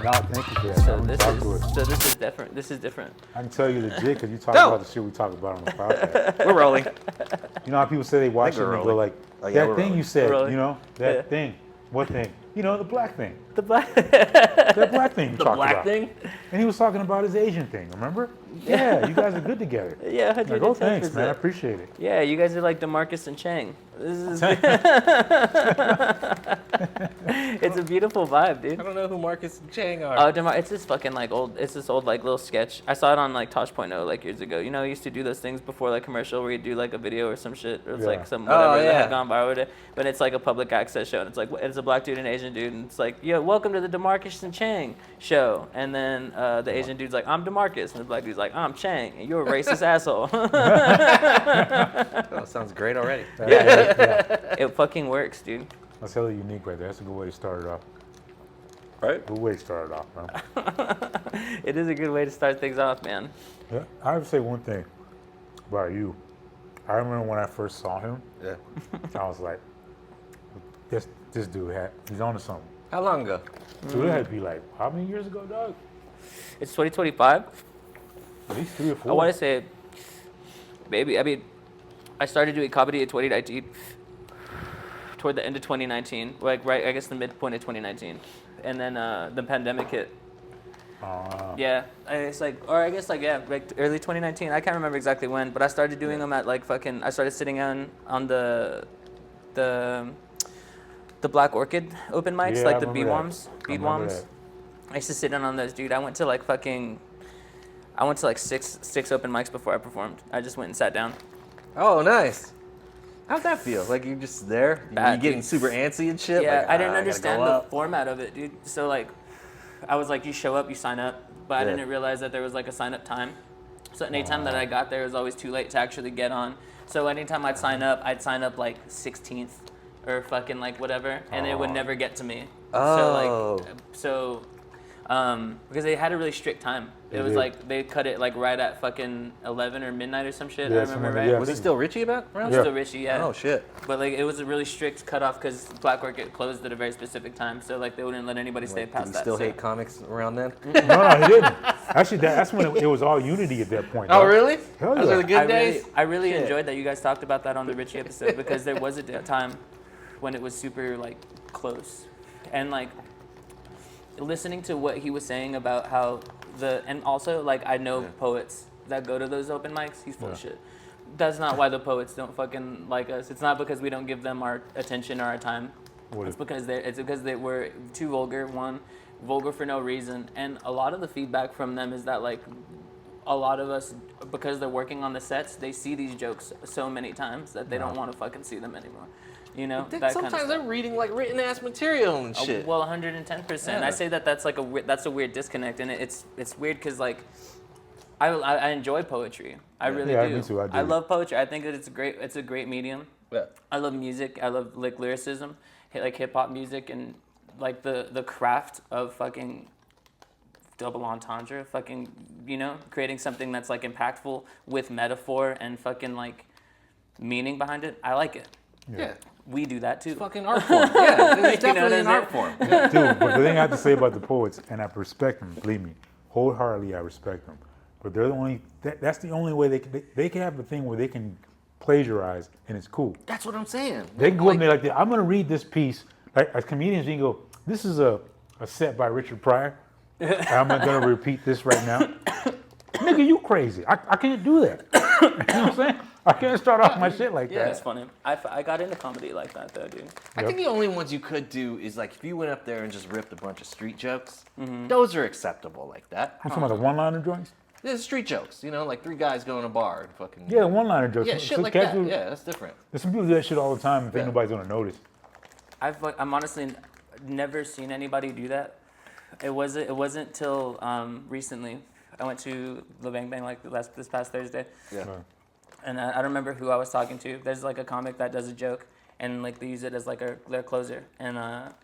No, thank you for that. So I'm this talk to it. is different. This is different. I can tell you legit because you talk about the shit we talk about on the podcast. We're rolling. You know how people say they watch it and they go like, Oh, yeah, that we're thing rolling. you said, We're rolling. you know, that Yeah. thing. What thing? You know, the black thing. The black. That black thing you The talked black about. thing. And he was talking about his Asian thing, remember? Yeah, you guys are good together. Yeah, 110%. Like, oh, thanks, man. I appreciate it. Yeah, you guys are like DeMarcus and Chang. This is. It's a beautiful vibe, dude. I don't know who Marcus and Chang are. Oh, it's this fucking like old. It's this old like little sketch. I saw it on like Tosh.0 like years ago. You know, I used to do those things before like commercial where you do like a video or some shit. Or it's like some whatever that had gone viral with it. But it's like a public access show, and it's like it's a black dude and an Asian dude, and it's like, yo, welcome to the DeMarcus and Chang show. And then the Asian dude's like, I'm DeMarcus, and the black dude's like, I'm Chang, and you're a racist asshole. Oh, sounds great already. Yeah. It fucking works, dude. That's hella unique right there. That's a good way to start it off. Right? Good way to start it off, man. It is a good way to start things off, man. Yeah, I would say one thing about you. I remember when I first saw him, Yeah. I was like, this dude he's on to something. How long ago? Dude, it had to be like, how many years ago, dog? It's 2025. At least 3 or 4. I want to say, maybe. I mean, I started doing comedy in 2019, toward the end of 2019, like right, I guess the midpoint of 2019, and then the pandemic hit. Yeah, it's like, or I guess like early 2019. I can't remember exactly when, but I started doing them at like fucking. I started sitting on the Black Orchid open mics, like the BWOMs. I used to sit in on those, dude. I went to like six open mics before I performed. I just went and sat down. Oh, nice. How'd that feel? Like you're just there? Bad, you getting dude. super antsy and shit? Yeah, Like, I didn't gotta understand go the up. format of it, dude. So like, I was like, you show up, you sign up, but I didn't realize that there was like a sign up time. So anytime that I got there, it was always too late to actually get on. So anytime I'd sign up like 16th or fucking like whatever, and it would never get to me. Oh. Because they had a really strict time. It was like they cut it like right at fucking 11 or midnight or some shit. Yeah, I remember, somewhere- right? yeah. Was it still Richie around? Yeah. Still Richie, yeah. Oh, shit. But like it was a really strict cutoff because Black Orchid closed at a very specific time, so like they wouldn't let anybody stay Did past you that. still so. hate comics around then? No, he didn't. Actually, that's when it was all unity at that point. Oh, dog. really? Hell Those yeah. are the good days? I really Shit. enjoyed that you guys talked about that on the Richie episode because there was a time when it was super like close, and like listening to what he was saying about how and also like I know poets that go to those open mics. He's full of shit. That's not why the poets don't fucking like us. It's not because we don't give them our attention or our time. It's because they were too vulgar. One, vulgar for no reason, and a lot of the feedback from them is that like a lot of us, because they're working on the sets, they see these jokes so many times that they don't want to fucking see them anymore. You know, that kind of Sometimes stuff. they're reading like written ass material and shit. Well, 110%. Yeah. I say that's like that's a weird disconnect, and it's weird because like I enjoy poetry. I really do. Me too. I do. I love poetry. I think that it's a great medium. Yeah. I love music. I love like lyricism, like hip hop music, and like the craft of fucking double entendre, fucking, you know, creating something that's like impactful with metaphor and fucking like meaning behind it. I like it. Yeah. We do that too. It's fucking art form. Yeah, it's You know definitely an what I'm art form. Dude, but the thing I have to say about the poets, and I respect them, believe me, wholeheartedly I respect them. But they're the only, that's the only way they can have a thing where they can plagiarize and it's cool. That's what I'm saying. They can go in there like, I'm going to read this piece. Like as comedians, you can go, this is a set by Richard Pryor. I'm not going to repeat this right now. Nigga, you crazy. I can't do that. You know what I'm saying? I can't start off my shit like Yeah, that. it's funny. I got into comedy like that though, dude. I think the only ones you could do is like if you went up there and just ripped a bunch of street jokes, those are acceptable like that. I'm talking about the one-liner joints? Yeah, street jokes, you know, like three guys go in a bar and fucking... Yeah, the one-liner jokes. Yeah, shit So like casual- that. Yeah, that's different. There's some people do that shit all the time and think Yeah. nobody's going to notice. I'm honestly never seen anybody do that. It wasn't till recently. I went to the Bang Bang like this past Thursday. Yeah. Right. And I don't remember who I was talking to. There's like a comic that does a joke, and like they use it as like their closer, and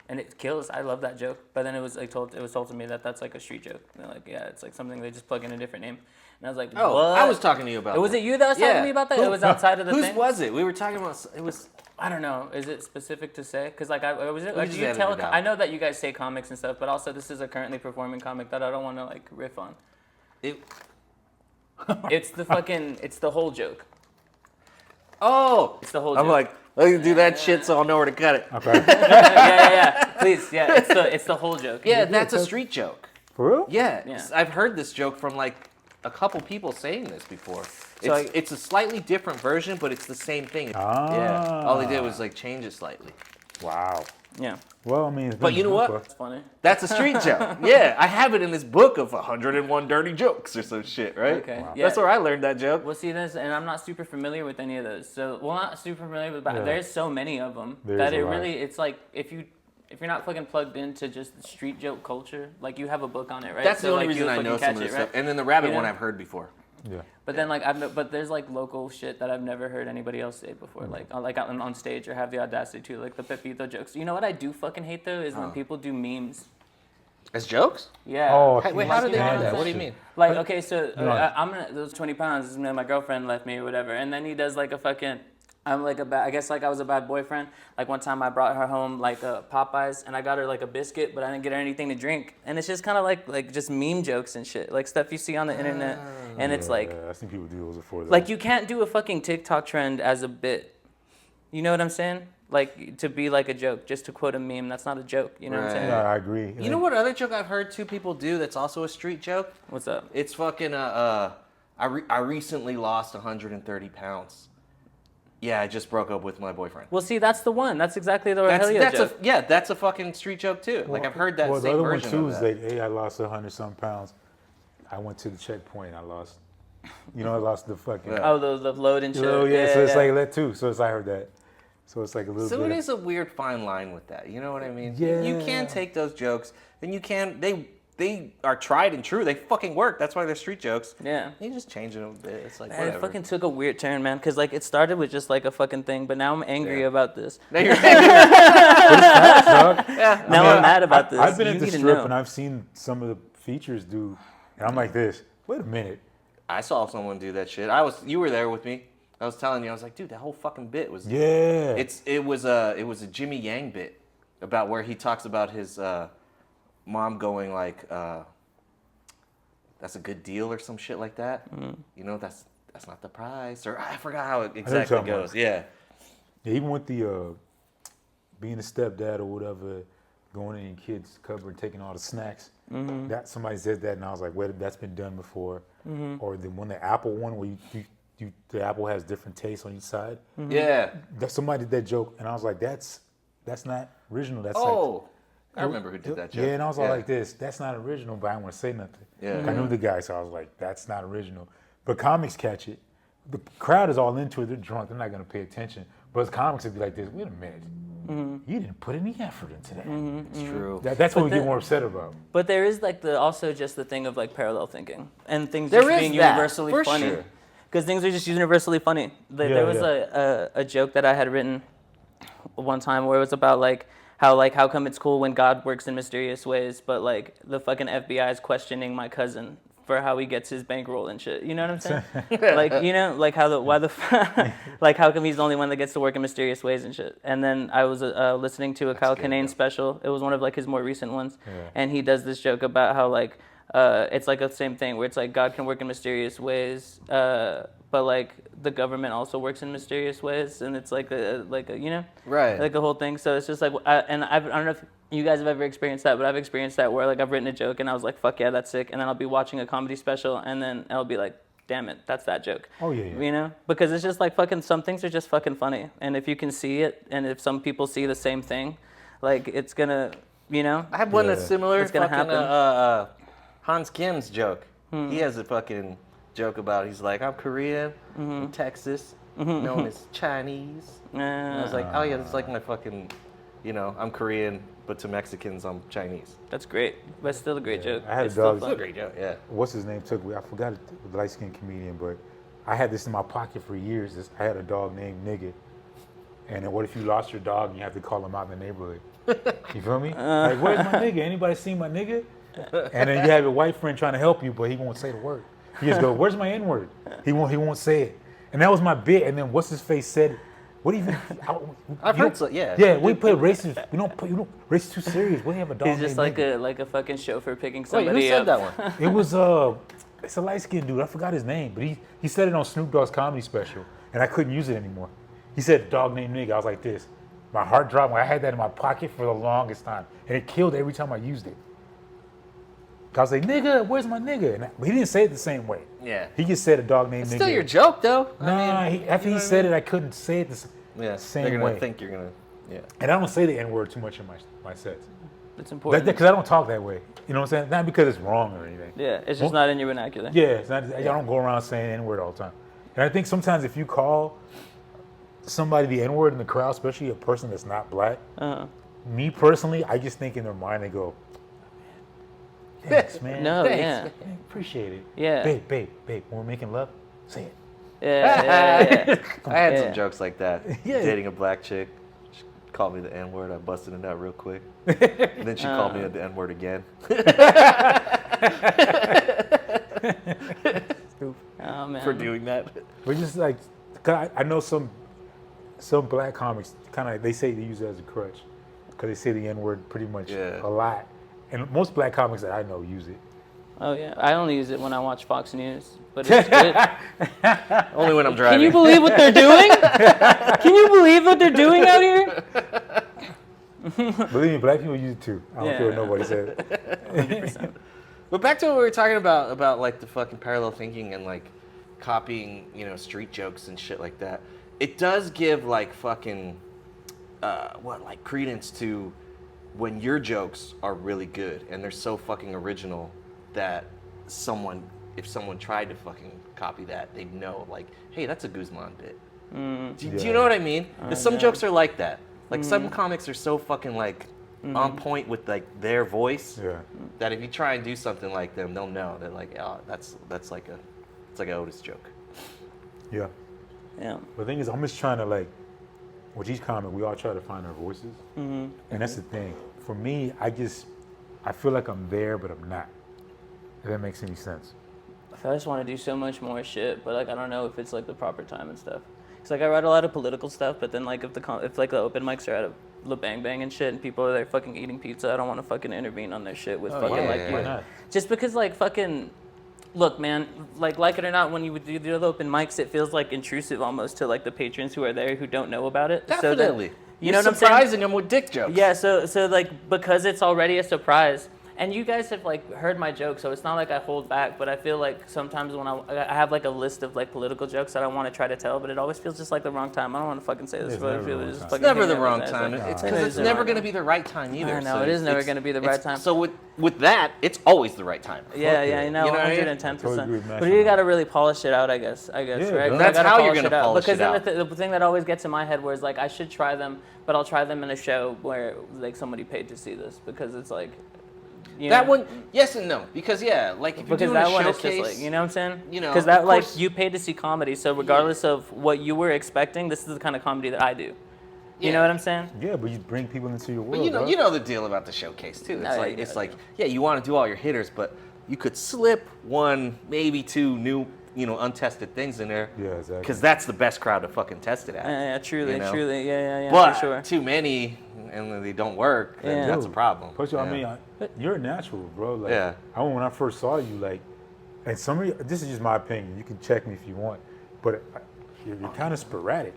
it kills. I love that joke. But then it was told to me that that's like a street joke. They're like, yeah, it's like something they just plug in a different name. And I was like, Oh, what? I was talking to you about Was that. it you that was talking to me about that? It was outside of the Whose thing. was it? We were talking about, it was... I don't know. Is it specific to say? Because like was it We like just do you edit tell? it out. I know that you guys say comics and stuff, but also this is a currently performing comic that I don't want to like riff on. It's the whole joke. Oh! It's the whole I'm joke. like, let me do that shit so I'll know where to cut it. Okay. yeah. Please, yeah. It's the whole joke. Yeah, that's a street joke. For real? Yeah, Yeah. I've heard this joke from like a couple people saying this before. So It's a slightly different version, but it's the same thing. Ah. Yeah, all they did was like change it slightly. Wow. Yeah. Well, I mean, it's But been you know what? It's funny. That's a street joke. Yeah, I have it in this book of 101 dirty jokes or some shit, right? Okay. Wow. That's where I learned that joke. Well, see this, and I'm not super familiar with any of those. So, well, not super familiar with, but Yeah. there's so many of them There's that a it lot. really, it's like if you're not fucking plugged into just the street joke culture, like you have a book on it, right? That's So, the only like, reason you'll I know fucking some of catch this it, stuff. right? And then the rabbit You know? one I've heard before. Yeah. But then but there's like local shit that I've never heard anybody else say before, like out on stage or have the audacity to, like the Pepito jokes. You know what I do fucking hate though is when people do memes. As jokes? Yeah. Oh, Hey, wait, how did they Yeah, do that? What do you shit. mean? Like, okay, so No. I'm gonna those 20 pounds. And then my girlfriend left me or whatever, and then he does like a fucking. I'm like I guess like I was a bad boyfriend. Like one time I brought her home like Popeyes, and I got her like a biscuit, but I didn't get her anything to drink. And it's just kind of like just meme jokes and shit, like stuff you see on the internet, and it's like. Yeah, I think people do those before. Though. Like you can't do a fucking TikTok trend as a bit. You know what I'm saying? Like to be like a joke, just to quote a meme. That's not a joke. You know what I'm saying? Yeah, I agree. You know what other joke I've heard two people do that's also a street joke? What's up? It's fucking, I recently lost 130 pounds. Yeah, I just broke up with my boyfriend. Well, see, that's the one. That's exactly the Rogelio joke. That's a fucking street joke too. Like I've heard that Well, the same other one version too of is that. like, hey, I lost 100-some pounds. I went to the checkpoint. I lost. You know, I lost the fucking. Yeah. Oh, the load and shit. Oh yeah, so it's like that too. So I heard that. So it's like a little So bit. it is a weird fine line with that. You know what I mean? Yeah. You can take those jokes, and you can. They are tried and true. They fucking work. That's why they're street jokes. Yeah. You just change it a bit. It's like Man, whatever. it fucking took a weird turn, man. Cause like it started with just like a fucking thing, but now I'm angry Yeah. about this. Now you're Dog. yeah. Now I'm mad about this. I've been You at the need to strip know. and I've seen some of the features do, and I'm like this. Wait a minute. I saw someone do that shit. You were there with me. I was telling you, I was like, dude, that whole fucking bit was. Yeah. It was a Jimmy Yang bit about where he talks about his mom going like, that's a good deal or some shit like that. You know, that's not the price, or I forgot how it exactly talking about. goes. Yeah. Yeah, even with the being a stepdad or whatever, going in your kid's cupboard, taking all the snacks. That somebody said that, and I was like, wait, that's been done before. Or the Apple one where the apple has different tastes on each side. Yeah. That somebody did that joke, and I was like, that's not original. That's Oh, I remember who did that joke. Yeah, and I was all like this. That's not original, but I didn't want to say nothing. Yeah. I knew the guy, so I was like, that's not original. But comics catch it. The crowd is all into it. They're drunk. They're not going to pay attention. But as comics would be like this. Wait a minute. You didn't put any effort into that. It's true. That's what we get more upset about. But there is like also just the thing of like parallel thinking and things There just is being that, universally for funny. sure. Because things are just universally funny. There was a joke that I had written one time where it was about like how come it's cool when God works in mysterious ways, but like the fucking FBI is questioning my cousin for how he gets his bankroll and shit. You know what I'm saying? Like, you know, like like how come he's the only one that gets to work in mysterious ways and shit. And then I was listening to a Kyle Kinane special. It was one of like his more recent ones. Yeah. And he does this joke about how like it's like the same thing where it's like God can work in mysterious ways, but like the government also works in mysterious ways, and it's like a you know, Right. like a whole thing. So it's just like, I don't know if you guys have ever experienced that, but I've experienced that where like I've written a joke and I was like, fuck yeah, that's sick, and then I'll be watching a comedy special and then I'll be like, damn it, that's that joke. Oh, yeah. You know, because it's just like fucking some things are just fucking funny, and if you can see it, and if some people see the same thing, like it's gonna, you know. I have one Yeah. that's similar. It's gonna happen. Hans Kim's joke. He has a fucking joke about. He's like, I'm Korean, from Texas, known as Chinese. And I was like, oh yeah, that's like my fucking, you know, I'm Korean, but to Mexicans, I'm Chinese. That's great, but it's still a great joke. I had It's a still dog. fun. Great joke, yeah. What's his name took me? I forgot the light-skinned comedian, but I had this in my pocket for years. I had a dog named Nigga. And then what if you lost your dog and you have to call him out in the neighborhood? You feel me? Like, where's my nigga? Anybody seen my nigga? And then you have your white friend trying to help you, but he won't say the word. He just go, where's my N-word? He won't say it. And that was my bit. And then what's his face said, what even? I've heard so. Yeah. Yeah, we play racist. We don't racist too serious. We have a dog. He's just named nigga. like a fucking chauffeur picking Wait, somebody who said up. that one? It was it's a light skinned dude. I forgot his name, but he said it on Snoop Dogg's comedy special, and I couldn't use it anymore. He said dog named nigga. I was like this. My heart dropped. I had that in my pocket for the longest time, and it killed every time I used it. I was like, nigga, where's my nigga? But he didn't say it the same way. Yeah. He just said a dog named It's nigga. still your joke, though. Nah, after he said it, I couldn't say it the same they're gonna way. think you're gonna. Yeah. And I don't say the N-word too much in my sets. It's important. Because I don't talk that way. You know what I'm saying? Not because it's wrong or anything. Yeah, it's just not in your vernacular. Yeah, it's not, I don't go around saying N-word all the time. And I think sometimes if you call somebody the N-word in the crowd, especially a person that's not black, me personally, I just think in their mind, they go, thanks, man. No, Thanks, yeah. man. Appreciate it. Yeah. Babe, when we're making love, say it. Yeah. I had Yeah. some jokes like that. Yeah. Dating a black chick. She called me the N-word. I busted it out real quick. And then she called me the N-word again. Oh man. For doing that. But just like, 'cause I know some black comics kind of, they say they use it as a crutch because they say the N-word pretty much a lot. And most black comics that I know use it. Oh yeah, I only use it when I watch Fox News, but it's good. Only when I'm driving. Can you believe what they're doing? Can you believe what they're doing out here? Believe me, black people use it too. I don't care what nobody says. 100%. But back to what we were talking about like the fucking parallel thinking and like copying, street jokes and shit like that. It does give like fucking, like credence to when your jokes are really good and they're so fucking original that if someone tried to fucking copy that, they'd know like, hey, that's a Guzman bit. Do you know what I mean? Because some jokes are like that. Like some comics are so fucking like on point with like their voice that if you try and do something like them, they'll know that like, oh, that's like an Otis joke. Yeah. Yeah. But the thing is, I'm just trying to like, with each comic, we all try to find our voices. And that's the thing. For me, I feel like I'm there, but I'm not. If that makes any sense. I just want to do so much more shit, but like I don't know if it's like the proper time and stuff. It's like I write a lot of political stuff, but then like if like the open mics are at a La Bang Bang and shit, and people are there fucking eating pizza, I don't want to fucking intervene on their shit with Why not? Just because like fucking. Look, man, like it or not, when you would do the open mics, it feels like intrusive almost to like the patrons who are there who don't know about it. Definitely. So you know what I'm saying? Surprising them with dick jokes. Yeah, so like because it's already a surprise, and you guys have like heard my jokes, so it's not like I hold back, but I feel like sometimes when I have like a list of like political jokes that I want to try to tell, but it always feels just like the wrong time. I don't want to fucking say this, It's but I never feel the wrong it's just time. fucking It's never hanging the out wrong with time. that. It's It because is it's the never wrong going to time. be the right time either. I know, So it is never it's- going to be the right time. So with that, it's always the right time. Yeah, yeah. you know, You know what I mean? 110%. Totally agree with Mash But you on got to really polish it out, I guess, Yeah, right? and that's I gotta how you're polish gonna it out. polish because it out. then the thing that always gets in my head was like, I should try them, but I'll try them in a show where like somebody paid to see this, because it's like, That one, yes and no, because like if you're because doing that a one is showcase, just like, you know what I'm saying? you know, because that of like course- you paid to see comedy, so regardless of what you were expecting, this is the kind of comedy that I do. You Yeah. know what I'm saying? Yeah, but you bring people into your world. But dog. you know the deal about the showcase too. It's No, like yeah, it's yeah. like you want to do all your hitters, but you could slip one, maybe two new, untested things in there. Yeah, exactly. Because that's the best crowd to fucking test it at. Yeah, truly, You know? truly, yeah, But for sure. too many, and then they don't work. Then Yeah. that's a problem. Plus, Yeah. I mean, you're a natural, bro. Like, Yeah. I remember when I first saw you, like, and some of you, this is just my opinion. You can check me if you want, but you're kind of sporadic.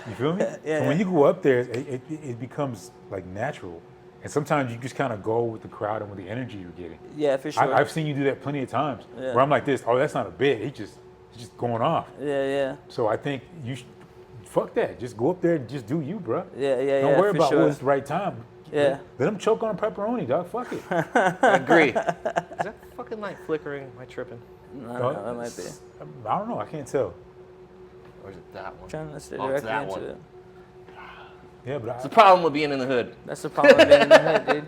You feel me? Yeah, And when yeah. you go up there, it becomes like natural. And sometimes you just kind of go with the crowd and with the energy you're getting. Yeah, for sure. I've seen you do that plenty of times. Yeah. Where I'm like this. Oh, that's not a bit. He's just going off. Yeah. So I think you should, fuck that. Just go up there and just do you, bro. Yeah, Don't worry for about sure. what's the right time. Yeah. Let them choke on pepperoni, dog. Fuck it. I agree. Is that fucking light flickering? Am I tripping? I don't know, that might be. I don't know. I can't tell. Or is it that one? Trying to stay Oh, it's directly that into one. it. Yeah, but It's the problem with being in the hood. That's the problem with being in the hood, dude.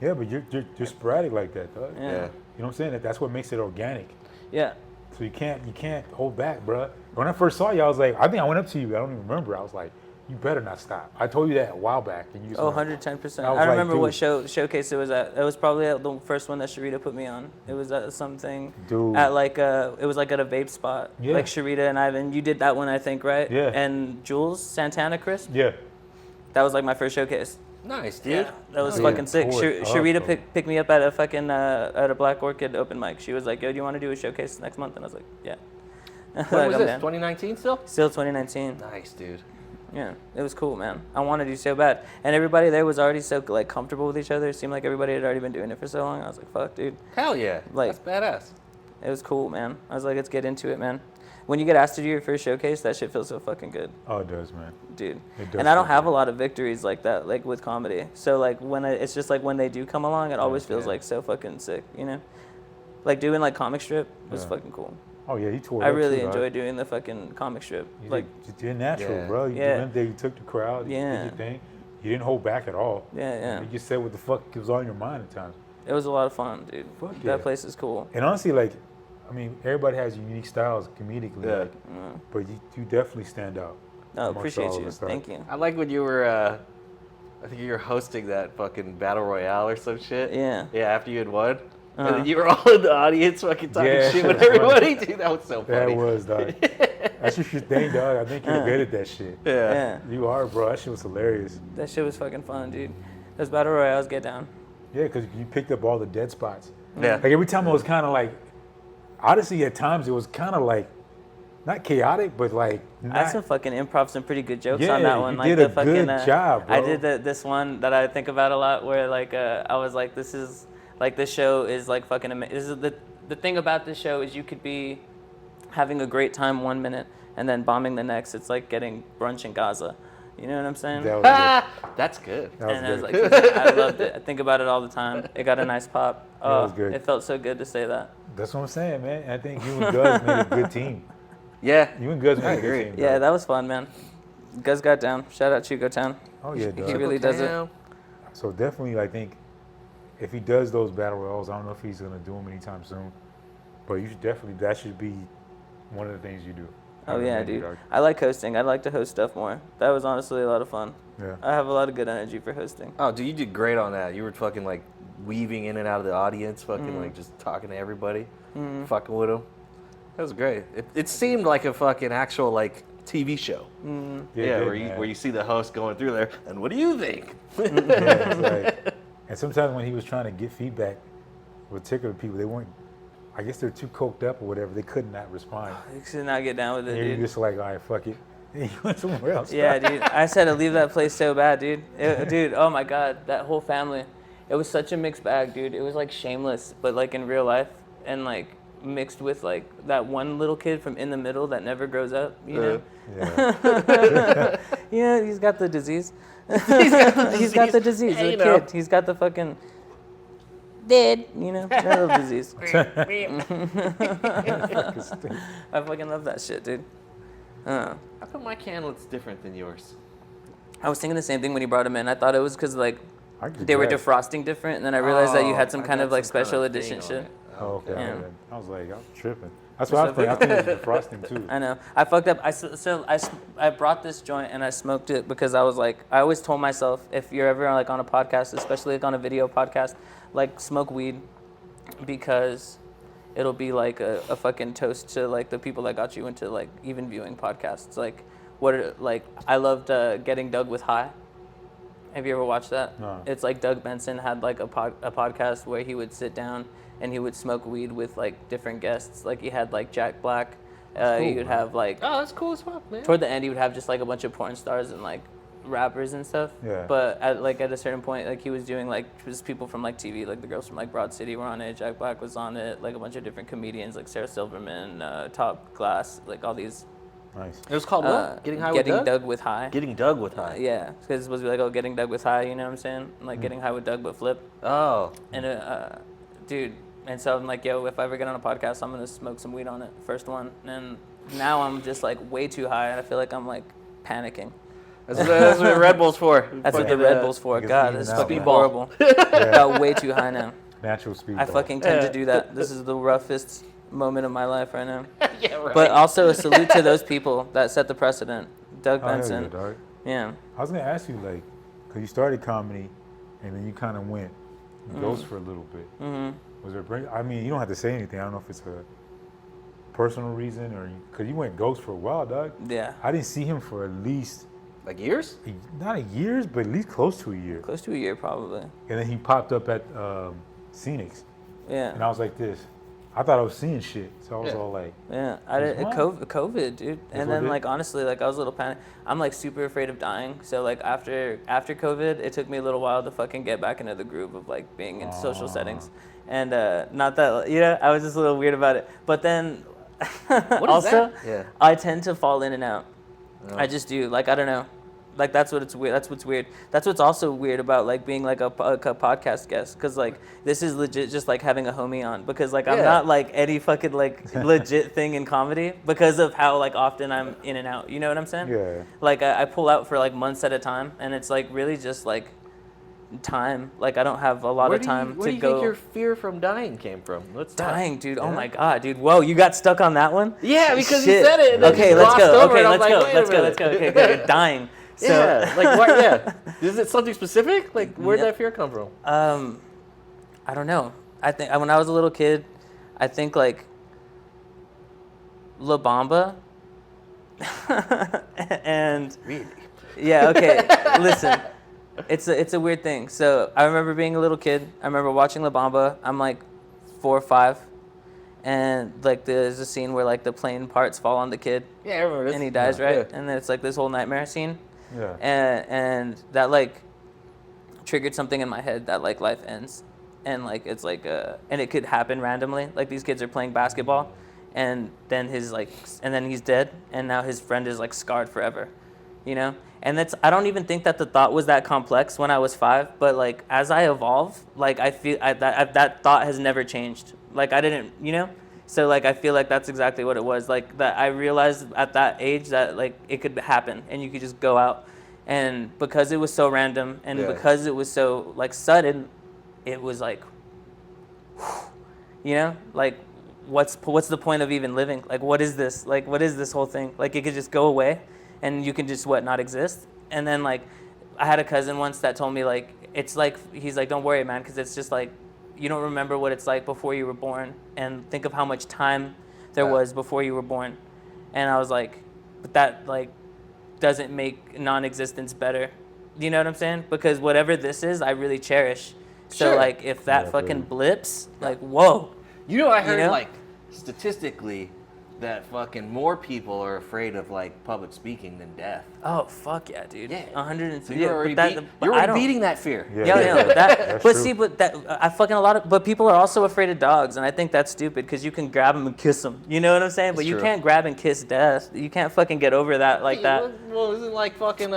yeah, but you're sporadic like that, dog. Yeah. Yeah. You know what I'm saying? That's what makes it organic. Yeah. So you can't hold back, bro. When I first saw you, I was like, I think I went up to you. I don't even remember. I was like, you better not stop. I told you that a while back, and you just Oh, went, 110%. I was I like, remember what dude. showcase it was at. It was probably the first one that Sharita put me on. It was at something Dude. at like it was like at a vape spot. Yeah. Like Sharita and Ivan, you did that one, I think, right? Yeah. And Jules Santana, Chris. Yeah. That was like my first showcase. Nice, dude. That was Yeah. fucking sick. Tore it up, Sharita bro. picked me up at a fucking at a Black Orchid open mic. She was like, "Yo, do you want to do a showcase next month?" And I was like, "Yeah." When Like, was I'm this? down. 2019 still? Still 2019. Nice, dude. Yeah, it was cool, man. I wanted to so bad, and everybody there was already so like comfortable with each other. It seemed like everybody had already been doing it for so long. I was like, "Fuck, dude." Hell yeah. Like- That's badass. It was cool, man. I was like, "Let's get into it, man." When you get asked to do your first showcase, that shit feels so fucking good, Oh, it does, man. dude. It does And I don't feel have good. a lot of victories like that, like with comedy. So like it's just like when they do come along, it always feels yeah. like so fucking sick, you know? Like doing like comic strip was Yeah. fucking cool. Oh yeah, you tore it I up really too, dog. enjoyed doing the fucking comic strip. You Like, did natural, Yeah. bro. You Yeah. went there, you took the crowd, you Yeah. did your thing. You didn't hold back at all. yeah. You just said what the fuck was on your mind at times. It was a lot of fun, dude. Fuck yeah. That place is cool. And honestly, like, I mean, everybody has unique styles comedically, Yeah. like, but you definitely stand out. No, amongst appreciate all of you. us, dog. Thank you. I like when you were, I think you were hosting that fucking battle royale or some shit. Yeah. Yeah, after you had won. And Uh-huh. then you were all in the audience fucking talking Yeah, shit with that's funny. everybody. Dude, that was so That funny. was, dog. That's just your thing, dog. I think you're good at that shit. Yeah. Yeah. You are, bro. That shit was hilarious. That shit was fucking fun, dude. Those battle royales get down. Yeah, because you picked up all the dead spots. Yeah. Like every time it was kind of like, honestly, at times it was kind of like, not chaotic, but like, I had not, some fucking improv, some pretty good jokes Yeah, on that you one. did Like a the fucking, good job, I bro. did this one that I think about a lot, where like I was like, this is like this show is like fucking amazing. This is the thing about this show is you could be having a great time 1 minute and then bombing the next. It's like getting brunch in Gaza. You know what I'm saying? that was good. That's good. That was And I was good. like, I loved it. I think about it all the time. It got a nice pop. That was good. It felt so good to say that. That's what I'm saying, man. I think you and Gus made a good team. Yeah. You and Gus I made a agree. good team. Yeah, dog. that was fun, man. Guz got down. Shout out Chico Town. Oh yeah, He dog. really does it. Damn. So definitely, I think if he does those battle royals, I don't know if he's gonna do them anytime soon, but you should definitely. That should be one of the things you do. I Oh yeah, recommend it, dude. dog. I like hosting. I'd like to host stuff more. That was honestly a lot of fun. Yeah. I have a lot of good energy for hosting. Oh, dude, you did great on that. You were fucking like weaving in and out of the audience, fucking Mm. like just talking to everybody, fucking with them. That was great. It seemed like a fucking actual like TV show. Yeah, Yeah, it where did, you man. where you see the host going through there, and what do you think? Yeah, it's like, and sometimes when he was trying to get feedback with particular people, they weren't. I guess they're too coked up or whatever. They could not respond. You should not get down with And it, you're dude. just like, all right, fuck it. And you went somewhere else. Yeah, dude. I said to leave that place so bad, dude. Dude, oh my god, that whole family. It was such a mixed bag, dude. It was like Shameless, but like in real life, and like mixed with like that one little kid from In the Middle that never grows up. You know. Yeah. Yeah, he's got the disease. He's got the disease. Yeah, The you know. kid. He's got the fucking dead. You know, that little disease. I fucking love that shit, dude. How come my can looks different than yours? I was thinking the same thing when he brought him in. I thought it was because like I could they were guess. defrosting different, and then I realized that you Oh, had some I kind got of like some kind special of edition thing on shit. it. Oh, okay. Yeah. I was like, I was tripping. That's what I was thinking. I think it was the frosting too. I know. I fucked up. I brought this joint and I smoked it because I was like, I always told myself, if you're ever like on a podcast, especially like on a video podcast, like smoke weed because it'll be like a fucking toast to like the people that got you into like even viewing podcasts. Like I loved Getting Doug with High. Have you ever watched that? No. It's like Doug Benson had like a podcast where he would sit down and he would smoke weed with like different guests. Like he had like Jack Black. cool, He would man. have like Oh, that's cool as fuck, man. toward the end he would have just like a bunch of porn stars and like rappers and stuff. Yeah. But at a certain point, like he was doing like just people from like TV, like the girls from like Broad City were on it. Jack Black was on it. Like a bunch of different comedians, like Sarah Silverman, Top Glass, like all these. Nice. It was called what? Getting high Getting with Doug? Doug with High. Getting Doug with high. Yeah, because it's supposed to be like, oh, Getting Doug with High, you know what I'm saying? Like Getting High with Doug, but flip. Oh. And dude, and so I'm like, yo, if I ever get on a podcast, I'm gonna smoke some weed on it, first one. And now I'm just like way too high, and I feel like I'm like panicking. That's what Red Bull's for. That's what the Fucking, Red Bull's for. Because God, even this is now, fucking man. horrible. Yeah. Got way too high now. Natural speed. I ball. fucking tend to do that. This is the roughest moment of my life right now. Yeah, right. But also a salute to those people that set the precedent. Doug Oh, hell Benson, yeah, dog. Yeah. I was gonna ask you, like, cause you started comedy, and then you kind of went ghost for a little bit. Was there? I mean, you don't have to say anything. I don't know if it's a personal reason or because you went ghost for a while, dog. Yeah. I didn't see him for at least Like years? not a years, but at least close to a year. Close to a year, probably. And then he popped up at Scenics, Yeah. and I was like this. I thought I was seeing shit, so I was all like, Yeah, I did What? COVID, dude. And what then did? like honestly, like I was a little panicked. I'm like super afraid of dying. So like after COVID, it took me a little while to fucking get back into the groove of like being in social settings. And not that I was just a little weird about it. But then What is also that? Yeah. I tend to fall in and out. Oh. I just do. Like I don't know. Like that's what it's weird. That's what's weird. That's what's also weird about like being like a podcast guest, because like this is legit just like having a homie on, because like I'm Yeah. not like any fucking like legit thing in comedy because of how like often I'm in and out. You know what I'm saying? yeah. Like I pull out for like months at a time, and it's like really just like time. Like I don't have a lot Where of do time you, where to do you go. think your fear from dying came from? What's that? Dying, dude. Oh Yeah. my god, dude. Whoa, you got stuck on that one? Yeah, because Shit. you said it. And then Okay, you let's glossed go. over Okay, it. I'm let's like, go. wait a Let's go. minute. Let's go. Okay, okay. Dying. So, Yeah, like what? Yeah, is it something specific? Like where'd Yeah. that fear come from? I don't know. I think when I was a little kid, I think like La Bamba. And Really? yeah, okay. Listen, it's a weird thing. So I remember being a little kid. I remember watching La Bamba. I'm like 4 or 5, and like there's a scene where like the plane parts fall on the kid, Yeah, I remember this. and he dies, Yeah. right? Yeah. And then it's like this whole nightmare scene. Yeah. And that like triggered something in my head that like life ends, and like it's like and it could happen randomly. Like these kids are playing basketball, and then then he's dead, and now his friend is like scarred forever, And that's, I don't even think that the thought was that complex when I was 5, but like as I evolve, like I feel that thought has never changed. Like I didn't, So like I feel like that's exactly what it was. Like that I realized at that age that like it could happen, and you could just go out, and because it was so random, and Yeah. because it was so like sudden, it was like, like what's the point of even living? Like what is this? Like what is this whole thing? Like it could just go away, and you can just not exist. And then like I had a cousin once that told me like it's like he's like, don't worry, man, because it's just like you don't remember what it's like before you were born, and think of how much time there was before you were born. And I was like, but that like doesn't make non-existence better. You know what I'm saying? Because whatever this is, I really cherish. So Sure. like if that Yeah, fucking baby. blips, like whoa. I heard know? like statistically that fucking more people are afraid of like public speaking than death. Oh fuck yeah, dude. Yeah. 100. So you're already, but you're I already don't- beating that fear. Yeah. Yeah, but That's but true. see, but that I fucking but people are also afraid of dogs, and I think that's stupid because you can grab them and kiss them. You know what I'm saying? But It's you true. can't grab and kiss death. You can't fucking get over that like that. Well, isn't like fucking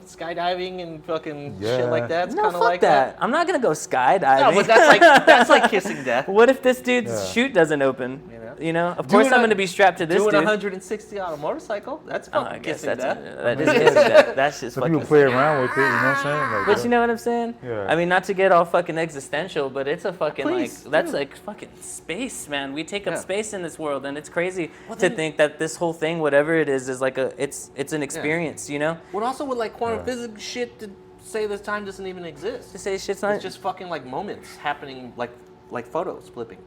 skydiving and fucking Yeah. shit like that? It's No, kind fuck of like that. I'm not gonna go skydiving. No, but that's like kissing death. What if this dude's Yeah. chute doesn't open? You know? Of course Doing I'm a- gonna be strapped to this Doing dude. 160 on a motorcycle? That's Oh, fucking I guess kissing that's death. that is kissing death. That's just Some fucking. people play around with it, you know what I'm saying? Like, But you know what I'm saying? Yeah. I mean, not to get all fucking existential, but it's a fucking Please, like that's do. like fucking space, man. We take up Yeah. space in this world, and it's crazy to then- think that this whole thing, whatever it is like it's an experience, What also with like quantum Yeah. physics shit to say this time doesn't even exist? To say shit's not. It's just fucking like moments happening, like photos flipping.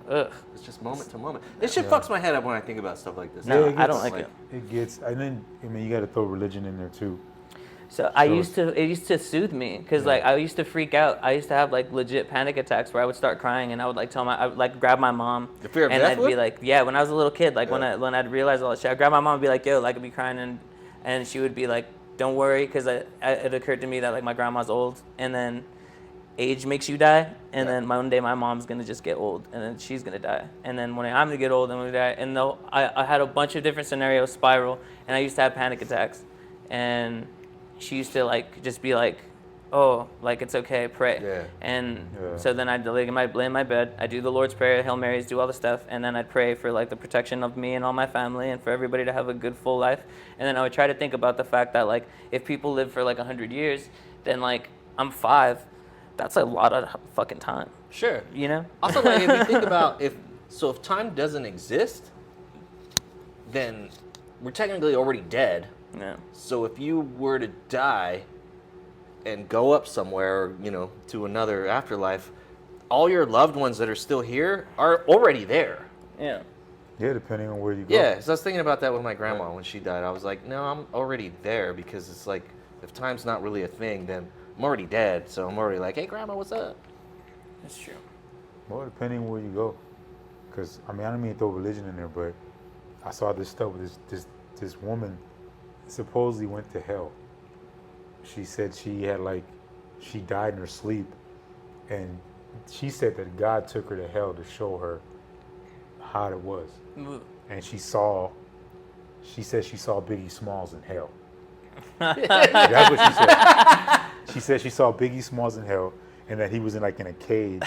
Ugh. It's just moment to moment. This shit fucks my head up when I think about stuff like this. No, it I don't gets- like it. It gets, and then you got to throw religion in there too. So it used to soothe me because like I used to freak out. I used to have like legit panic attacks where I would start crying and I would like I would like grab my mom. The fear of and death I'd be would? like, yeah, when I was a little kid, like Yeah. when I'd realize all that shit, I'd grab my mom and be like, yo, like I'd be crying and she would be like, don't worry, because it occurred to me that like my grandma's old, and then age makes you die, and then one day my mom's gonna just get old, and then she's gonna die, and then one day I'm gonna get old and I'm gonna die, and I had a bunch of different scenarios spiral, and I used to have panic attacks, and she used to like just be like, oh, like it's okay, pray. Yeah. And Yeah. so then I'd lay in my bed, I'd do the Lord's Prayer, Hail Marys, do all the stuff, and then I'd pray for like the protection of me and all my family and for everybody to have a good full life. And then I would try to think about the fact that like if people live for like 100 years, then like I'm 5, that's a lot of fucking time, Sure. you know? Also, like, if you think about if time doesn't exist, then we're technically already dead. Yeah. So if you were to die and go up somewhere, or, you know, to another afterlife, all your loved ones that are still here are already there. Yeah. Yeah, depending on where you go. Yeah, so I was thinking about that with my grandma when she died. I was like, no, I'm already there, because it's like, if time's not really a thing, then I'm already dead. So I'm already like, hey, grandma, what's up? That's true. Well, depending on where you go. Because, I mean, I don't mean to throw religion in there, but I saw this stuff with this woman supposedly went to hell. She said she died in her sleep, and she said that God took her to hell to show her how it was. And she said she saw Biggie Smalls in hell. That's what she said. She said she saw Biggie Smalls in hell, and that he was in a cage,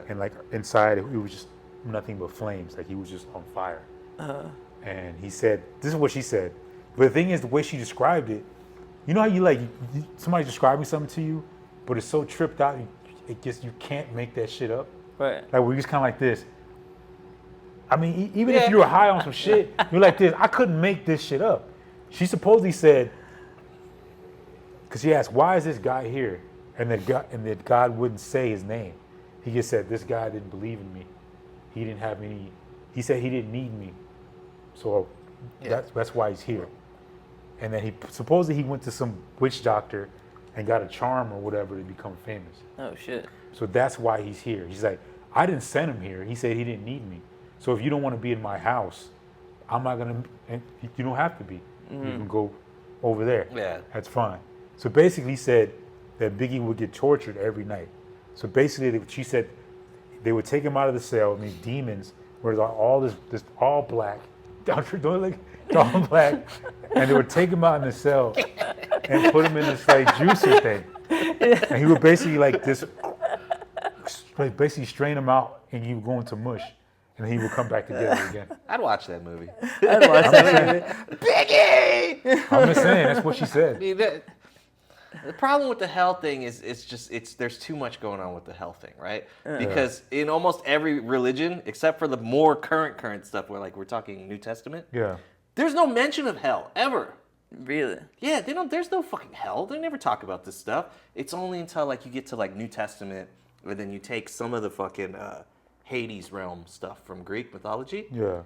and like inside it was just nothing but flames, like he was just on fire. And he said, this is what she said. But the thing is, the way she described it, you know how somebody's describing something to you, but it's so tripped out, you can't make that shit up. Right. Like we're just kind of like this. I mean, even if you were high on some shit, you're like this. I couldn't make this shit up. She supposedly said, because she asked, why is this guy here? And that God wouldn't say his name. He just said, this guy didn't believe in me. He didn't have any, he said he didn't need me. So that's why he's here. And then supposedly he went to some witch doctor and got a charm or whatever to become famous. Oh, shit. So that's why he's here. He's like, I didn't send him here. He said he didn't need me. So if you don't want to be in my house, I'm not going to, and you don't have to be. You can go over there. Yeah. That's fine. So basically he said that Biggie would get tortured every night. So basically she said they would take him out of the cell, and these demons were all this all black, all black, and they would take him out in the cell and put him in this juicer thing. And he would basically basically strain him out, and he would go into mush. And he would come back together again. I'd watch that movie. I'd watch that movie. Biggie! I'm just saying, that's what she said. I mean, the problem with the hell thing is there's too much going on with the hell thing, right? Because in almost every religion, except for the more current stuff, where we're talking New Testament, there's no mention of hell ever. Really? Yeah, there's no fucking hell. They never talk about this stuff. It's only until you get to New Testament, or then you take some of the fucking Hades realm stuff from Greek mythology. Yeah.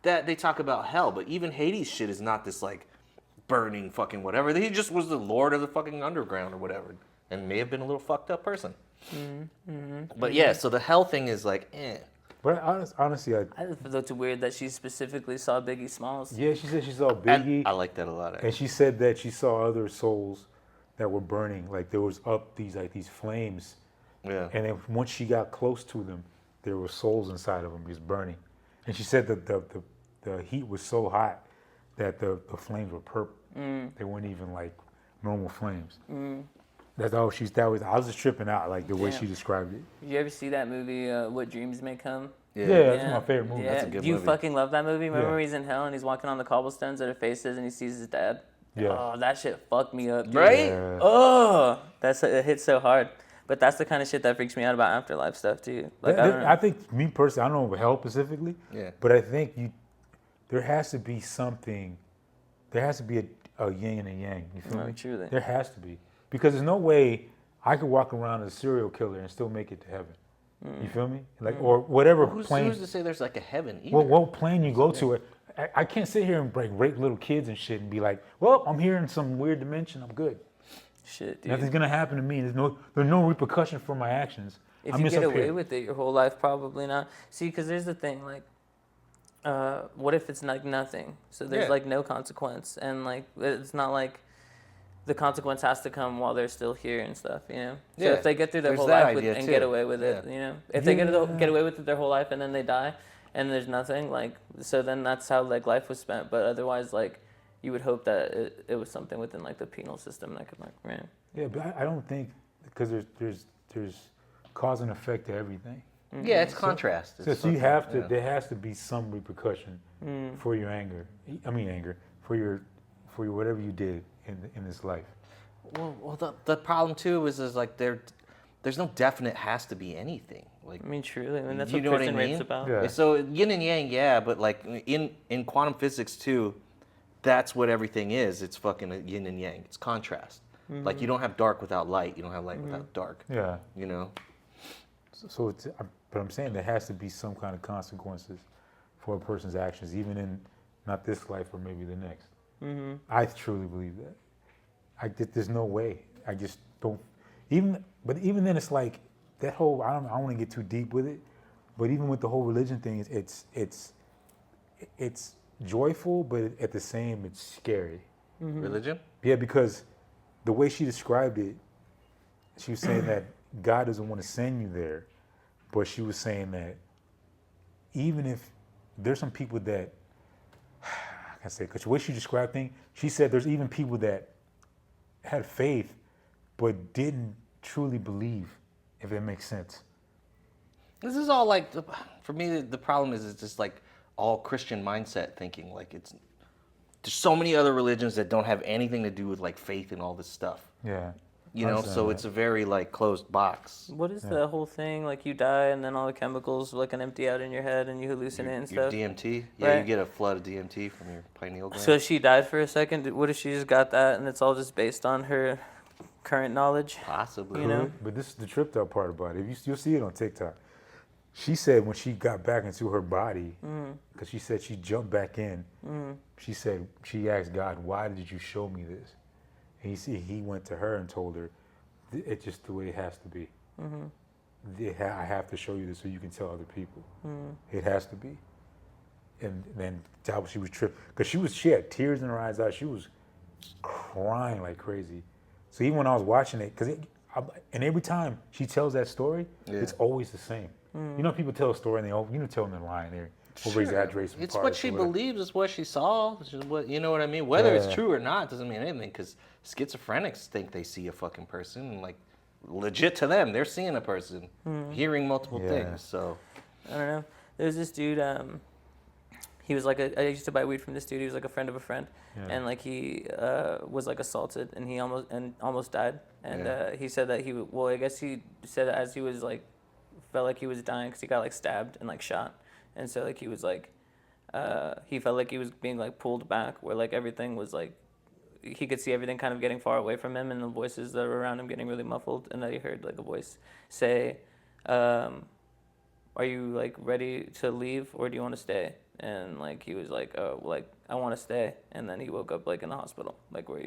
That they talk about hell, but even Hades shit is not this burning fucking whatever. He just was the lord of the fucking underground or whatever, and may have been a little fucked up person. But yeah, so the hell thing is eh. But honestly, I just thought it weird that she specifically saw Biggie Smalls. yeah, she said she saw Biggie. I like that a lot. Actually. And she said that she saw other souls that were burning. Like there was these flames. Yeah. And then once she got close to them, there were souls inside of them just burning. And she said that the heat was so hot that the flames were purple. They weren't even normal flames. That's all I was just tripping out, the way she described it. Did you ever see that movie, What Dreams May Come? Yeah, that's my favorite movie. Yeah. That's a good You movie. fucking love that movie? Remember Yeah. when he's in hell and he's walking on the cobblestones at her faces and he sees his dad? Yeah. Oh, that shit fucked me up, dude. Right? Yeah. Oh, it hits so hard. But that's the kind of shit that freaks me out about afterlife stuff too. I don't know. I think me personally, I don't know about hell specifically, but I think there has to be something. There has to be a yin and a yang. You feel me? Truly. There has to be, because there's no way I could walk around as a serial killer and still make it to heaven. You feel me? Or whatever plane. Who's to say there's a heaven either? What plane you go to? I can't sit here and rape little kids and shit and be like, well, I'm here in some weird dimension. I'm good. Shit, dude. Nothing's gonna happen to me. There's no repercussion for my actions. If I'm you just get up away here. with it your whole life, probably not. See, because there's the thing, what if it's nothing? So there's no consequence, and it's not like the consequence has to come while they're still here and stuff, you know. So Yeah, if they get through their there's whole that life idea and too. get away with it, you know, if they get away with it their whole life and then they die, and there's nothing, so then that's how life was spent. But otherwise, you would hope that it was something within the penal system that could man. Yeah, but I don't think, because there's cause and effect to everything. Yeah, it's contrast. So you have to. There has to be some repercussion for your anger. For your whatever you did in this life. Well, the problem too is there's no definite has to be anything. Truly. That's you what know what I Christian mean? rape's about. Yeah. So yin and yang, yeah, but in quantum physics too, that's what everything is. It's fucking a yin and yang. It's contrast. Like you don't have dark without light. You don't have light without dark. Yeah. You know. So it's, but I'm saying there has to be some kind of consequences for a person's actions, even in not this life or maybe the next. I truly believe that. There's no way. I just don't. But even then, it's like that whole. I don't want to get too deep with it, but even with the whole religion thing, it's joyful, but at the same, it's scary. Religion. Yeah, because the way she described it, she was saying that God doesn't want to send you there, but she was saying that even if there's some people that, I can say, because the way she described things, she said there's even people that had faith, but didn't truly believe, if that makes sense. This is all like, for me, the problem is it's just like all Christian mindset thinking. Like there's so many other religions that don't have anything to do with like faith and all this stuff. Yeah. You know, so it's a very like closed box. What is the whole thing? Like you die and then all the chemicals like an empty out in your head and you hallucinate and Your stuff. DMT, yeah, Right. you get a flood of DMT from your pineal gland. So she died for a second. What if she just got that and it's all just based on her current knowledge? Possibly. You know? But this is the tripped out part about it. You'll see it on TikTok. She said when she got back into her body, because she said she jumped back in, she said, she asked God, why did you show me this? And he went to her and told her, it's just the way it has to be. I have to show you this so you can tell other people. It has to be. And then she was tripped, because she had tears in her eyes. She was crying like crazy. So even when I was watching it, and every time she tells that story, it's always the same. You know, people tell a story and they tell them they're lying. They over exaggerate some It's parts what she or whatever. believes. It's what she saw. It's just what, you know what I mean? Whether it's true or not doesn't mean anything, because schizophrenics think they see a fucking person, and like legit to them, they're seeing a person, hearing multiple things. So I don't know. There's this dude. He was like I used to buy weed from this dude. He was like a friend of a friend, and like he was like assaulted, and he almost died. And he said that I guess he said that as he was like felt like he was dying because he got like stabbed and like shot, and so like he was like he felt like he was being like pulled back, where like everything was like he could see everything kind of getting far away from him, and the voices that were around him getting really muffled, and then he heard like a voice say, "Are you like ready to leave, or do you want to stay?" And like he was like, "Oh, like I want to stay." And then he woke up like in the hospital, like where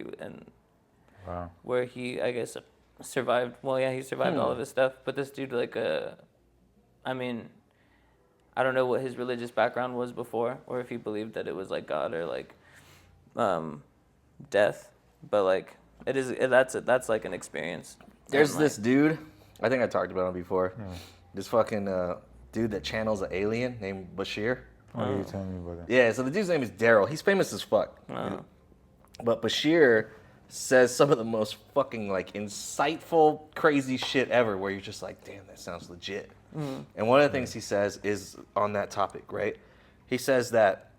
he I guess survived. Well, yeah, he survived all of his stuff. But this dude, like, I mean, I don't know what his religious background was before, or if he believed that it was like God or like death. But like that's like an experience. there's And, this dude, I think I talked about him before. This fucking dude that channels an alien named Bashir. Oh, you're telling me about that. Yeah, so the dude's name is Daryl. He's famous as fuck. But Bashir says some of the most fucking like insightful, crazy shit ever, where you're just like, damn, that sounds legit. And one of the things he says is on that topic, right? He says that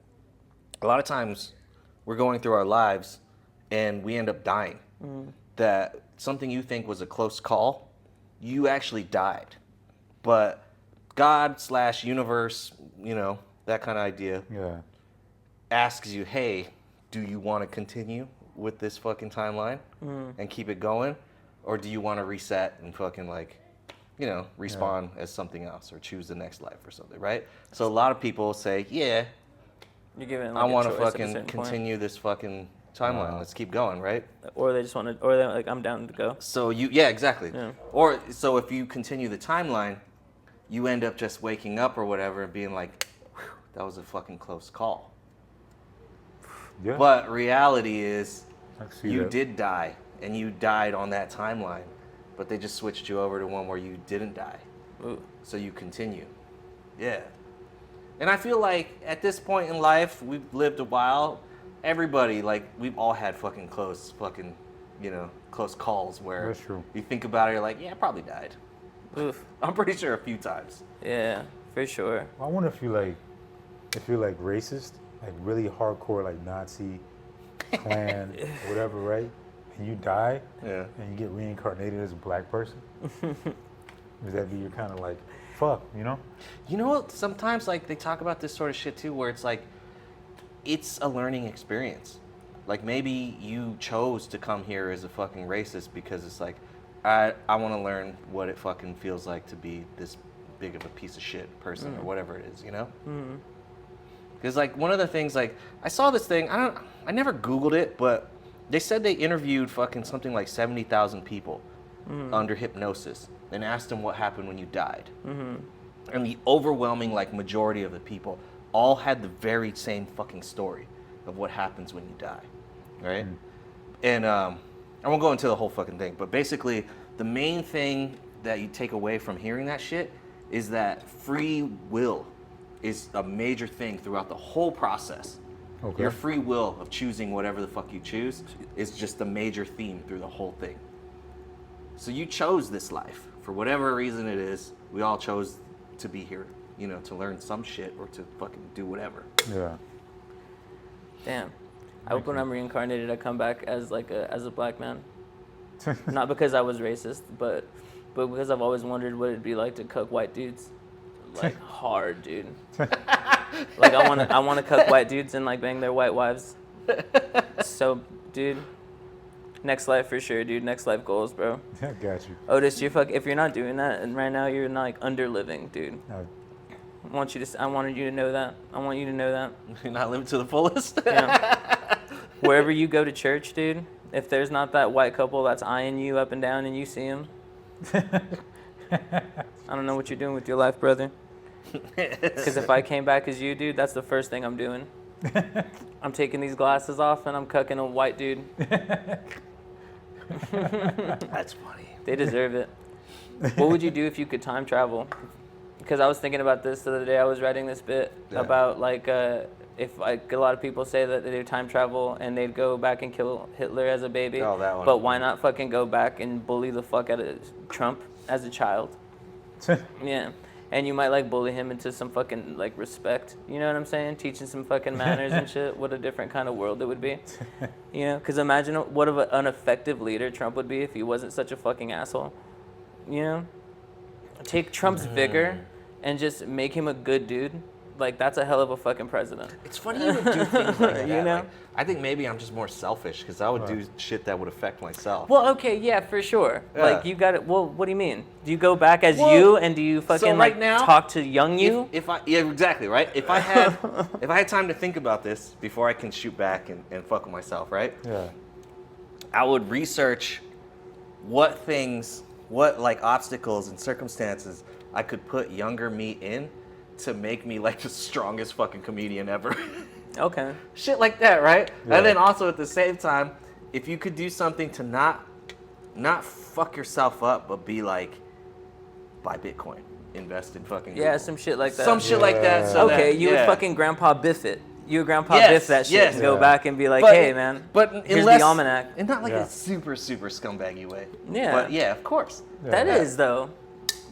a lot of times we're going through our lives and we end up dying. That something you think was a close call, you actually died. But God / universe, you know, that kind of idea, asks you, hey, do you want to continue with this fucking timeline and keep it going? Or do you want to reset and fucking like, you know, respawn as something else or choose the next life or something, right? So a lot of people say, yeah, you're given like I want to a choice at a fucking certain point. continue this fucking timeline. Let's keep going, right? Or they just want to, or they're like, I'm down to go. So yeah, exactly. Yeah. Or so if you continue the timeline, you end up just waking up or whatever and being like, whew, that was a fucking close call. Yeah. But reality is, I can see you that. did die, and you died on that timeline, but they just switched you over to one where you didn't die. Ooh. So you continue. Yeah. And I feel like at this point in life, we've lived a while. Everybody, like, we've all had fucking close calls where That's true. you think about it, you're like, yeah, I probably died. Oof. I'm pretty sure a few times. Yeah, for sure. I wonder if you're like racist, like really hardcore, like Nazi, Klan, whatever, right? And you die, Yeah. and you get reincarnated as a black person. Does that be your kind of like, fuck, you know? You know what? Sometimes, like, they talk about this sort of shit, too, where it's like, it's a learning experience. Like maybe you chose to come here as a fucking racist because it's like, I want to learn what it fucking feels like to be this big of a piece of shit person or whatever it is, you know? Because like one of the things, like I saw this thing, I never Googled it, but they said they interviewed fucking something like 70,000 people under hypnosis and asked them what happened when you died. And the overwhelming like majority of the people all had the very same fucking story of what happens when you die, right? And I won't go into the whole fucking thing, but basically the main thing that you take away from hearing that shit is that free will is a major thing throughout the whole process. Okay. Your free will of choosing whatever the fuck you choose is just a major theme through the whole thing. So you chose this life for whatever reason it is. We all chose to be here, you know, to learn some shit or to fucking do whatever. Yeah. Damn. I hope when I'm reincarnated, I come back as like as a black man. Not because I was racist, but because I've always wondered what it'd be like to cook white dudes. Like hard, dude. Like I wanna cook white dudes and like bang their white wives. So, dude, next life for sure, dude. Next life goals, bro. I got you. Otis, if you're not doing that, and right now you're not like underliving, dude. I wanted you to know that. I want you to know that. You're not living to the fullest. Yeah. Wherever you go to church, dude, if there's not that white couple that's eyeing you up and down and you see them, I don't know what you're doing with your life, brother. Because if I came back as you, dude, that's the first thing I'm doing. I'm taking these glasses off and I'm cucking a white dude. That's funny. They deserve it. What would you do if you could time travel? Because I was thinking about this the other day. I was writing this bit about like if like a lot of people say that they do time travel and they'd go back and kill Hitler as a baby. Oh, that one. But why not fucking go back and bully the fuck out of Trump as a child? Yeah. And you might like bully him into some fucking like respect. You know what I'm saying? Teaching some fucking manners and shit. What a different kind of world it would be. You know? Because imagine what of an effective leader Trump would be if he wasn't such a fucking asshole. You know? Take Trump's vigor and just make him a good dude. Like, that's a hell of a fucking president. It's funny you would do things like that. You know? Like, I think maybe I'm just more selfish because I would do shit that would affect myself. Well, okay, yeah, for sure. Yeah. Like, you got it. Well, what do you mean? Do you go back as you and do you fucking right like now, talk to young you? Yeah, exactly, right? If I had time to think about this before I can shoot back and fuck with myself, right? Yeah. I would research what like obstacles and circumstances I could put younger me in to make me like the strongest fucking comedian ever. Okay. Shit like that, right? Yeah. And then also at the same time, if you could do something to not fuck yourself up, but be like, buy Bitcoin, invest in fucking Yeah, Google. some shit like that. Some shit like that. So Okay, that, you yeah. would fucking Grandpa Biff it. You would Grandpa Yes, Biff that shit yes. and go Yeah. back and be like, But- hey, man, But here's unless, the almanac. and not like Yeah. a super scumbaggy way. Yeah. But yeah, of course. That is, though.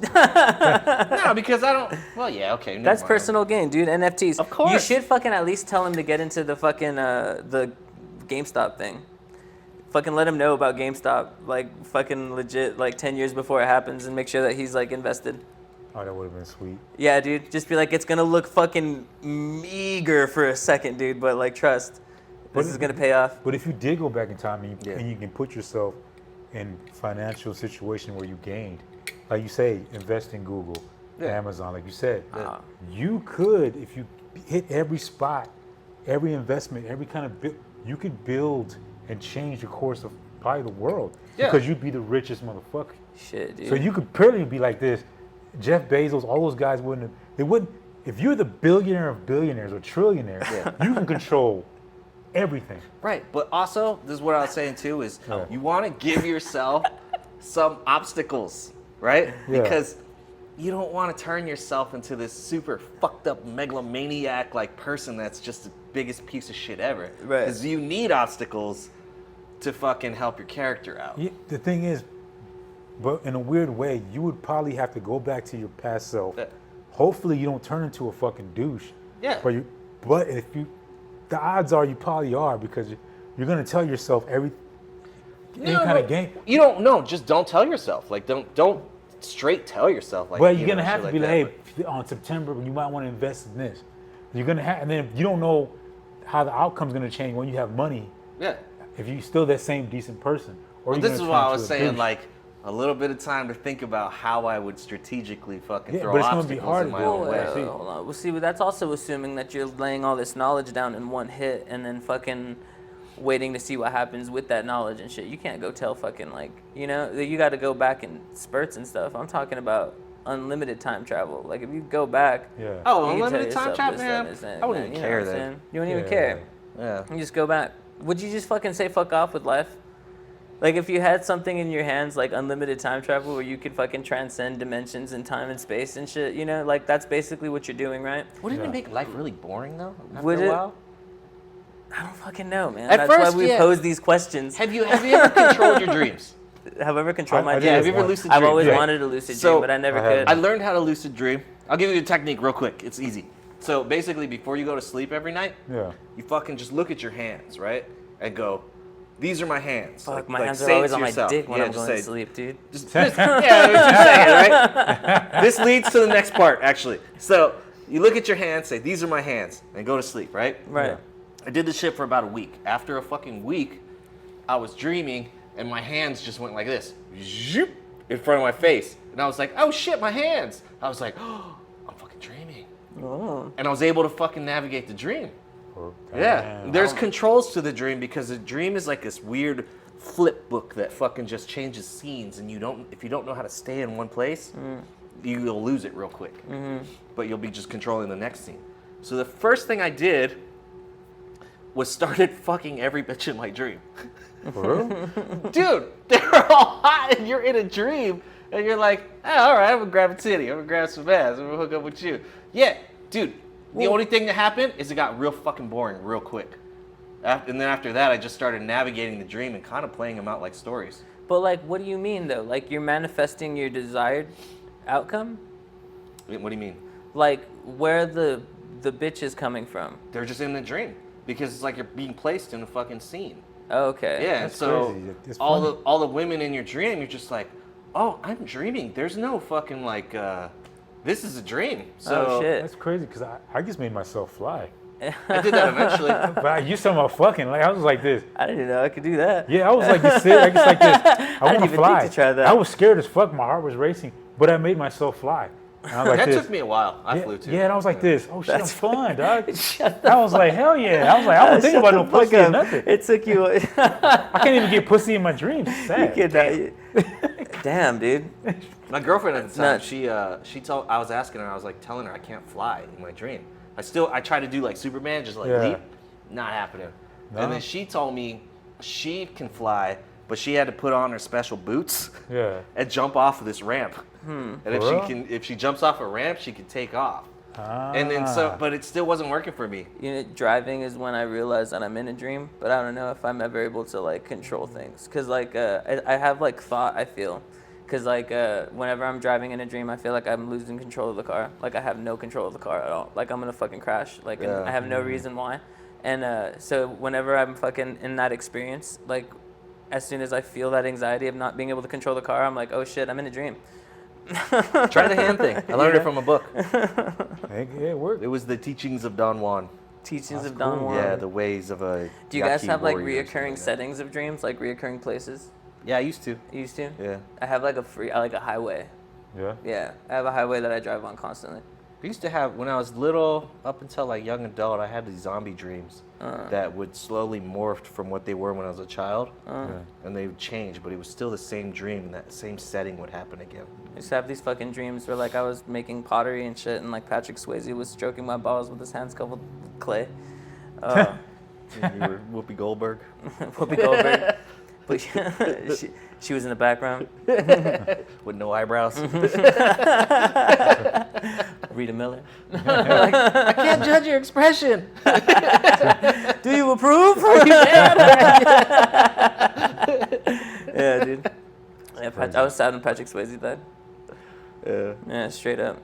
No, because I don't. Well, yeah, okay. never That's mind. personal gain, dude. NFTs. Of course. You should fucking at least tell him to get into the fucking the GameStop thing. Fucking let him know about GameStop, like fucking legit, like 10 years before it happens, and make sure that he's like invested. Oh, that would have been sweet. Yeah, dude. Just be like, it's gonna look fucking meager for a second, dude, but like trust, this is gonna pay off. But if you did go back in time Yeah. and you can put yourself in financial situation where you gained, like you say, invest in Google, Yeah. Amazon, like you said, Ah. you could, if you hit every spot, every investment, every kind of you could build and change the course of probably the world. Yeah. Because you'd be the richest motherfucker. Shit, dude. So you could barely be like this. Jeff Bezos, all those guys wouldn't. They wouldn't. If you're the billionaire of billionaires or trillionaire, you can control everything. Right, but also, this is what I was saying too, is Yeah. you want to give yourself some obstacles, right? Yeah. Because you don't want to turn yourself into this super fucked up megalomaniac like person that's just the biggest piece of shit ever. Right. Because you need obstacles to fucking help your character out. Yeah, the thing is, but in a weird way, you would probably have to go back to your past self. Yeah. Hopefully, you don't turn into a fucking douche. Yeah. But if you, the odds are you probably are because you're gonna tell yourself any kind of game. You don't know. Just don't tell yourself. Like, don't straight tell yourself. Like, Well, you're you gonna know, have shit to be like like, hey, on September, you might want to invest in this. You're gonna have, and then if you don't know how the outcome's gonna change when you have money Yeah. if you still that same decent person. Or Well, you're this is gonna why turn I into was a saying, douche. like, a little bit of time to think about how I would strategically fucking Yeah, throw but it's gonna be obstacles hard in to my do. own way. Well, see. Hold on. Well, see, but that's also assuming that you're laying all this knowledge down in one hit and then fucking waiting to see what happens with that knowledge and shit. You can't go tell fucking, like, you know, you got to go back in spurts and stuff. I'm talking about unlimited time travel. Like, if you go back, Yeah. Oh, you can tell unlimited time yourself travel, this, that, man. this, that, I wouldn't that, even you know care what I'm then. saying? You wouldn't even Yeah. care. Yeah. You just go back. Would you just fucking say fuck off with life? Like, if you had something in your hands, like unlimited time travel, where you could fucking transcend dimensions and time and space and shit, you know, like that's basically what you're doing, right? Wouldn't Yeah. it make life really boring though? After Would a it? while? I don't fucking know, man. At That's first, why we yeah. pose these questions. Have you ever controlled your dreams? However, control I my did dreams. Have you ever once. lucid I've dreamed? always Yeah. wanted a lucid So, dream, but I never I could. haven't. I learned how to lucid dream. I'll give you the technique real quick. It's easy. So basically, before you go to sleep every night, Yeah. you fucking just look at your hands, right? And go, these are my hands. Fuck, my hands say are it always to on my yourself. dick when Yeah, I'm just going to say- sleep, dude. Yeah, what you're saying, right? This leads to the next part, actually. So you look at your hands, say, these are my hands, and go to sleep, right? Right. Yeah. I did this shit for about a week. After a fucking week, I was dreaming, and my hands just went like this, zoop, in front of my face. And I was like, oh shit, my hands. I was like, oh, I'm fucking dreaming. Oh. And I was able to fucking navigate the dream. Or- Yeah, Damn. there's controls to the dream because the dream is like this weird flip book that fucking just changes scenes, and if you don't know how to stay in one place, you'll lose it real quick. But you'll be just controlling the next scene. So the first thing I did was started fucking every bitch in my dream. For real? Dude, they're all hot, and you're in a dream, and you're like, oh, all right, I'm gonna grab a titty, I'm gonna grab some ass, I'm gonna hook up with you. Yeah, dude. The only thing that happened is it got real fucking boring real quick. And then after that, I just started navigating the dream and kind of playing them out like stories. But, like, what do you mean, though? Like, you're manifesting your desired outcome? What do you mean? Like, where the bitch is coming from? They're just in the dream because it's like you're being placed in a fucking scene. Oh, okay. Yeah, and That's so crazy. It's all funny. the women in your dream, you're just like, oh, I'm dreaming. There's no fucking like, this is a dream. So Oh, shit. That's crazy because I just made myself fly. I did that eventually. But you talking about fucking? Like I was like this. I didn't know I could do that. Yeah, I was like this. I just like this. I didn't want to even fly. think to try that. I was scared as fuck. My heart was racing, but I made myself fly. And I was like That this. took me a while. I yeah, flew too. Yeah, and I was like this. Oh shit, That's I'm flying, dog. Shut the I was like, hell yeah. I was like, I don't think Shut about the no fuck pussy or up. nothing. It took you. I can't even get pussy in my dreams. It's sad. Damn, dude. My girlfriend at the time, nuts. she told, I was asking her, I was like telling her I can't fly in my dream. I try to do like Superman, just like Yeah. leap, not happening. No? And then she told me she can fly, but she had to put on her special boots Yeah. and jump off of this ramp. And For real? if she jumps off a ramp, she can take off. And then but it still wasn't working for me. You know, driving is when I realize that I'm in a dream, but I don't know if I'm ever able to like control things. Cause like I have like thought, I feel. Cause like whenever I'm driving in a dream, I feel like I'm losing control of the car. Like I have no control of the car at all. Like I'm gonna fucking crash. Like and Yeah. I have no reason why. And so whenever I'm fucking in that experience, like as soon as I feel that anxiety of not being able to control the car, I'm like, oh shit, I'm in a dream. Try the hand thing. I learned it from a book. It worked. It was the teachings of Don Juan. Teachings That's of Don cool. Juan. Yeah, the ways of a. Do you guys Yaqui have like warrior or something reoccurring like that. settings of dreams, like reoccurring places? Yeah, I used to. You used to? Yeah. I have like I like a highway. Yeah. Yeah, I have a highway that I drive on constantly. I used to have, when I was little, up until like young adult, I had these zombie dreams that would slowly morph from what they were when I was a child. Yeah. And they would change, but it was still the same dream, and that same setting would happen again. I used to have these fucking dreams where like I was making pottery and shit, and like Patrick Swayze was stroking my balls with his hands covered with clay. And you were Whoopi Goldberg. Whoopi Goldberg. But she was in the background. With no eyebrows. Rita Miller. I can't judge your expression. Do you approve? Yeah, dude. Yeah, I was sad when Patrick Swayze died. Yeah. Yeah, straight up.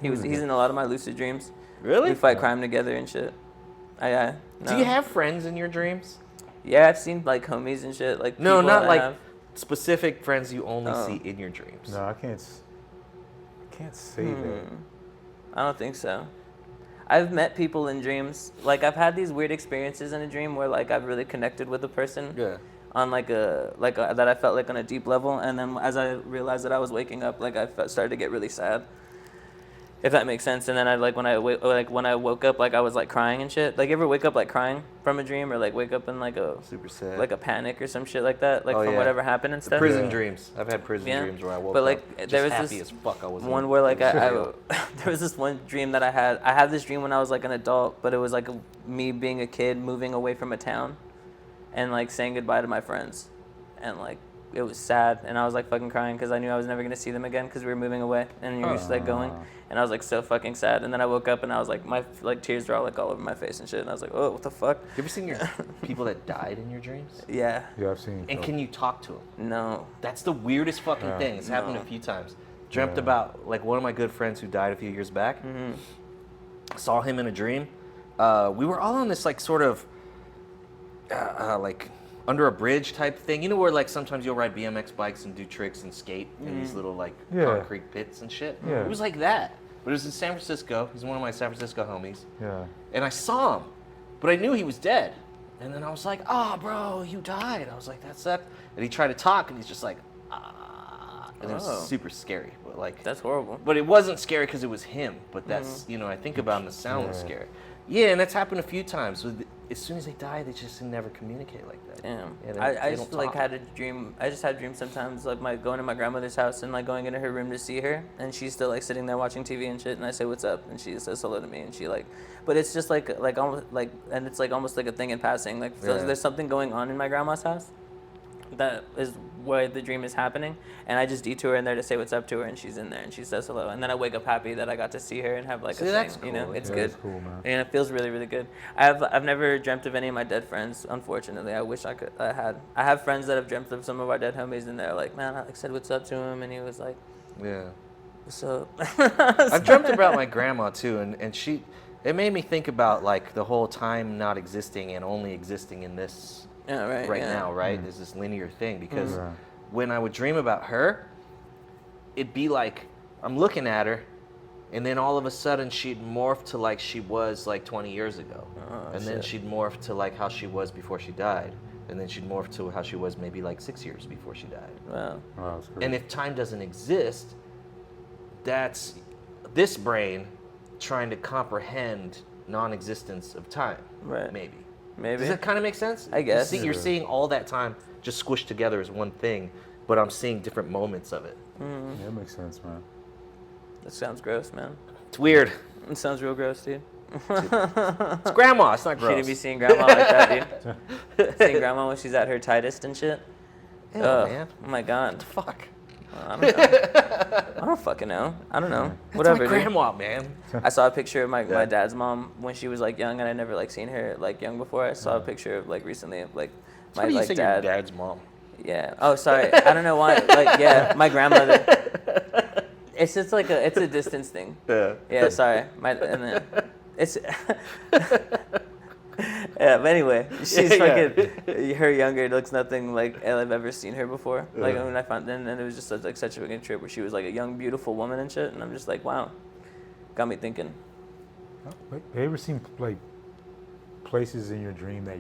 He's in a lot of my lucid dreams. Really? We fight crime together and shit. No. Do you have friends in your dreams? Yeah, I've seen like homies and shit. Like No, people not that like have- specific friends you only Oh. see in your dreams. No, I can't say that. I don't think so. I've met people in dreams. Like I've had these weird experiences in a dream where like I've really connected with a person. Yeah. On like a that I felt like on a deep level, and then as I realized that I was waking up, like started to get really sad. If that makes sense. And then I when I woke up, like I was like crying and shit. Like you ever wake up like crying from a dream, or like wake up in like a super sad, like a panic or some shit like that, like Oh, from yeah. whatever happened and stuff. prison dreams. I've had prison Yeah. dreams where I woke But, up like, just there was happy this as fuck. I was One where like I jail. there was this one dream that I had this dream when I was like an adult, but it was like me being a kid moving away from a town, and like saying goodbye to my friends, and like it was sad, and I was like fucking crying because I knew I was never gonna see them again because we were moving away, and you were just like going, and I was like so fucking sad, and then I woke up and I was like my like tears were all like all over my face and shit, and I was like, oh, what the fuck? You ever seen your people that died in your dreams? Yeah. Yeah, I've seen. And can you talk to them? No. That's the weirdest fucking thing. It's happened a few times. Dreamt about like one of my good friends who died a few years back. Saw him in a dream. We were all on this like sort of like under a bridge type thing. You know where like sometimes you'll ride BMX bikes and do tricks and skate in these little like concrete pits and shit. Yeah. It was like that. But it was in San Francisco. He's one of my San Francisco homies. Yeah. And I saw him, but I knew he was dead. And then I was like, oh, bro, you died. I was like, that sucked. And he tried to talk, and he's just like, ah. And it was super scary. But like, That's horrible. but it wasn't scary because it was him. But that's, you know, I think about it, and the sound was scary. Yeah, and that's happened a few times. As soon as they die, they just never communicate like that. Damn. Yeah, I they just don't like talk. had a dream. I just had dreams sometimes, like going to my grandmother's house and like going into her room to see her, and she's still like sitting there watching TV and shit. And I say, "What's up?" And she says hello to me, and she like, but it's just like almost like, and it's like almost like a thing in passing. Like there's something going on in my grandma's house. That is where the dream is happening, and I just detour in there to say what's up to her, and she's in there and she says hello, and then I wake up happy that I got to see her and have like See, a that's thing, you know, cool. it's Yeah, good, that's cool, man. and it feels really really good. I've never dreamt of any of my dead friends, unfortunately. I wish I have friends that have dreamt of some of our dead homies, and they're like, man, I like said what's up to him, and he was like, Yeah. what's up? I've dreamt about my grandma too, and she, it made me think about like the whole time not existing and only existing in this Yeah, right now, right? There's this linear thing because Right. when I would dream about her, it'd be like I'm looking at her, and then all of a sudden she'd morph to like she was like 20 years ago, and then she'd morph to like how she was before she died, and then she'd morph to how she was maybe like 6 years before she died. Wow. Wow, that's crazy. And if time doesn't exist, that's this brain trying to comprehend non-existence of time. Right. Maybe. Maybe. Does that kind of make sense? I guess. You're seeing all that time just squished together as one thing, but I'm seeing different moments of it. Yeah, that makes sense, man. That sounds gross, man. It's weird. It sounds real gross, dude. It's grandma. It's not She didn't gross. be seeing grandma like that, dude. Seeing grandma when she's at her tightest and shit. Ew, Ugh. man. Oh my god. Fuck. I don't know. I don't fucking know. I don't know. That's Whatever. my dude. grandma, man. I saw a picture of my Yeah. dad's mom when she was like young, and I never like seen her like young before. I saw a picture of like recently of like my What do you like say dad. your dad's mom? Yeah. Oh, sorry. I don't know why. Like, yeah, my grandmother. It's just like it's a distance thing. Yeah. Yeah. Sorry. And then it's. Yeah, but anyway, she's fucking. Her younger looks nothing like I've ever seen her before. Like when I found, and it was just such a fucking trip where she was like a young, beautiful woman and shit, and I'm just like, wow, got me thinking. Have you ever seen like places in your dream that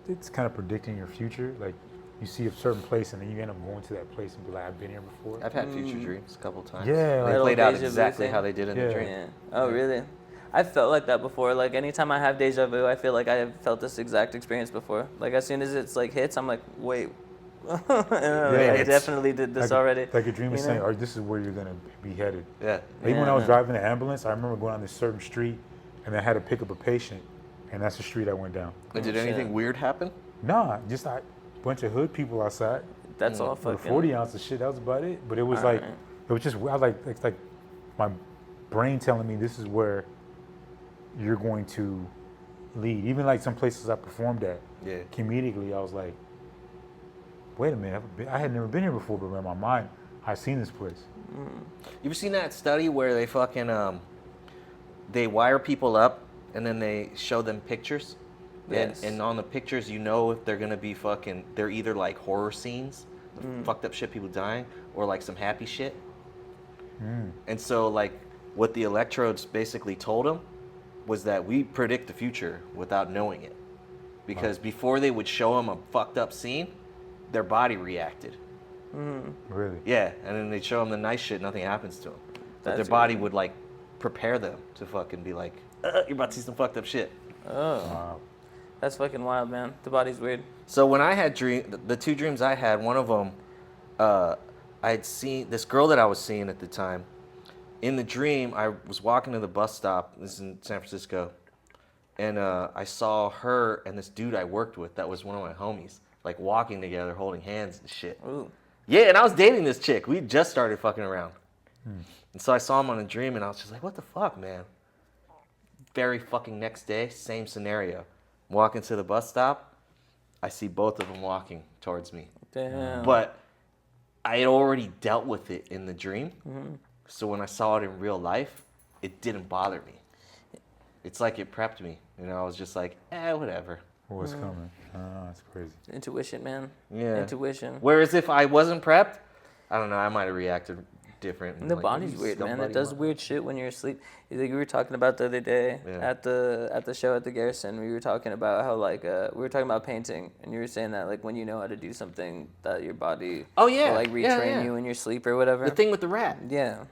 it's kind of predicting your future? Like you see a certain place and then you end up going to that place and be like, I've been here before. I've had future dreams a couple times. Yeah, They like- played out Deja vu exactly thing. how they did in the Yeah. dream. Yeah. Oh, really? I felt like that before. Like anytime I have deja vu, I feel like I have felt this exact experience before. Like as soon as it's like hits, I'm like, wait. And I'm like, I it's- definitely did this already. Like a dream is you saying, know? "Oh, this is where you're gonna be headed." Yeah. Even when I was Yeah. driving the ambulance, I remember going on this certain street, and I had to pick up a patient, and that's the street I went down. Did shit. anything weird happen? Nah, just a bunch of hood people outside That's all with a fucking. 40 ounce of shit. That was about it. But it was Alright. like, it was just, I was like, it's like my brain telling me this is where you're going to lead. Even like some places I performed at, Yeah. comedically, I was like, wait a minute, I had never been here before, but in my mind, I've seen this place. You ever seen that study where they fucking they wire people up and then they show them pictures? Yes. And on the pictures, you know if they're gonna be fucking. They're either like horror scenes, fucked up shit, people dying, or like some happy shit. And so like, what the electrodes basically told them was that we predict the future without knowing it. Because before they would show them a fucked up scene, their body reacted. Really? Yeah, and then they'd show them the nice shit, nothing happens to them. But their That's body weird. would like prepare them to fucking be like, you're about to see some fucked up shit. Oh, Wow. that's fucking wild, man. The body's weird. So when I had the two dreams I had, one of them, I had seen this girl that I was seeing at the time. In the dream, I was walking to the bus stop. This is in San Francisco. And I saw her and this dude I worked with that was one of my homies, like walking together, holding hands and shit. Ooh. Yeah, and I was dating this chick. We just started fucking around. And so I saw him on a dream, and I was just like, what the fuck, man? Very fucking next day, same scenario. Walking to the bus stop, I see both of them walking towards me. Damn. But I had already dealt with it in the dream. So when I saw it in real life, it didn't bother me. It's like it prepped me. You know, I was just like, whatever. What's coming? That's crazy. Intuition, man. Yeah. Intuition. Whereas if I wasn't prepped, I don't know, I might have reacted different. And the like, body's "You weird, man. It scumbag does weird shit when you're asleep. Like we were talking about the other day Yeah. at the show at the Garrison. We were talking about how like we were talking about painting, and you were saying that like when you know how to do something, that your body Oh, yeah. will like Yeah, retrain yeah. you in your sleep or whatever. The thing with the rat. Yeah,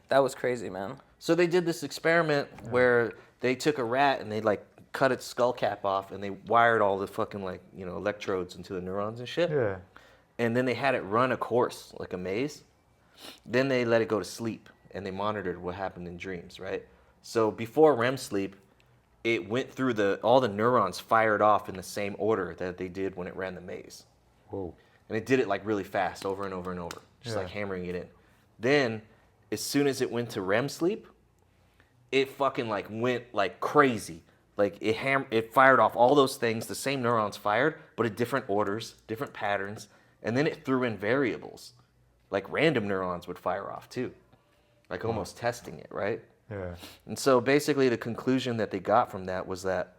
that was crazy, man. So they did this experiment where they took a rat and they like cut its skull cap off and they wired all the fucking like, you know, electrodes into the neurons and shit. Yeah. And then they had it run a course, like a maze. Then they let it go to sleep and they monitored what happened in dreams, right? So before REM sleep, it went through all the neurons fired off in the same order that they did when it ran the maze. Whoa. And it did it like really fast over and over and over, just like Yeah. hammering it in. Then as soon as it went to REM sleep, it fucking like went like crazy. Like it fired off all those things, the same neurons fired, but at different orders, different patterns. And then it threw in variables. Like random neurons would fire off too. Like almost testing it, right? Yeah. And so basically the conclusion that they got from that was that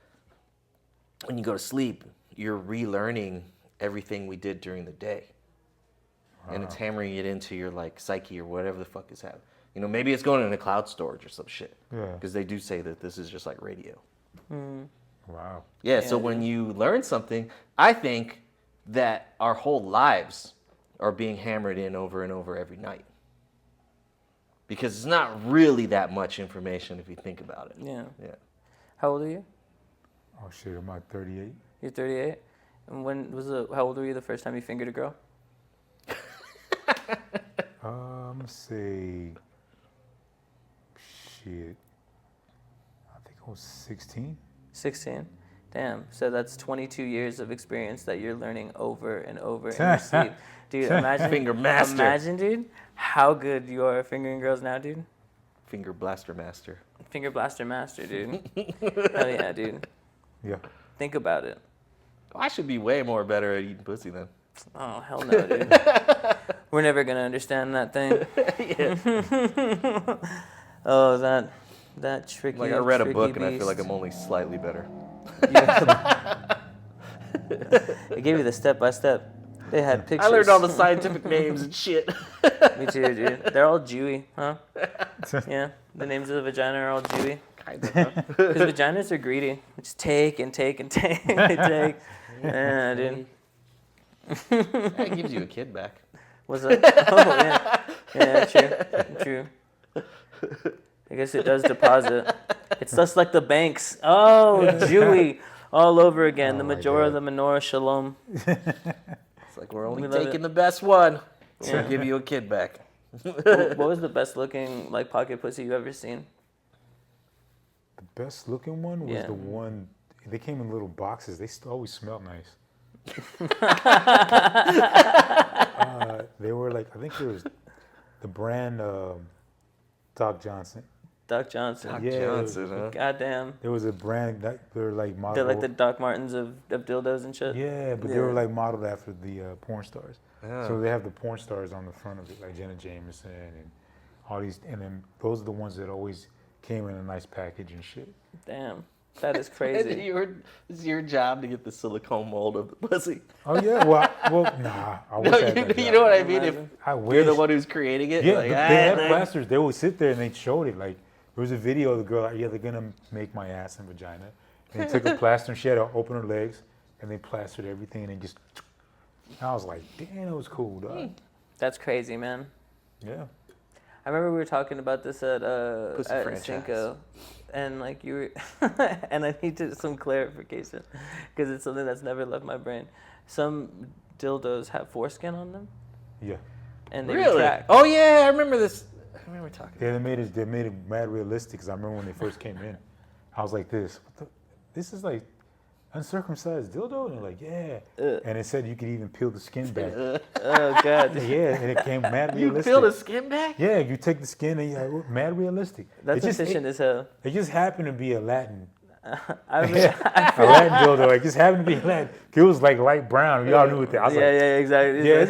when you go to sleep, you're relearning everything we did during the day. And it's hammering it into your like psyche or whatever the fuck is happening. You know, maybe it's going in a cloud storage or some shit. Yeah. Because they do say that this is just like radio. Wow. Yeah, so Yeah, when you learn something, I think that our whole lives are being hammered in over and over every night. Because it's not really that much information if you think about it. Yeah. Yeah. How old are you? Oh shit, am I 38? You're 38. And when was how old were you the first time you fingered a girl? I'm gonna say, shit. I think I was 16. 16. Damn. So that's 22 years of experience that you're learning over and over in your sleep. Dude, imagine. Finger master. Imagine, dude, how good you are at fingering girls now, dude. Finger blaster master. Finger blaster master, dude. Hell yeah, dude. Yeah. Think about it. I should be way more better at eating pussy then. Oh, hell no, dude. We're never going to understand that thing. Oh, that tricky. Like I read a tricky book and I feel beast. like I'm only slightly better. They gave you the step by step. They had pictures. I learned all the scientific names and shit. Me too, dude. They're all Jewy, huh? Yeah. The names of the vagina are all Jewy. Kind of. Huh? Because vaginas are greedy. Just take and take and take. They take. Yeah, dude. That gives you a kid back. What's that? Oh, yeah. Yeah, true. I guess it does deposit. It's just like the banks. Oh, Jewy. All over again. Oh The my Majora, God. the Menorah, Shalom. It's like we're only We love taking it. the best one. So Yeah. we'll give you a kid back. What was the best looking like pocket pussy you've ever seen? The best looking one was Yeah. the one. They came in little boxes. They always smelled nice. They were like, I think it was the brand Doc Johnson. Doc Johnson. Doc Yeah, Johnson, huh? Goddamn. There was a brand that they're like modeled. They're like the Doc Martens of dildos and shit. Yeah, but they Yeah. were like modeled after the porn stars. Yeah. So they have the porn stars on the front of it, like Jenna Jameson and all these, and then those are the ones that always came in a nice package and shit. Damn. That is crazy. It's your job to get the silicone mold of the pussy. Oh yeah, well, nah, I wish No, I had that you job. know what I mean? If Imagine. I wish. you're the one who's creating it, Yeah, like, they ah, had man. plasters. They would sit there and they showed it like, was a video of the girl like, yeah, they're gonna make my ass and vagina. And they took a plaster and she had to open her legs and they plastered everything and then just. I was like, damn, it was cool, dog. That's crazy, man. Yeah. I remember we were talking about this at franchise. Cinco, and like you were, and I needed some clarification because it's something that's never left my brain. Some dildos have foreskin on them, Yeah. and they Really? retract. Oh yeah, I remember this. I remember talking. Yeah, they made it mad realistic because I remember when they first came in, I was like this. This is like uncircumcised dildo? And they're like, yeah. And it said you could even peel the skin back. Oh god. Yeah, and it came mad You realistic. peel the skin back? Yeah, you take the skin and you're like, mad realistic. That's efficient as hell. It just happened to be a Latin. I A Latin dildo. It just happened to be Latin. It was like light brown. We all knew it. I was like, exactly. yeah, this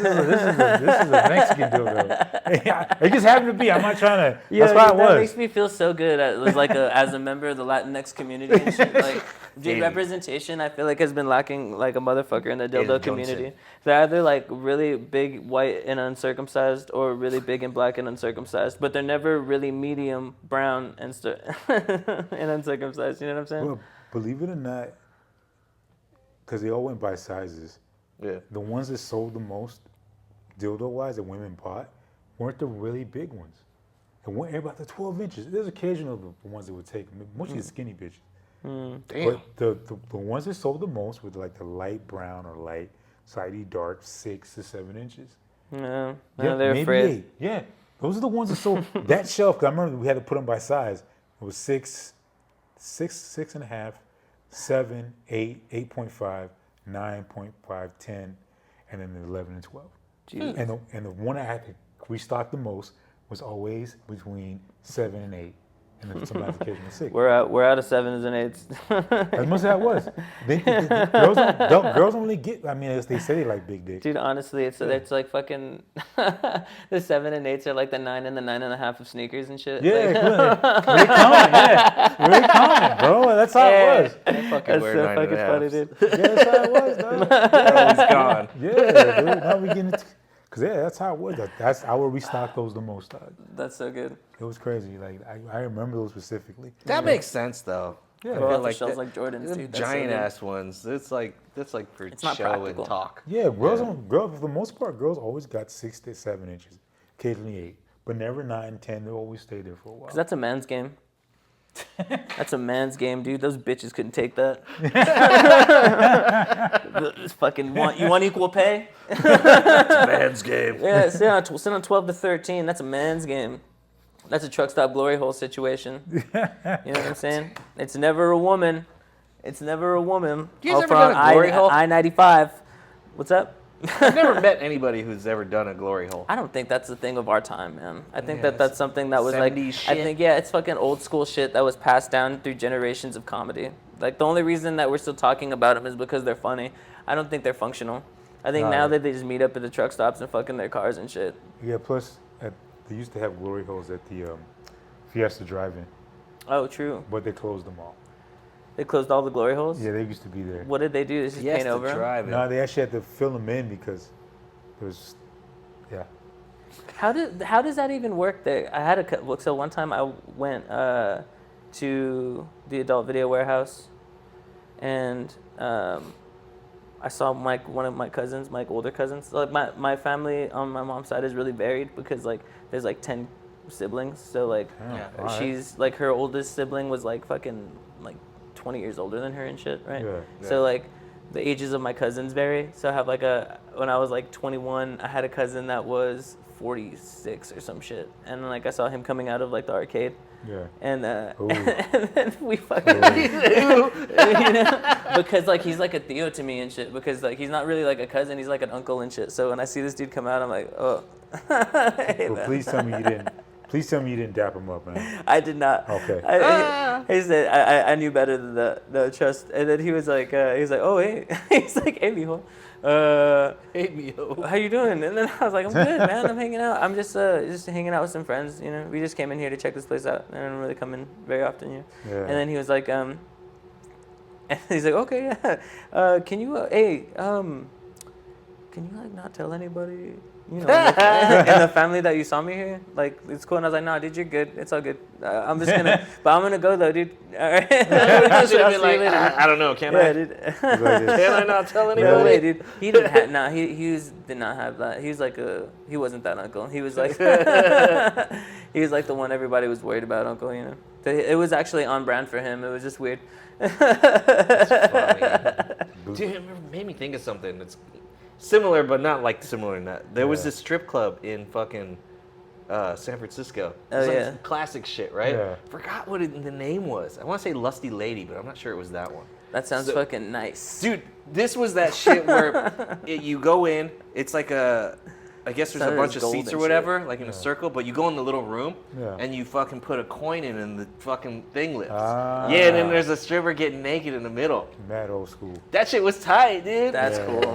is a Mexican dildo. It just happened to be. I'm not trying to. Yeah, that's what it that was. makes me feel so good as like as a member of the Latinx community and shit. Like, dude, representation I feel like has been lacking like a motherfucker in the dildo community. They're either like really big white and uncircumcised or really big and black and uncircumcised, but they're never really medium brown and and uncircumcised. You know what I'm saying? Well, believe it or not, because they all went by sizes. Yeah. The ones that sold the most, dildo-wise, that women bought, weren't the really big ones. It went about the 12 inches. There's occasional the ones that would take, mostly the skinny bitches. Damn. But the ones that sold the most were like the light brown or light, slightly dark, 6 to 7 inches. No, Yeah, they're maybe afraid. 8. Yeah, those are the ones that sold that shelf. 'Cause I remember we had to put them by size. It was 6, 6.5, 7, 8, 8.5, 9.5, 10, and then the 11 and 12. Jesus. And the one I had to restock the most was always between 7 and 8, and then sometimes occasionally 6. We're out of 7s and 8s. As much as that was. Girls don't really get. I mean, they say they like big dicks. Dude, honestly, it's like fucking the 7 and 8s are like the 9 and the 9.5 of sneakers and shit. Yeah, Like, really common. Yeah, really common, bro. That's how it was. I fucking that's wear so 9 fucking and a funny, half. dude. Yeah, that's how it was, dog. They're always gone. Yeah, dude. Now we getting it. Cause yeah, that's how it was. That's I would restock those the most, dog. That's so good. It was crazy. Like I remember those specifically. That makes sense though. Yeah. I Go feel off the shelves that- like Jordans, them dude. That's so giant good. ass ones. That's like for It's not show practical. and talk. Yeah, girls for the most part, girls always got 6 to 7 inches, occasionally 8, but never 9, 10. They always stayed there for a while. 'Cause that's a man's game. That's a man's game, dude. Those bitches couldn't take that. This fucking you want equal pay? Man's game. Yeah, sit on 12 to 13. That's a man's game. That's a truck stop glory hole situation. You know what I'm saying? It's never a woman. It's never a woman. You guys ever done a glory hole? I-95. What's up? I've never met anybody who's ever done a glory hole. I don't think that's the thing of our time, man. I think Yeah, that's something that was like, 70s I shit. think, yeah, it's fucking old school shit that was passed down through generations of comedy. Like, the only reason that we're still talking about them is because they're funny. I don't think they're functional. I think now that they just meet up at the truck stops and fucking their cars and shit. Yeah, plus they used to have glory holes at the Fiesta Drive-In, Oh, true. but they closed them all. They closed all the glory holes? Yeah, they used to be there. What did they do? They just Yes, paint over to them? drive it. No, they actually had to fill them in because there's, yeah. How does that even work there? I had so one time I went to the adult video warehouse, and I saw one of my cousins, my older cousins. Like my family on my mom's side is really varied because like there's like 10 siblings. So like Yeah. All right. she's like her oldest sibling was like fucking like 20 years older than her and shit, right? Yeah, So like the ages of my cousins vary. So I have like when I was like 21, I had a cousin that was 46 or some shit, and like I saw him coming out of like the arcade. Yeah. And, Ooh. and then we fucking, you know, because like he's like a Theo to me and shit. Because like he's not really like a cousin, he's like an uncle and shit. So when I see this dude come out, I'm like, oh. Hey, Well, man. please tell me you didn't. Please tell me you didn't dap him up, man. I did not. Okay. He said I knew better than the trust. And then he was like, oh hey, he's like, hey mijo, Hey, Mio. how you doing? And then I was like, I'm good, man. I'm hanging out. I'm just hanging out with some friends. You know, we just came in here to check this place out. I don't really come in very often here. Yeah. And then he was like, and he's like, okay, yeah. Can you, can you like not tell anybody You know, in the family that you saw me here, like, it's cool. And I was like, nah, dude, you're good. It's all good. I'm just gonna, but I'm gonna go though, dude. All right. I should have been like, I don't know, can I? Dude. Can I not tell anybody? No way, dude. He didn't have, nah, did not have that. He was like he wasn't that uncle. He was like, he was like the one everybody was worried about uncle, you know. It was actually on brand for him. It was just weird. That's funny. Dude, it made me think of something that's similar, but not like similar in that. There was this strip club in fucking San Francisco. It was like classic shit, right? Yeah. Forgot what the name was. I want to say Lusty Lady, but I'm not sure it was that one. That sounds fucking nice. Dude, this was that shit where you go in, it's like I guess there's a bunch of seats or whatever, like in a circle, but you go in the little room and you fucking put a coin in and the fucking thing lifts. Yeah, and then there's a stripper getting naked in the middle. Mad old school. That shit was tight, dude. That's cool.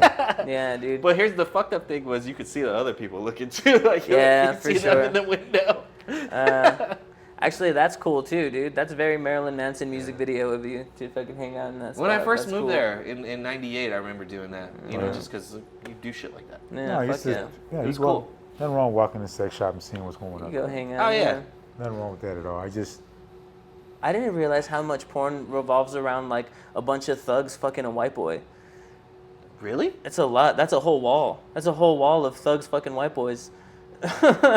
Yeah, dude. But here's the fucked up thing was you could see the other people looking too. Like, you for see sure. them in the window. Actually, that's cool too, dude. That's a very Marilyn Manson music video of you to fucking hang out in that spot. When I first That's moved cool. there in '98, I remember doing that. You know, just because you do shit like that. Yeah, No, fuck yeah. it was cool. Nothing wrong walking in the sex shop and seeing what's going on. You go hang out. Oh yeah. Nothing wrong with that at all. I didn't realize how much porn revolves around like a bunch of thugs fucking a white boy. Really? It's a lot. That's a whole wall. That's a whole wall of thugs fucking white boys. I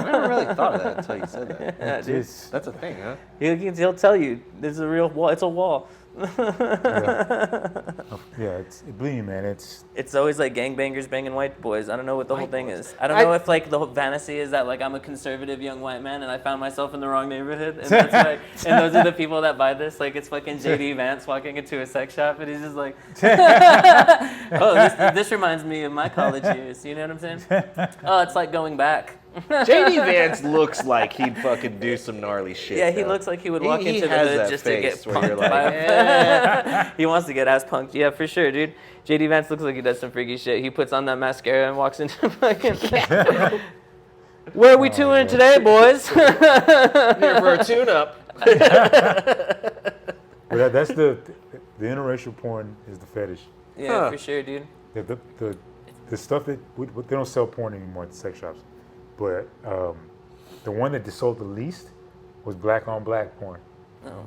never really thought of that until you said that. Yeah, dude. It's, That's a thing, huh? He'll tell you. There's a real wall. It's a wall. believe me, man. It's always like gangbangers banging white boys. I don't know what the whole thing boys. is. I don't know if like the whole fantasy is that like I'm a conservative young white man and I found myself in the wrong neighborhood and that's like and those are the people that buy this. Like it's fucking JD Vance walking into a sex shop and he's just like, oh, this reminds me of my college years. You know what I'm saying? Oh, it's like going back. JD Vance looks like he'd fucking do some gnarly shit. Yeah, he though. looks like he would walk He into the has hood that just to get face where you're punked like, by "Eh." He wants to get ass punked. Yeah, for sure, dude. JD Vance looks like he does some freaky shit. He puts on that mascara and walks into fucking... Where are we touring today, boys? Here for a tune-up. But that's the interracial porn is the fetish. Yeah, for sure, dude. The stuff that they don't sell porn anymore at the sex shops, but the one that sold the least was black on black porn. Oh.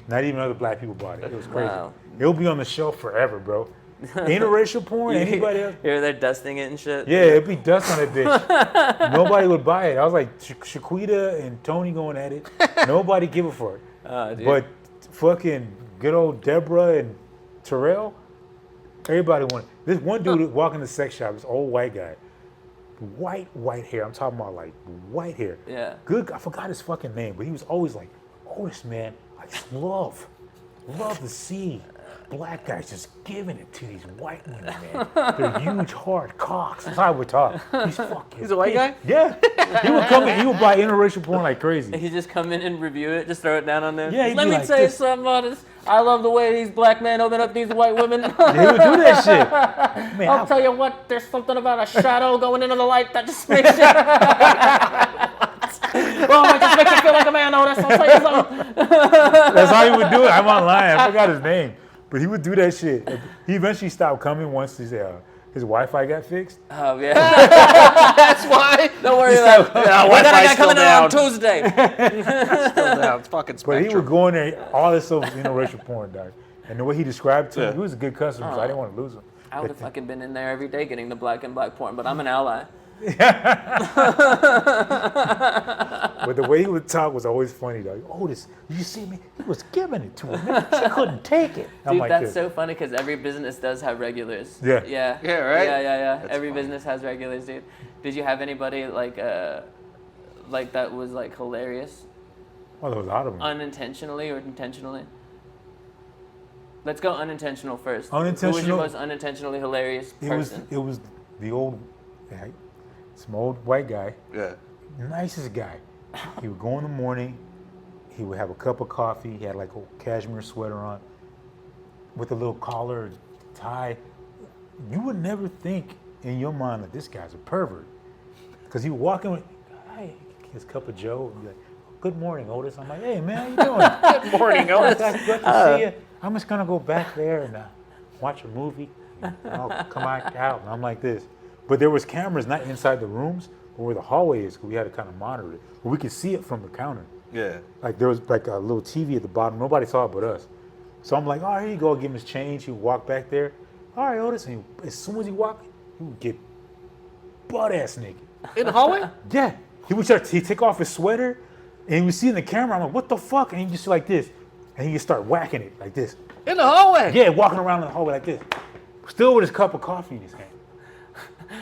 Not even other black people bought it. It was crazy. Wow. It'll be on the shelf forever, bro. Interracial porn, anybody else? You're there dusting it and shit? Yeah, it'd be dust on that bitch. Nobody would buy it. I was like, Shaquita and Tony going at it. Nobody give a fuck. Dude. But fucking good old Deborah and Terrell, everybody wanted. This one dude walking the sex shop, this old white guy. White hair. I'm talking about like white hair. Yeah. Good. I forgot his fucking name, but he was always like, Otis, man, I just love to see black guys just giving it to these white women, man. They're huge, hard cocks. That's how we talk. He's a white guy? Yeah. He would come in, he would buy interracial porn like crazy. He just come in and review it, just throw it down on there. Yeah, he'd Let be me like tell you this. something about this. I love the way these black men open up these white women. Yeah, he would do that shit. Man, I'll tell you what, there's something about a shadow going into the light that just makes you... Well, it just makes you feel like a man, Otis. I'll tell you something. That's how he would do it. I'm online. I forgot his name. But he would do that shit. He eventually stopped coming once his Wi-Fi got fixed. Oh, yeah. That's why. Don't worry about it. Yeah, What did I got Wi-Fi's coming in on still Tuesday? down. It's fucking But Spectrum. he would go in there, all this stuff was interracial porn, dog. And the way he described it to me, he was a good customer, so I didn't want to lose him. I would have fucking been in there every day getting the black and black porn, but I'm an ally. But the way he would talk was always funny, dog. Otis, did you see me? He was giving it to her, man. She couldn't take it. I'm Dude, like, that's this. so funny because every business does have regulars. Yeah. Yeah. Yeah, right? Yeah. That's Every funny. business has regulars, dude. Did you have anybody like that was like hilarious, Oh, there was a lot of them. unintentionally or intentionally? Let's go unintentional first. Who was Unintentional? your most unintentionally hilarious person? It was the old, some old white guy, Yeah. nicest guy. He would go in the morning, he would have a cup of coffee, he had like a cashmere sweater on, with a little collar, tie. You would never think in your mind that this guy's a pervert. Because he would walk in with, hey, his cup of Joe, and be like, good morning, Otis. I'm like, hey, man, how you doing? Good morning, Otis. Good to see you. I'm just gonna go back there and watch a movie. And I'll come back out, and I'm like this. But there was cameras not inside the rooms, but where the hallway is. 'Cause we had to kind of monitor it, but we could see it from the counter. Yeah. Like there was like a little TV at the bottom. Nobody saw it but us. So I'm like, oh, here you go. Give him his change. He would walk back there. All right, Otis. And as soon as he walked, he would get butt ass naked. In the hallway? Yeah. He'd take off his sweater, and he would see in the camera. I'm like, what the fuck? And he just like this, and he would start whacking it like this. In the hallway? Yeah, walking around in the hallway like this, still with his cup of coffee in his hand.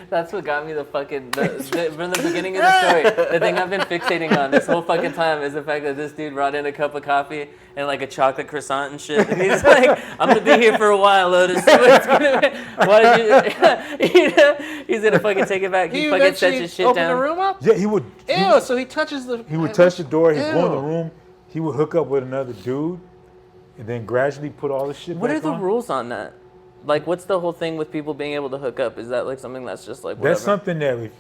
That's what got me from the beginning of the story. The thing I've been fixating on this whole fucking time is the fact that this dude brought in a cup of coffee and like a chocolate croissant and shit. And he's like, I'm gonna be here for a while, Otis. See what it's gonna be. Why did you, he's gonna fucking take it back. He fucking sets his shit open down. the room up? Yeah, he would. Ew, so he touches the... He would touch the door. He'd go in the Ew. room. He would hook up with another dude, and then gradually put all the shit What back are the on. rules on that? Like, what's the whole thing with people being able to hook up? Is that like something that's just like whatever? That's something that we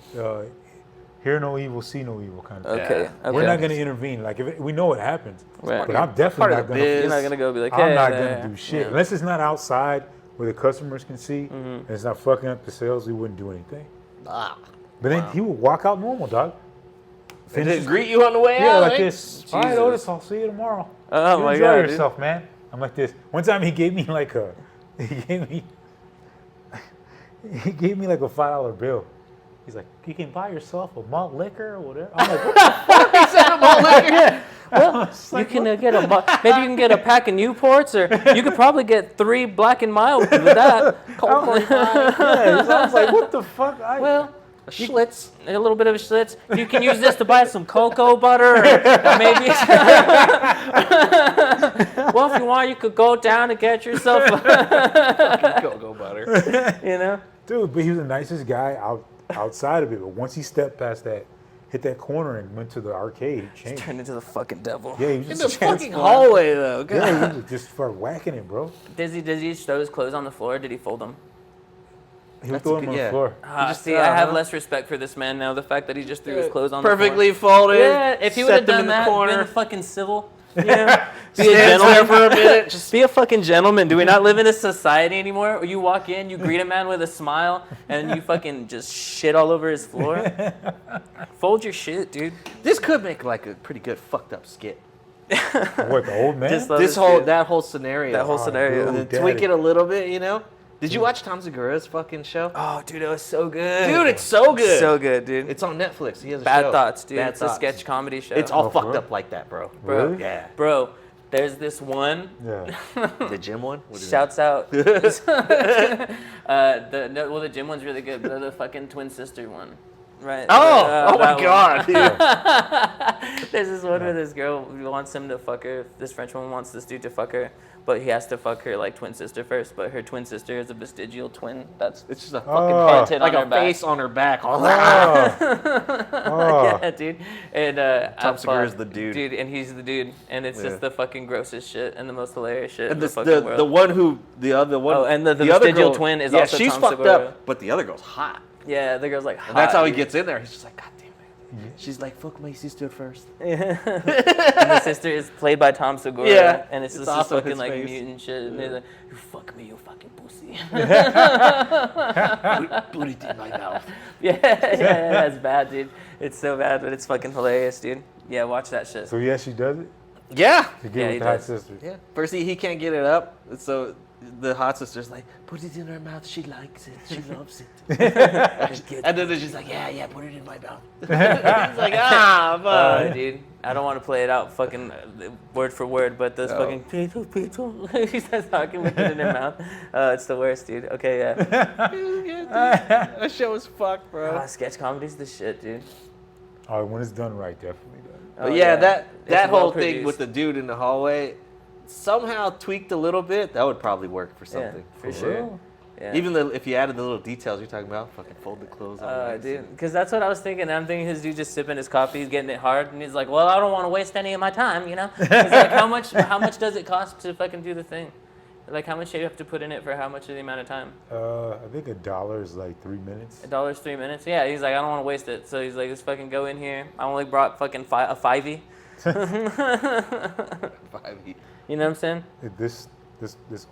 hear no evil, see no evil kind of thing. Okay. Yeah. Okay. We're not going to intervene. Like, we know what happens, Right. but I'm Part definitely of not the going biz. You're not gonna go be like, I'm hey, not yeah, going yeah, to do shit. yeah. Unless it's not outside where the customers can see Mm-hmm. and it's not fucking up the sales, we wouldn't do anything. Ah. But then he would walk out normal, dog. They Finish didn't greet you on the way Yeah, out? like eh? this. All right, Jesus. Otis, I'll see you tomorrow. Oh you my enjoy God, dude. yourself, man. I'm like this. One time he gave me like a like a $5 bill. He's like, you can buy yourself a malt liquor or whatever. I'm like, what the fuck? He said I'm all like, yeah. Well, you can get maybe you can get a pack of Newports, or you could probably get 3 Black and Mild with that. I'm like, yeah. So I was like, what the fuck? Well, Schlitz. a little bit of a Schlitz. You can use this to buy some cocoa butter, or maybe. Well, if you want, you could go down and get yourself. Go butter. You know. Dude, but he was the nicest guy outside of it. But once he stepped past that, hit that corner and went to the arcade, he changed. Turned into the fucking devil. Yeah, he was In just the fucking hallway, though. God. Yeah, he was just start whacking it, bro. Does he throw his clothes on the floor? Or did he fold them? He would throw him on the floor. just See, throw, I have huh? less respect for this man now. The fact that he just threw his clothes on the floor. Perfectly folded. Yeah, if he would have set them done in the that, corner. been fucking civil. You know? Be a Stands there gentleman. for a minute. Just Be a fucking gentleman. Do we not live in a society anymore where you walk in, you greet a man with a smile, and you fucking just shit all over his floor? Fold your shit, dude. this could make like a pretty good fucked up skit. What, the old man? Just love This this whole dude. that whole scenario. That whole scenario. And then Daddy. tweak it a little bit, you know. Did you watch Tom Segura's fucking show? Oh, dude, it was so good. Dude, it's so good. So good, dude. It's on Netflix. He has a Bad show. Thoughts, dude. Bad It's Thoughts. a sketch comedy show. It's all Oh, for fucked real? up like that, bro. Bro. Really? Yeah. Bro, there's this one. Yeah. The gym one? What is Shouts out. The gym one's really good. But the fucking twin sister one, right? Oh my that one. God, dude. There's this one where this girl wants him to fuck her. This French woman wants this dude to fuck her, but he has to fuck her like twin sister first. But her twin sister is a vestigial twin. That's It's just a fucking Oh. planted like on a her back. face on her back. Oh. Yeah, dude. And Tom Segura's the dude. Dude, and he's the dude, and it's Yeah. just the fucking grossest shit and the most hilarious shit in And the this, fucking world. the one who the other one. Oh, and the other vestigial girl- twin is yeah, also she's Tom fucked Segura. up, but the other girl's hot. Yeah, the girl's like, And that's how he dude. gets in there. He's just like, God damn it. She's like, fuck my sister first. And the sister is played by Tom Segura. Yeah, And it's it's just this awesome, fucking his like face. mutant shit. And they're like, you fuck me, you fucking pussy. Put it in my mouth. yeah, it's bad, dude. It's so bad, but it's fucking hilarious, dude. Yeah, watch that shit. So he actually does it? Yeah. To get Yeah, with he the hot does. sister. Yeah. First, he can't get it up, so the hot sister's like, put it in her mouth. She likes it. She loves it. And then she's like, yeah, put it in my mouth. He's like, fuck. Dude, I don't want to play it out fucking word for word, but those fucking pito, he starts talking with it in her mouth. It's the worst, dude. Okay, yeah. That show is fucked, bro. Sketch comedy's the shit, dude. Oh, when it's done right, definitely does. But yeah, that It's whole well thing produced. with the dude in the hallway, somehow tweaked a little bit. That would probably work for something. Yeah, for For sure. real? Yeah. Even if you added the little details you're talking about, fucking fold the clothes on. Dude, because that's what I was thinking. I'm thinking his dude just sipping his coffee, he's getting it hard, and he's like, "Well, I don't want to waste any of my time, you know." He's like, "How much does it cost to fucking do the thing? Like, how much do you have to put in it for how much of the amount of time? I think $1 is like 3 minutes. $1's 3 minutes. Yeah, he's like, I don't want to waste it. So he's like, just fucking go in here. I only brought fucking a $5. You know what I'm saying? This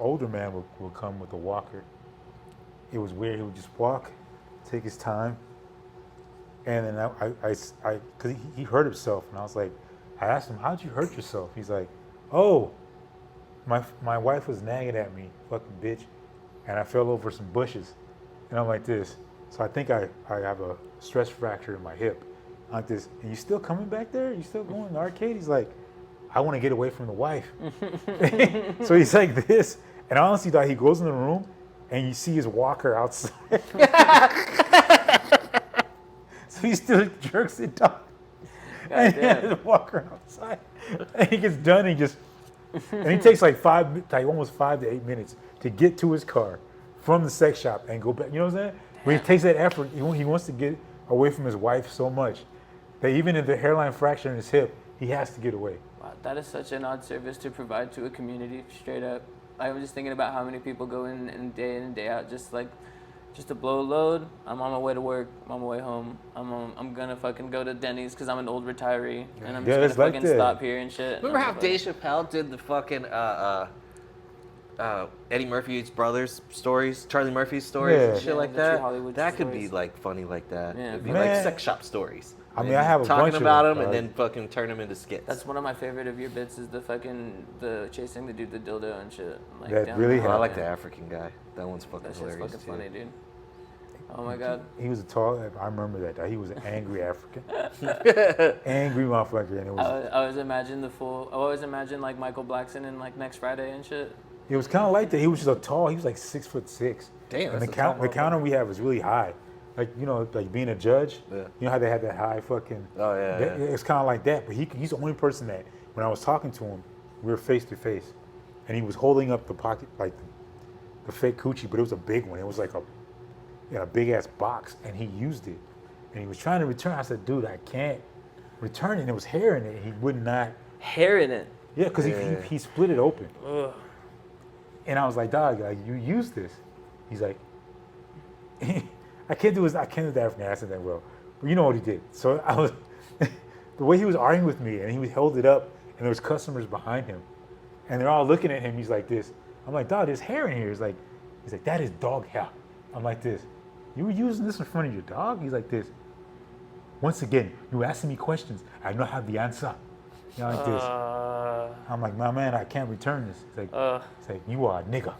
older man would come with a walker. It was weird. He would just walk take his time. And then because he hurt himself, and I was like, I asked him, how'd you hurt yourself? He's like, oh, my wife was nagging at me, fucking bitch, and I fell over some bushes. And I'm like this. So I think I have a stress fracture in my hip. I'm like this, and you still coming back there? You still going to the arcade? He's like, I want to get away from the wife. So he's like this. And I honestly thought he goes in the room and you see his walker outside. So he still jerks it down. And he has his walker outside. And he gets done and and he takes like almost 5 to 8 minutes to get to his car from the sex shop and go back. You know what I'm saying? When he takes that effort, he wants to get away from his wife so much that even if the hairline fracture in his hip, he has to get away. Wow, that is such an odd service to provide to a community, straight up. I was just thinking about how many people go in and day out just to blow a load. I'm on my way to work. I'm on my way home. I'm gonna fucking go to Denny's because I'm an old retiree and I'm just gonna fucking stop here and shit. Remember how Dave Chappelle did the fucking Eddie Murphy's brothers stories, Charlie Murphy's stories, and shit like that? That could be like funny like that. Yeah. It'd be like sex shop stories. I mean, I have a bunch talking about of them and then fucking turn them into skits. That's one of my favorite of your bits is the chasing the dude, the dildo and shit. Like, that really I like the African guy. That one's fucking That's hilarious. That's fucking funny, dude. Oh my god. He was I remember that. He was an angry African. Angry motherfucker. And it was, I always imagine like Michael Blackson in like Next Friday and shit. It was kind of like that. He was just tall. He was like 6'6". Damn. And the counter we have is really high. Like, you know, like being a judge. Yeah. You know how they had that high fucking. Oh yeah. It's kind of like that. But he's the only person that when I was talking to him, we were face to face, and he was holding up the pocket like the fake coochie, but it was a big one. It was like a big ass box, and he used it, and he was trying to return. I said, dude, I can't return it. And there was hair in it. He would not. Hair in it. Yeah, because he split it open. Ugh. And I was like, dog, like, you use this. He's like, I can't do the African accent that well, but you know what he did. So I was, the way he was arguing with me, and he held it up, and there was customers behind him, and they're all looking at him. He's like this. I'm like, dog, there's hair in here. He's like, that is dog hair. I'm like this. You were using this in front of your dog? He's like this. Once again, you asking me questions. I don't have the answer. You know, like this. I'm like, my man, I can't return this. He's like, you are a nigga.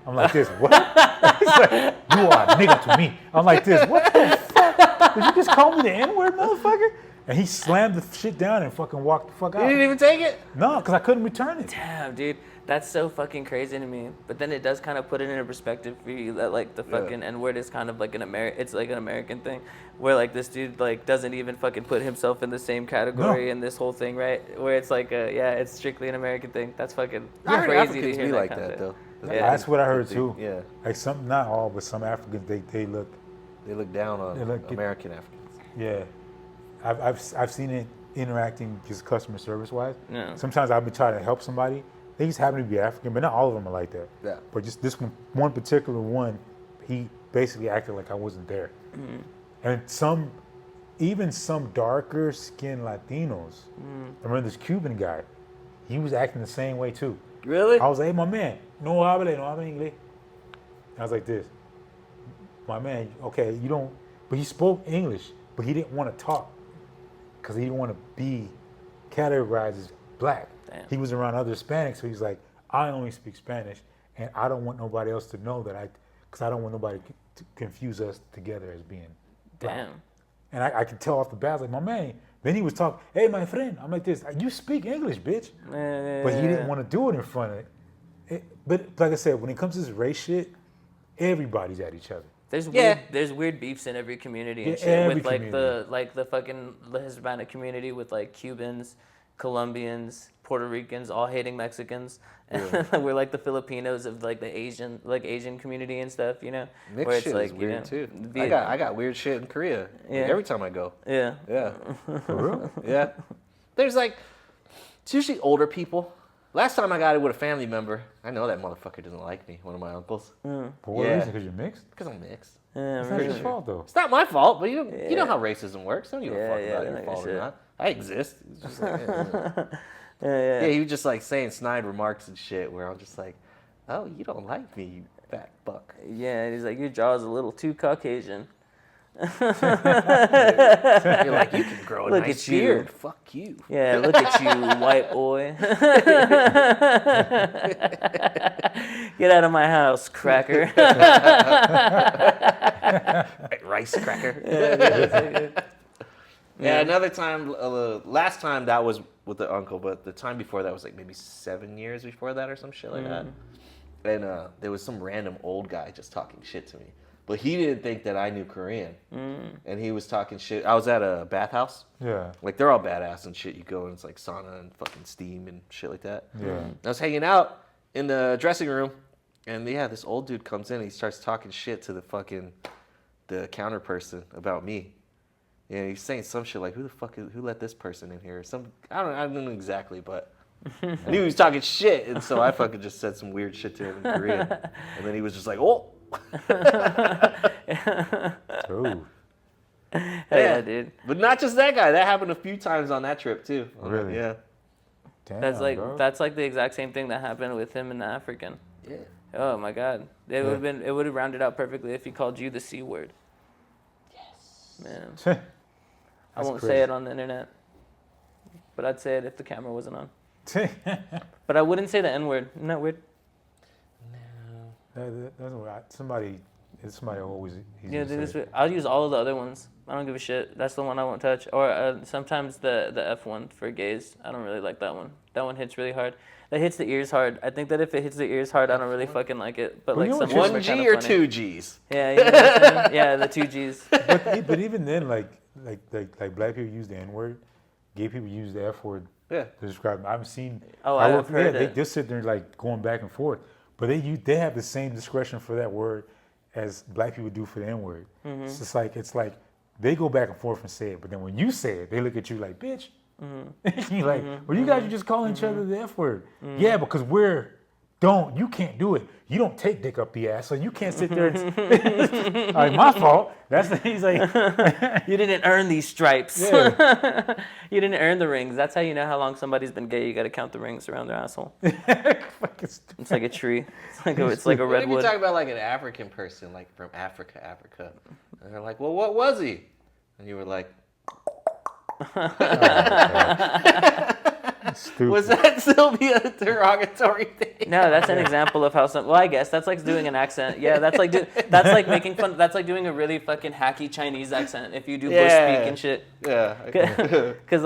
I'm like this. What? He's like, you are a nigga to me. I'm like this. What the fuck? Did you just call me the N-word, motherfucker? And he slammed the shit down and fucking walked the fuck out. You didn't even take it? No, because I couldn't return it. Damn, dude. That's so fucking crazy to me. But then it does kind of put it into perspective for you that like the fucking N-word is kind of like it's like an American thing where like this dude like doesn't even fucking put himself in the same category in this whole thing, right? Where it's like it's strictly an American thing. That's fucking crazy to hear be that like kind that of though. Yeah. That's what I heard too. Yeah. Like some, not all, but some Africans, they look down on American Africans. Yeah. I've seen it interacting just customer service wise. Yeah. Sometimes I've been trying to help somebody. They just happen to be African, but not all of them are like that. Yeah. But just this one particular one, he basically acted like I wasn't there. Mm-hmm. And even some darker skinned Latinos. I remember this Cuban guy. He was acting the same way too. Really? I was like, hey, my man, no habla inglés. I was like this. My man, okay, you don't, but he spoke English, but he didn't want to talk because he didn't want to be categorized as black. Damn. He was around other Hispanics, so he's like, I only speak Spanish, and I don't want nobody else to know that because I don't want nobody to confuse us together as being black. Damn. And I could tell off the bat, I was like, my man. Then he was talking, hey, my friend. I'm like this, you speak English, bitch. But he didn't want to do it in front of it. But like I said, when it comes to this race shit, everybody's at each other. There's weird beefs in every community and shit with like the fucking Hispanic community with like Cubans, Colombians, Puerto Ricans, all hating Mexicans. Yeah. We're like the Filipinos of like the Asian community and stuff, you know. Mixed where it's shit like, is weird too. I got weird shit in Korea. Yeah. Like, every time I go. Yeah. Yeah. For real? Yeah. There's like, it's usually older people. Last time I got it with a family member, I know that motherfucker doesn't like me, one of my uncles. For what reason? Because you're mixed? Because I'm mixed. Yeah, it's not your fault though. It's not my fault, but you know how racism works. I don't give a fuck about your like fault shit. or not. I exist. It's just like, yeah, he was just like saying snide remarks and shit where I'm just like, oh, you don't like me, you fat fuck. Yeah, and he's like, your jaw's a little too Caucasian. You're like, you can grow a Look nice at you. beard. Fuck you. Yeah, look at you, white boy. Get out of my house, cracker. Rice cracker. Yeah. Yeah, another time, last time that was with the uncle, but the time before that was like maybe 7 years before that or some shit like that. And there was some random old guy just talking shit to me. But he didn't think that I knew Korean. And he was talking shit. I was at a bathhouse. Yeah. Like, they're all badass and shit. You go and it's like sauna and fucking steam and shit like that. Yeah. I was hanging out in the dressing room. And yeah, this old dude comes in and he starts talking shit to the counter person about me. Yeah, he's saying some shit like, who let this person in here? I don't know exactly, but I knew he was talking shit, and so I fucking just said some weird shit to him in Korean. And then he was just like, oh. Ooh. Yeah, dude. But not just that guy. That happened a few times on that trip, too. Really? Yeah. Damn, That's like the exact same thing that happened with him and the African. Yeah. Oh my God. It would have rounded out perfectly if he called you the C word. Yes. Man. I won't say it on the internet, but I'd say it if the camera wasn't on. But I wouldn't say the N word. Isn't that weird? That's what somebody always. I'll use all of the other ones. I don't give a shit. That's the one I won't touch. Or sometimes the F one for gays. I don't really like that one. That one hits really hard. That hits the ears hard. I think that if it hits the ears hard, I don't really fucking like it. But Well, like you know some what One are G kinda or funny. 2 Gs? Yeah, you know what I'm saying? Yeah, the 2 Gs. but even then, like black people use the N word, gay people use the F word Yeah. to describe. I've seen. Oh, I I've work- heard They it. just sit there like going back and forth, but they have the same discretion for that word as black people do for the N word. Mm-hmm. It's like they go back and forth and say it, but then when you say it, they look at you like, bitch. You're like, well, you guys are just calling each other the F word. Yeah, because you can't do it. You don't take dick up the ass, so you can't sit there and like, my fault. He's like, You didn't earn these stripes. yeah. You didn't earn the rings. That's how you know how long somebody's been gay. You got to count the rings around their asshole. Fucking stupid. It's like a tree. It's like a What if you redwood. talk about like an African person, like from Africa, and they're like, well, what was he? And you were like, Stupid. was that still be a derogatory thing? No, that's an example of how some. Well, I guess that's like doing an accent. Yeah, that's like making fun. That's like doing a really fucking hacky Chinese accent if you do bush Yeah. speak and shit. Yeah. Because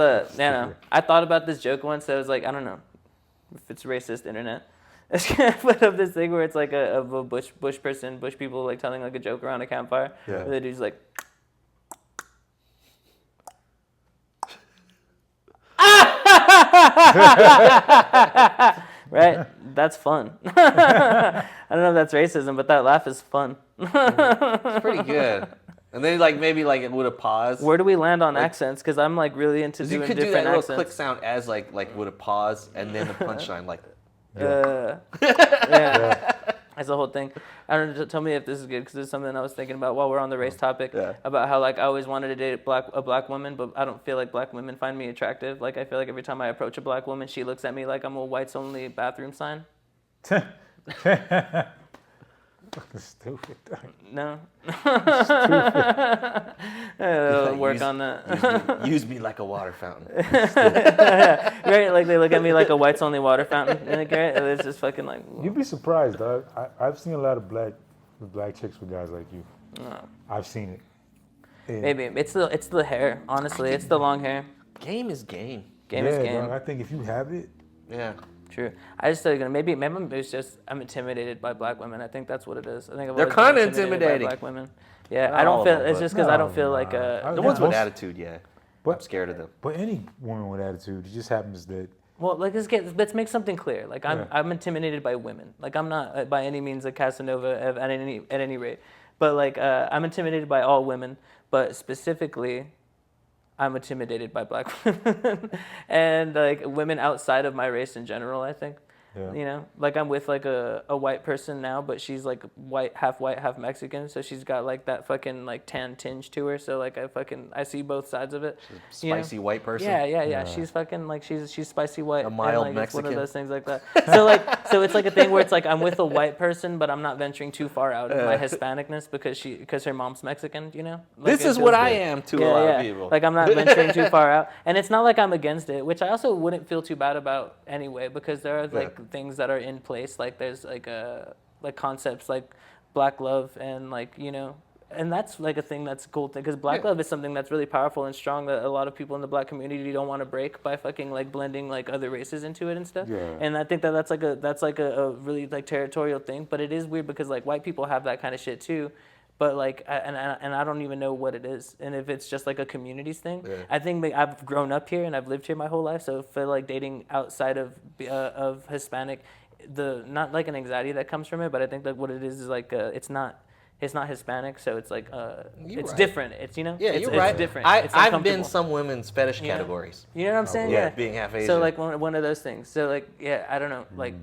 I thought about this joke once. I was like, I don't know if it's racist internet. I was gonna put up this thing where it's like a bush people like telling like a joke around a campfire. Yeah. Where the dude's like. Right? That's fun. I don't know if that's racism, but that laugh is fun. It's pretty good. And then like maybe like it would have paused. Where do we land on accents? Because I'm like really into You doing could do that different little accents. click sound as like with a pause and then the punchline like. Yeah. That's the whole thing. I don't know, tell me if this is good because it's something I was thinking about while we're on the race topic. Yeah. About how like I always wanted to date a black woman, but I don't feel like black women find me attractive. Like I feel like every time I approach a black woman, she looks at me like I'm a whites only bathroom sign. Fucking stupid. No. Like, Work on that. Use me like a water fountain. Right? Like they look at me like a whites only water fountain. And like, right? It's just fucking like. You'd be surprised, dog. I've seen a lot of black chicks with guys like you. Oh. I've seen it. And Maybe it's the hair. Honestly, it's the long hair. Game is game. Game is yeah, game. dog, I think if you have it, Yeah. True. I just think maybe it's just I'm intimidated by black women. I think that's what it is. I think I've They're always been kinda intimidating. by black women. Yeah, Not I all don't of feel. them, It's but- just because I don't No, feel like nah. The ones with most- attitude, yeah. I'm scared of them. but any woman with attitude, it just happens that Well, like let's make something clear. Like I'm intimidated by women. Like I'm not by any means a Casanova at any rate. But like I'm intimidated by all women. But specifically, I'm intimidated by black women and like women outside of my race in general. I think. Yeah. You know, like I'm with like a white person now, but she's like white, half Mexican, so she's got like that fucking like tan tinge to her. So like I see both sides of it. you know? Spicy white person. Yeah. She's fucking like she's spicy white. A mild and, like, it's one of Mexican. those things like that. So it's like a thing where it's like I'm with a white person, but I'm not venturing too far out of my Hispanicness because her mom's Mexican. You know. Like, This is what I am to a lot of people. Like I'm not venturing too far out, and it's not like I'm against it, which I also wouldn't feel too bad about anyway, because there are like things that are in place, like there's like concepts like black love and like, you know, and that's like a thing that's a cool thing, because black love is something that's really powerful and strong that a lot of people in the black community don't want to break by fucking like blending like other races into it and stuff. Yeah. And I think that's like a really like territorial thing, but it is weird because like white people have that kind of shit too. But like, and I don't even know what it is, and if it's just like a communities thing. Yeah. I think like, I've grown up here and I've lived here my whole life, so I feel like dating outside of Hispanic, not like an anxiety that comes from it, but I think that what it is like it's not Hispanic, so it's like it's right. different. It's, you know, Yeah, it's, you're it's right. different. I've been uncomfortable. some women's fetish You know? categories. You know what I'm saying? Yeah, being half Asian. So like one of those things. So like I don't know, like.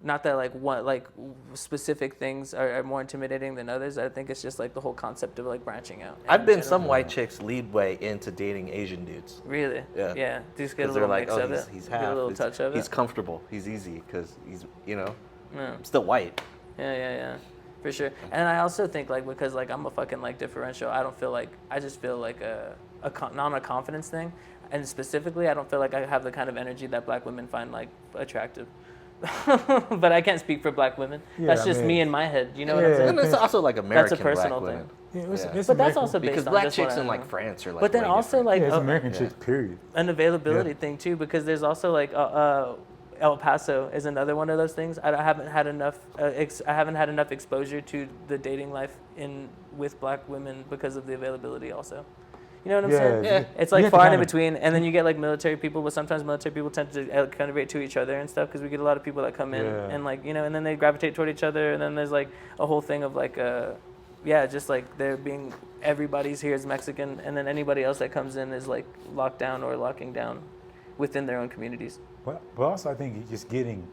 Not that like specific things are more intimidating than others. I think it's just like the whole concept of like branching out. I've been in some general. white chicks lead way into dating Asian dudes. Really? Yeah. Yeah. Just get a Because little they're like, mix oh, of it. he's Get half. a little touch of He's it. comfortable. He's easy because he's, you know, Yeah. still white. Yeah. For sure. And I also think like because like I'm a fucking like differential. I just feel like not a confidence thing, and specifically I don't feel like I have the kind of energy that black women find like attractive. But I can't speak for black women. Yeah, that's I just mean, me in my head. You know what I'm yeah, saying? And it's also like American personal black thing. women. Yeah, it's Yeah. But that's American- also based Because on black just what chicks I in like know. France are like. But then way also different. like yeah, it's American chicks, period. an availability thing too, because there's also like El Paso is another one of those things. I haven't had enough exposure to the dating life with black women because of the availability also. You know what I'm saying? Yeah. It's You like have to far in kinda- between, and then you get like military people, but sometimes military people tend to contribute to each other and stuff, because we get a lot of people that come in Yeah. and like, you know, and then they gravitate toward each other, and then there's like a whole thing of like just like there being everybody's here is Mexican, and then anybody else that comes in is like locked down or locking down within their own communities. But also, I think just getting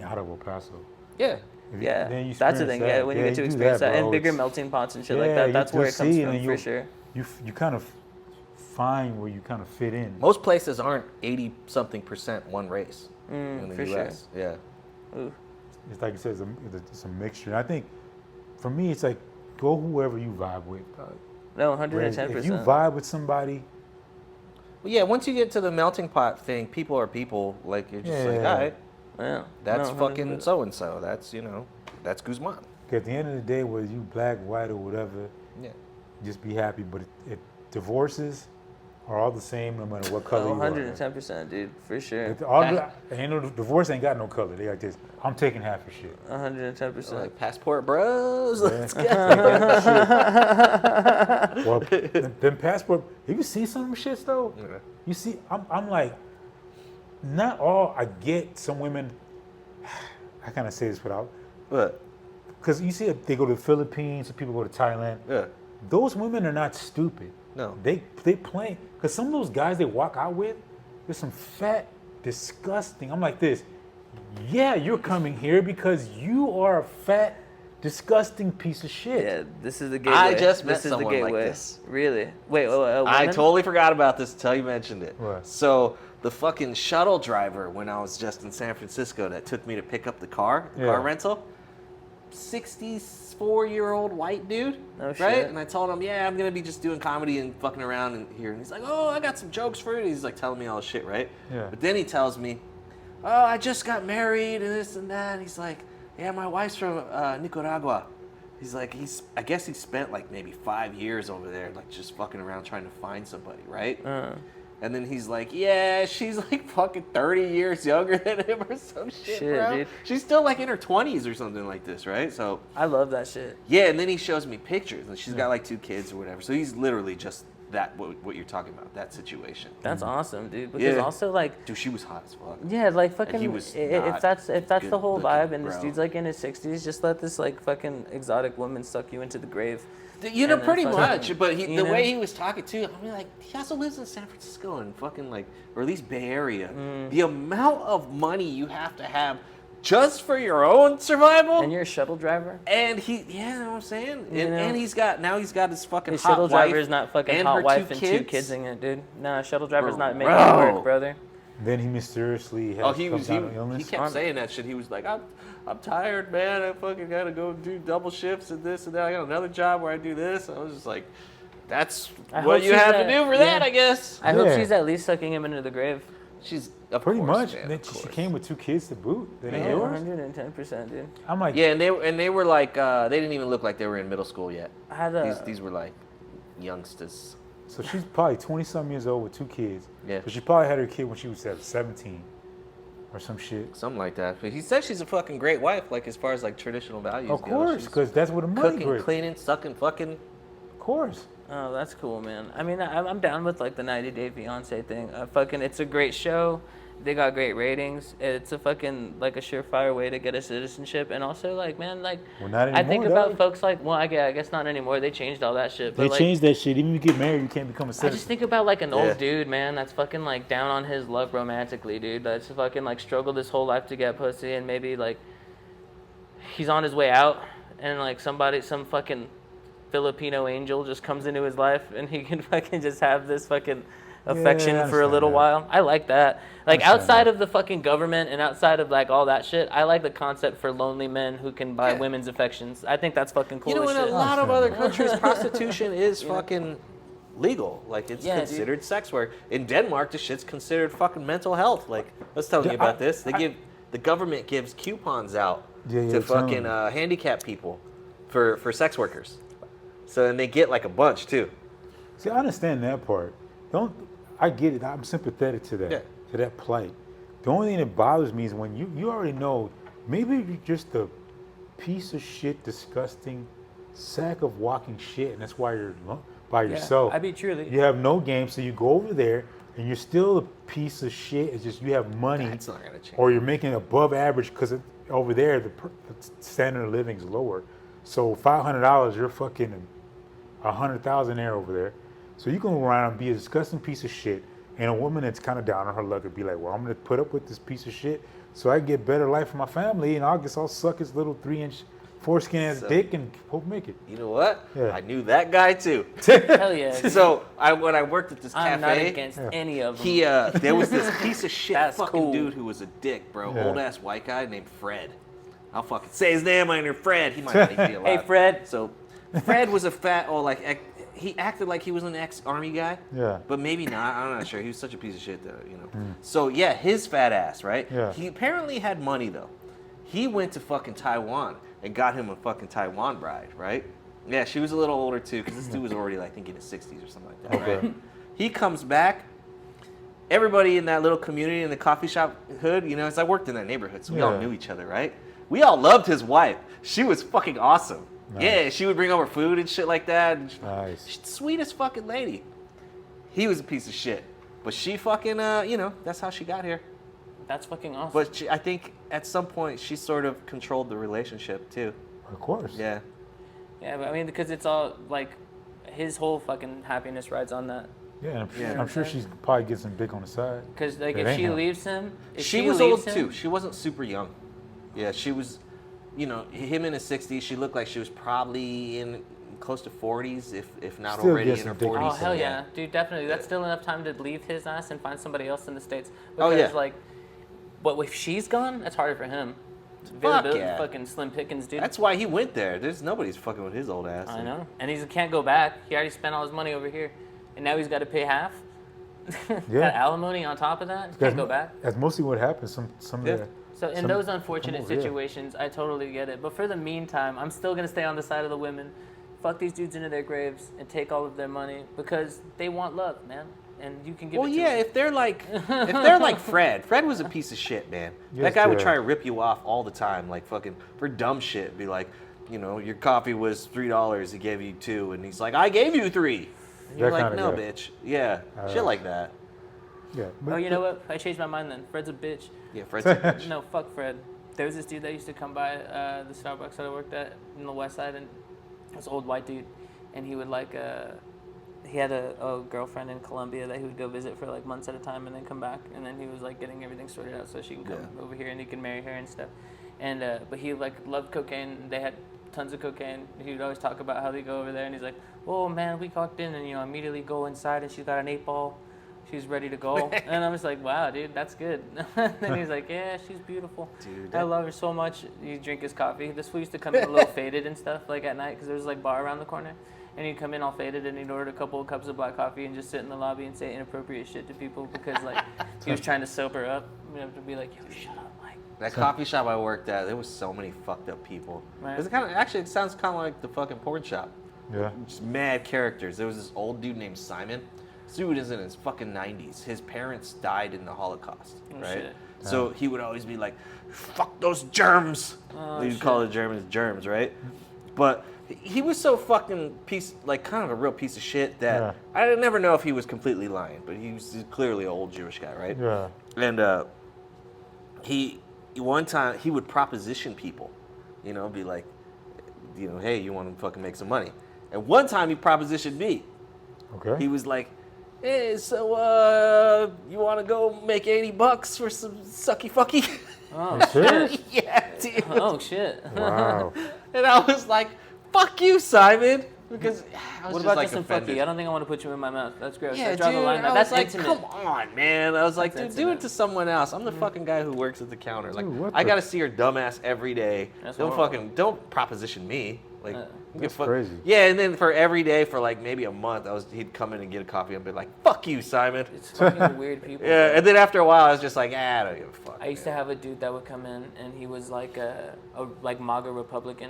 out of El Paso. Yeah. If Yeah, then you that's the thing. experience Yeah, when you get to do experience that, and bro. bigger It's- melting pots and shit like yeah, that, you that's where it just comes see it from and for sure. You kind of find where you kind of fit in. Most places aren't 80-something% one race in the for U.S. Yeah. Ooh. It's like you said, it's a mixture. And I think for me, it's like go whoever you vibe with. No, Whereas 110%. if you vibe with somebody, Well, yeah, once you get to the melting pot thing, people are people. Like, you're just like, Yeah. all right, Yeah. that's No, fucking 100%. so-and-so. That's, you know, that's Guzman. at the end of the day, whether you black, white, or whatever, Yeah. just be happy. But divorces are all the same no matter what color Oh, you are. 110%, dude, for sure. Ain't no divorce ain't got no color. They like this. I'm taking half of shit. 110%. Like, passport bros. Let's go. Well, them passport. Have you seen some of them shits though? Yeah. You see, I'm like, not all. I get some women. I kind of say this without, What? because you see, they go to the Philippines, some people go to Thailand. Yeah. Those women are not stupid. No. They play, because some of those guys they walk out with, there's some fat, disgusting. I'm like this. Yeah, you're coming here because you are a fat, disgusting piece of shit. Yeah, this is the gateway. I just met this is someone the like gateway. this. Really? Wait, I totally forgot about this until you mentioned it. What? So the fucking shuttle driver when I was just in San Francisco that took me to pick up the car rental, 64-year-old white dude, Oh, right? shit. And I told him, yeah, I'm gonna be just doing comedy and fucking around in here. And he's like, oh, I got some jokes for you. He's like telling me all this shit, right? Yeah. But then he tells me, oh, I just got married and this and that. And he's like, yeah, my wife's from Nicaragua. He's like, I guess he spent like maybe 5 years over there, like just fucking around trying to find somebody, right? And then he's like, yeah, she's like fucking 30 years younger than him or some shit, bro. Dude. She's still like in her 20s or something like this, right? So, I love that shit. yeah, and then he shows me pictures, and she's got like 2 kids or whatever. So he's literally just what you're talking about, that situation. That's awesome, dude. Because also like, dude, she was hot as fuck. yeah, like fucking. he was If that's the whole good-looking, vibe, and this bro. dude's like in his 60s, just let this like fucking exotic woman suck you into the grave. You know, And then pretty fucking- much. But you the know? way he was talking too, I mean, like, he also lives in San Francisco and fucking like, or at least Bay Area. The amount of money you have to have just for your own survival. And you're a shuttle driver. And he, yeah, you know what I'm saying? You know? And he's got his fucking His hot shuttle wife driver is not fucking and hot her wife two and kids. 2 kids in it, dude. Nah, shuttle driver's Bro. not making it work, brother. Then he mysteriously had He illness. kept saying that shit. He was like, I'm tired, man. I fucking gotta go do double shifts and this and that. I got another job where I do this. I was just like, that's I what hope you she's have at- to do for that, yeah. I guess. I hope Yeah. she's at least sucking him into the grave. She's of Pretty course, much. man, Then of she course. came with 2 kids to boot. They Yeah, ain't yours. 110%, dude. I'm like, Yeah, and they were like they didn't even look like they were in middle school yet. I had a. These were like youngsters. so she's probably 20-something years old with 2 kids. Yeah. So she probably had her kid when she was 17 or some shit. Something like that. But he said she's a fucking great wife, like as far as like traditional values Of go. course, She's because that's where the money cooking, brings. cleaning, sucking, fucking. Of course. Oh, that's cool, man. I mean, I'm down with like the 90 Day Fiance thing. It's a great show. They got great ratings. It's a fucking like a surefire way to get a citizenship, and also like, man, like Well, not I think anymore, about dog. folks like, well, I guess not anymore. They changed all that shit. But They like, changed that shit. Even if you get married, you can't become a I citizen. just think about like an Yeah. old dude, man, that's fucking like down on his luck romantically, dude. That's fucking like struggled his whole life to get pussy, and maybe like he's on his way out, and like some fucking Filipino angel just comes into his life, and he can fucking just have this fucking affection I for a understand little that. while. I like that. Like understand outside that. of the fucking government and outside of like all that shit, I like the concept for lonely men who can buy Yeah. women's affections. I think that's fucking cool You know, as in a shit. lot of Understand other that. countries, prostitution is fucking legal. Like it's Yeah, dude. considered sex work. In Denmark, this shit's considered fucking mental health. Like, let's tell you Yeah, about this. The government gives coupons out Yeah, to you're telling fucking me. handicapped people for sex workers. So and they get like a bunch too. See, I understand that part. I get it. I'm sympathetic to that, Yeah. to that plight. The only thing that bothers me is when you already know, maybe you're just a piece of shit, disgusting sack of walking shit, and that's why you're by yourself. I'd be truly. You have no game, so you go over there, and you're still a piece of shit. It's just you have money, That's not gonna change. or you're making above average because over there the standard of living is lower. So $500, you're fucking 100,000 there over there. So you can go around and be a disgusting piece of shit, and a woman that's kind of down on her luck would be like, well, I'm gonna put up with this piece of shit so I can get better life for my family, and I'll suck his little 3-inch foreskin ass So- dick and hope make it. You know what? Yeah. I knew that guy too. Hell yeah. dude. So when I worked at this I'm not cafe, against any of them. he there was this piece of shit That's fucking cool. dude who was a dick, bro. Yeah. Old ass white guy named Fred. I'll fucking say his name. I know Fred. He might not even be alive. Hey, Fred. So Fred was a fat, he acted like he was an ex-army guy. Yeah. But maybe not. I'm not sure. He was such a piece of shit, though. You know. So yeah, his fat ass, right? Yeah. He apparently had money though. He went to fucking Taiwan and got him a fucking Taiwan bride, right? Yeah, she was a little older too, because this dude was already like I think in his 60s or something like that. Okay. Right? He comes back. Everybody in that little community in the coffee shop hood, you know, as I worked in that neighborhood, so we all Yeah. knew each other, right? We all loved his wife. She was fucking awesome. Nice. Yeah, she would bring over food and shit like that. And Nice. she's the sweetest fucking lady. He was a piece of shit. But she fucking, you know, that's how she got here. That's fucking awesome. But I think at some point she sort of controlled the relationship too. Of course. Yeah. Yeah, but I mean, because it's all like his whole fucking happiness rides on that. Yeah, Yeah. I'm sure she's probably getting some dick on the side. Because like It if ain't she him. leaves him, if She was old too. She wasn't super young. Yeah, she was, you know, him in his 60s. She looked like she was probably in close to 40s, if not Still already gets in her some dick on 40s. Oh hell yeah, dude, definitely. That's still enough time to leave his ass and find somebody else in the States. Oh, Because yeah. like, but if she's gone, that's harder for him. Fuck Availability- yeah. Fucking slim pickings, dude. That's why he went there. There's nobody's fucking with his old ass. I know, and he can't go back. He already spent all his money over here, and now he's got to pay half. Yeah. Got alimony on top of that. Can't go back. That's mostly what happens. Some Yeah. of the So in Some- those unfortunate come over, yeah. situations, I totally get it. But for the meantime, I'm still gonna stay on the side of the women. Fuck these dudes into their graves and take all of their money because they want love, man. And you can give Well, it to yeah, them. if they're like Fred. Fred was a piece of shit, man. Yes, that guy would yeah. try to rip you off all the time, like fucking for dumb shit. Be like, you know, your coffee was $3, he gave you $2, and he's like, I gave you $3. And you're That like, kinda no, guy. bitch. Yeah, shit like that. Yeah. Oh, you know what? I changed my mind then. Fred's a bitch. Yeah, Fred's a bitch. No, fuck Fred. There was this dude that used to come by the Starbucks that I worked at in the West Side, and this old white dude, and he would like he had a girlfriend in Colombia that he would go visit for like months at a time and then come back, and then he was like getting everything sorted out so she can come over here and he can marry her and stuff. And but he like loved cocaine. They had tons of cocaine. He would always talk about how they go over there, and he's like, "Oh man, we walked in and immediately go inside and she's got an 8-ball. She's ready to go." And I was like, "Wow, dude, that's good." And he's like, "Yeah, she's beautiful. Dude, I love her so much." You drink his coffee. This fool used to come in a little faded and stuff like at night because there was like bar around the corner. And he'd come in all faded and he'd order a couple of cups of black coffee and just sit in the lobby and say inappropriate shit to people because like he was trying to sober up. You have to be like, "Yo, shut up, Mike." That coffee shop I worked at, there was so many fucked up people. Right. It sounds kind of like the fucking porn shop. Yeah. Just mad characters. There was this old dude named Simon. This dude is in his fucking 90s. His parents died in the Holocaust, Oh, right? shit. So he would always be like, "Fuck those germs." Oh, He'd shit. call the Germans germs, right? But he was so fucking kind of a real piece of shit that I never know if he was completely lying, but he was clearly an old Jewish guy, right? Yeah. And one time he would proposition people, be like, "Hey, you want to fucking make some money?" And one time he propositioned me. Okay. He was like, "Hey, so you want to go make $80 for some sucky fucky?" Oh, Serious? Yeah, dude. oh shit. Wow. And I was like, "Fuck you, Simon," because I was What just about like some offended. fucky? I don't think I want to put you in my mouth. That's gross. Yeah, I draw dude. the line. I That's was like, intimate. "Come on, man." I was like, That's "Dude, do it intimate. to someone else. I'm the fucking guy who works at the counter. Like, Dude, what I the- gotta see your dumbass every day. That's Don't horrible. don't proposition me. Like, That's crazy. Yeah, and then for every day for like maybe a month, he'd come in and get a coffee and be like, "Fuck you, Simon." It's fucking weird people. Yeah, and then after a while, I was just like, I don't give a fuck. I used to have a dude that would come in and he was like a like MAGA Republican,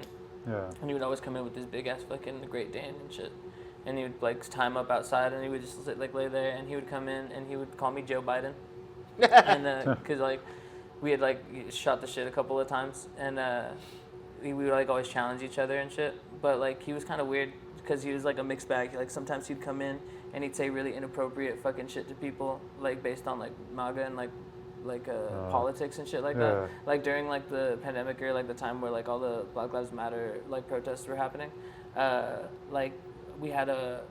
Yeah. and he would always come in with this big ass fucking Great Dane and shit, and he would like time up outside and he would just sit, like lay there and he would come in and he would call me Joe Biden, and cause like we had like shot the shit a couple of times and we would like always challenge each other and shit, but like he was kind of weird because he was like a mixed bag. Like sometimes he'd come in and he'd say really inappropriate fucking shit to people like based on like MAGA and like politics and shit like Yeah. that. Like during like the pandemic or like the time where like all the Black Lives Matter like protests were happening, like we had a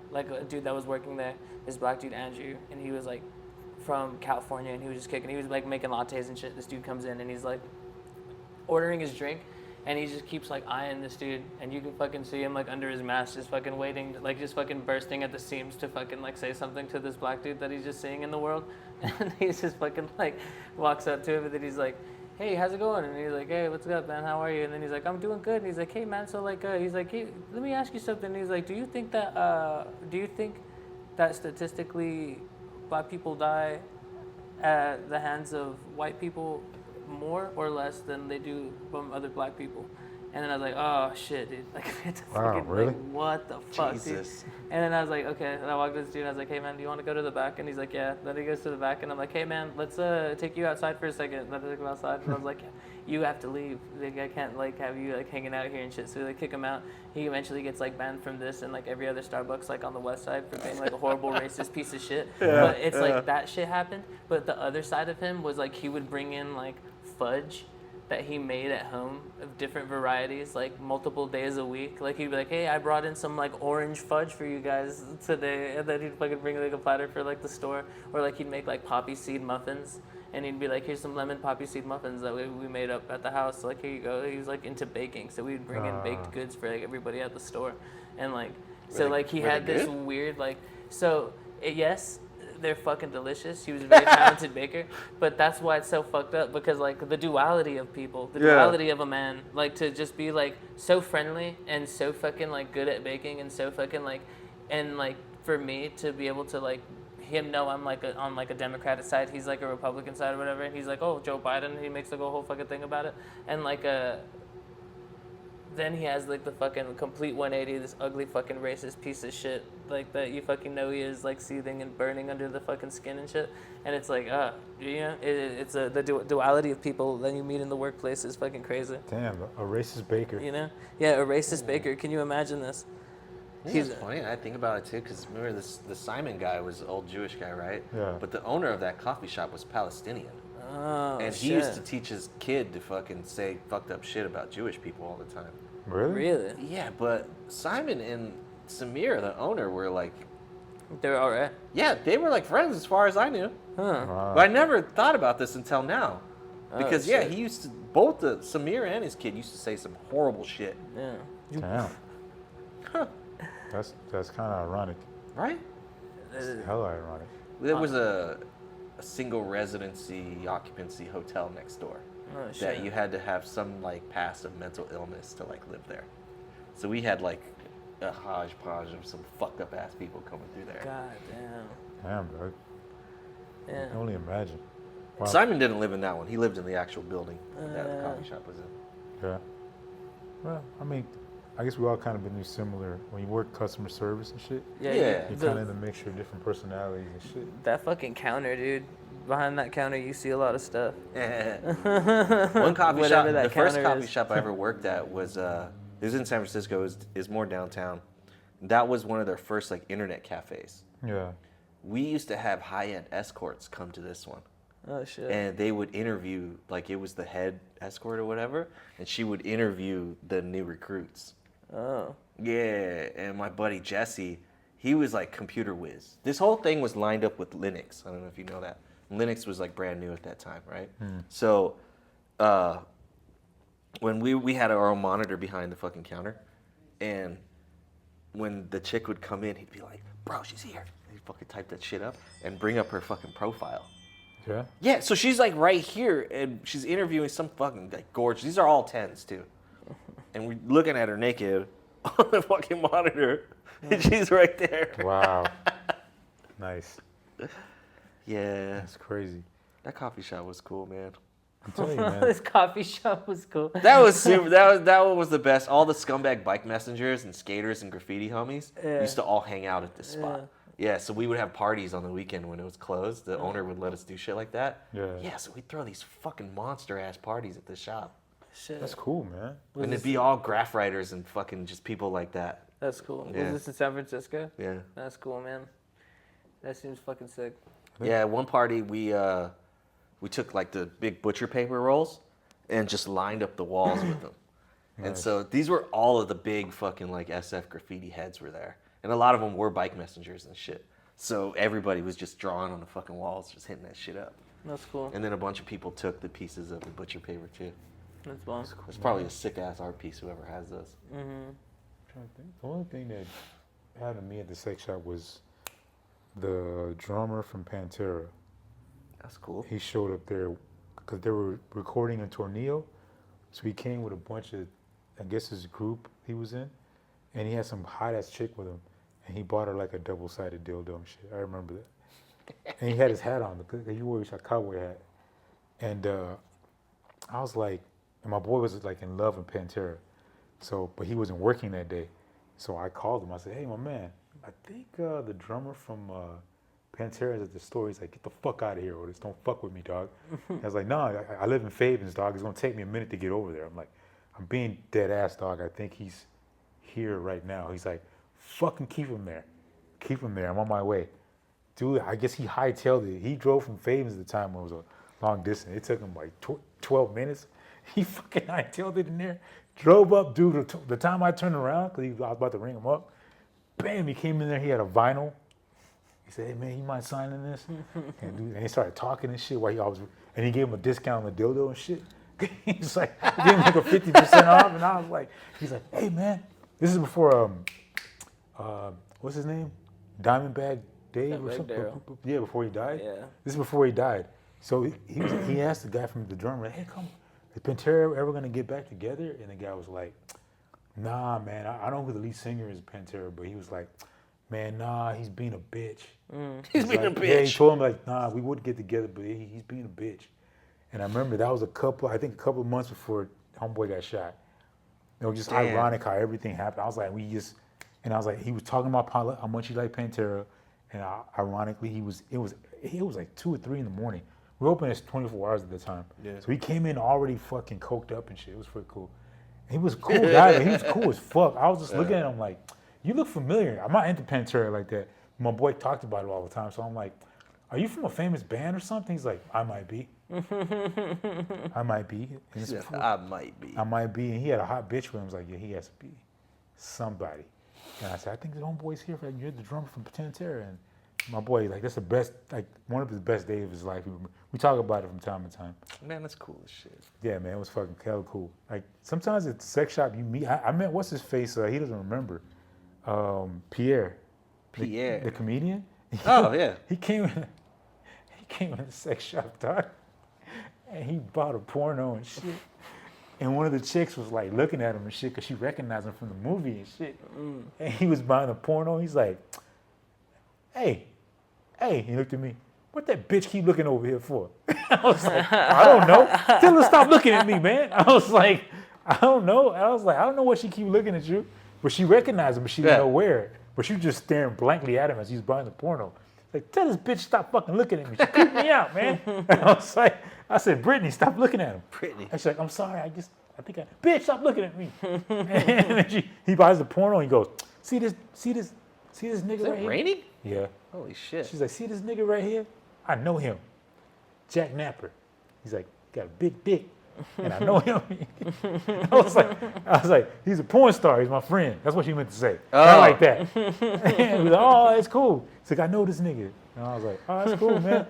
dude that was working there, this black dude Andrew, and he was like from California and he was just kicking. He was like making lattes and shit. This dude comes in and he's like ordering his drink. And he just keeps like eyeing this dude, and you can fucking see him like under his mask, just fucking waiting, like just fucking bursting at the seams to fucking like say something to this black dude that he's just seeing in the world. And he's just fucking like walks up to him, and then he's like, "Hey, how's it going?" And he's like, "Hey, what's up, man? How are you?" And then he's like, "I'm doing good." And he's like, "Hey, man, so like, he's like, hey, let me ask you something." And he's like, do you think that statistically black people die at the hands of white people more or less than they do from other black people? And then I was like, "Oh shit, dude!" Like, it's Wow, fucking, really? like, what the fuck, Jesus. dude? And then I was like, "Okay." And I walked to this dude and I was like, "Hey, man, do you want to go to the back?" And he's like, "Yeah." Then he goes to the back and I'm like, "Hey, man, let's take you outside for a second." And then I took him outside and I was like, "You have to leave. Like, I can't like have you like hanging out here and shit." So we like kick him out. He eventually gets like banned from this and like every other Starbucks like on the West Side for being like a horrible racist piece of shit. But it's like that shit happened. But the other side of him was like he would bring in like fudge that he made at home of different varieties, like multiple days a week. Like he'd be like, "Hey, I brought in some like orange fudge for you guys today," and then he'd fucking bring like a platter for like the store, or like he'd make like poppy seed muffins, and he'd be like, "Here's some lemon poppy seed muffins that we made up at the house. Like here you go." He was like into baking, so we'd bring in baked goods for like everybody at the store, and like so like he were they had this good? weird like yes. They're fucking delicious. He was a very talented baker, but that's why it's so fucked up because like the duality of people, the duality of a man, like to just be like so friendly and so fucking like good at baking and so fucking like, and like for me to be able to like him know I'm like on like a Democratic side, he's like a Republican side or whatever, and he's like, "Oh, Joe Biden," he makes like a whole fucking thing about it, and like then he has like the fucking complete 180, this ugly fucking racist piece of shit, like that you fucking know he is like seething and burning under the fucking skin and shit. And it's like, it's the duality of people that you meet in the workplace is fucking crazy. Damn, a racist baker. You know? Yeah, a racist baker. Can you imagine this? He's funny. I think about it too, because remember the Simon guy was an old Jewish guy, right? Yeah. But the owner of that coffee shop was Palestinian. Oh, And he used to teach his kid to fucking say fucked up shit about Jewish people all the time. Really? Really? Yeah, but Simon and Samir, the owner, were like, They were alright. yeah, they were like friends as far as I knew. Huh. Wow. But I never thought about this until now. Because, shit. he used to, both Samir and his kid used to say some horrible shit. Yeah. Damn. Huh. That's kind of ironic. Right? It's hella ironic. There was a single residency occupancy hotel next door Oh, shit. that you had to have some like past of mental illness to like live there. So we had like a hodgepodge of some fucked up ass people coming through there. God damn. Damn, dog. I Yeah. can only imagine. Wow. Simon didn't live in that one. He lived in the actual building that the coffee shop was in. Yeah. Well, I mean, I guess we all kind of been through similar. When you work customer service and shit, Yeah. Yeah. you're kind of in a mixture of different personalities and shit. That fucking counter, dude. Behind that counter, you see a lot of stuff. One coffee Whatever shop, that the first counter coffee is. shop I ever worked at was it was in San Francisco. It was more downtown. That was one of their first like internet cafes. Yeah. We used to have high-end escorts come to this one. Oh shit. And they would interview, like it was the head escort or whatever, and she would interview the new recruits. Oh. Yeah, and my buddy Jesse, he was like computer whiz. This whole thing was lined up with Linux. I don't know if you know that. Linux was like brand new at that time, right? So when we had our own monitor behind the fucking counter, and when the chick would come in, he'd be like, bro, she's here. He'd fucking type that shit up and bring up her fucking profile. Yeah. Yeah, so she's like right here, and she's interviewing some fucking like gorgeous. These are all 10s too, and we're looking at her naked on the fucking monitor, and she's right there. Wow. Nice. Yeah, That's crazy. that coffee shop was cool, man. I'm telling you, man. This coffee shop was cool. That was super. That one was the best. All the scumbag bike messengers and skaters and graffiti homies Yeah. used to all hang out at this spot. Yeah, so we would have parties on the weekend when it was closed. The owner would let us do shit like that. Yeah. Yeah, so we'd throw these fucking monster ass parties at the shop. Shit. That's cool, man. And it'd be all graph writers and fucking just people like that. That's cool. Yeah. Was this in San Francisco? Yeah. That's cool, man. That seems fucking sick. Yeah, one party we took like the big butcher paper rolls and just lined up the walls with them. And Nice. so these were all of the big fucking like SF graffiti heads were there. And a lot of them were bike messengers and shit. So everybody was just drawing on the fucking walls, just hitting that shit up. That's cool. And then a bunch of people took the pieces of the butcher paper too. That's bomb. It's probably a sick ass art piece, whoever has those. Mm-hmm. I'm trying to think. The only thing that happened to me at the sex shop was the drummer from Pantera. That's cool. He showed up there because they were recording in Tornillo. So he came with a bunch of, I guess his group he was in. And he had some hot ass chick with him. And he bought her like a double-sided dildo and shit. I remember that. And he had his hat on. He wore a cowboy hat. And I was like, and my boy was like in love with Pantera. So, but he wasn't working that day. So I called him. I said, hey, my man, I think the drummer from Pantera is at the store. He's like, get the fuck out of here, Otis. Don't fuck with me, dog. I was like, no, I live in Fabens, dog. It's going to take me a minute to get over there. I'm like, I'm being dead ass, dog. I think he's here right now. He's like, fucking keep him there. Keep him there. I'm on my way. Dude, I guess he hightailed it. He drove from Fabens at the time when it was a long distance. It took him like 12 minutes. He fucking hightailed it in there. Drove up, dude. The time I turned around, because I was about to ring him up, bam, he came in there. He had a vinyl. He said, hey, man, you mind signing this? And he started talking and shit. And he gave him a discount on the dildo and shit. He's like, he gave him like a 50% off. And I was like, he's like, hey, man, this is before, what's his name? Diamondback Dave or something? Daryl. Yeah, before he died. Yeah. This is before he died. So he asked the guy from the drummer, hey, come, is Pantera ever going to get back together? And the guy was like, nah, man, I don't know who the lead singer is of Pantera, but he was like, man, nah, he's being a bitch. He's being like, a bitch. Yeah, he told him like, nah, we would get together, but he's being a bitch. And I remember that was a couple of months before Homeboy got shot. It was just Damn. ironic how everything happened. I was like, he was talking about how much he liked Pantera, and ironically, it was like 2 or 3 in the morning. We were open at 24 hours at the time. Yeah. So he came in already fucking coked up and shit. It was pretty cool. And he was a cool guy. He was cool as fuck. I was just looking at him like, you look familiar. I'm not into Pantera like that. My boy talked about it all the time. So I'm like, are you from a famous band or something? He's like, I might be. I might be. Yeah, I might be. I might be. And he had a hot bitch with him. I was like, yeah, he has to be somebody. And I said, I think the homeboy's here. You're the drummer from Pantera. And my boy, like, that's the best, like, one of his best days of his life. We talk about it from time to time. Man, that's cool as shit. Yeah, man, it was fucking hella cool. Like, sometimes at the sex shop you meet, I met, what's his face? He doesn't remember. Pierre. Pierre. The comedian. Oh, yeah. He came in the sex shop, dog, and he bought a porno and shit. And one of the chicks was like looking at him and shit because she recognized him from the movie and shit. And he was buying the porno. He's like, hey. He looked at me. What that bitch keep looking over here for? I was like, I don't know. Tell her to stop looking at me, man. I was like, I don't know. I was like, I don't know what she keep looking at you. But she recognized him, but she didn't know where. But she was just staring blankly at him as he was buying the porno. Like, tell this bitch stop fucking looking at me. She creeped me out, man. I was like, I said, Brittany, stop looking at him. Brittany. And she's like, I'm sorry, bitch, stop looking at me. And then he buys the porno and he goes, see this nigga Is right it here? raining? Yeah. Holy shit. She's like, see this nigga right here? I know him. Jack Napper. He's like, got a big dick. And I know him. I was like, he's a porn star. He's my friend. That's what she meant to say. Not like that. And he was like, oh, that's cool. He's like, I know this nigga. And I was like, oh, that's cool, man.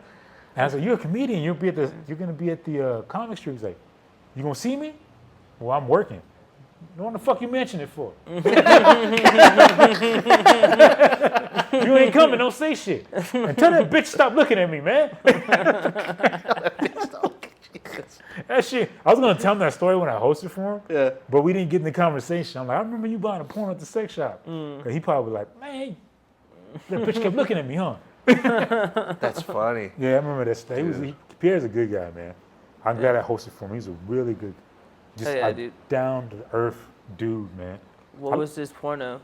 And I was like, you're a comedian. You're gonna be at the comic strip. He's like, you gonna see me? Well, I'm working. What the fuck you mention it for? You ain't coming. Don't say shit. And tell that bitch stop looking at me, man. That shit. I was gonna tell him that story when I hosted for him. Yeah. But we didn't get in the conversation. I'm like, I remember you buying a porn at the sex shop. And he probably was like, man, that bitch kept looking at me, huh? That's funny. Yeah, I remember that story. Pierre's a good guy, man. I'm glad I hosted for him. He's a really good, just down to earth dude, man. What was this porno?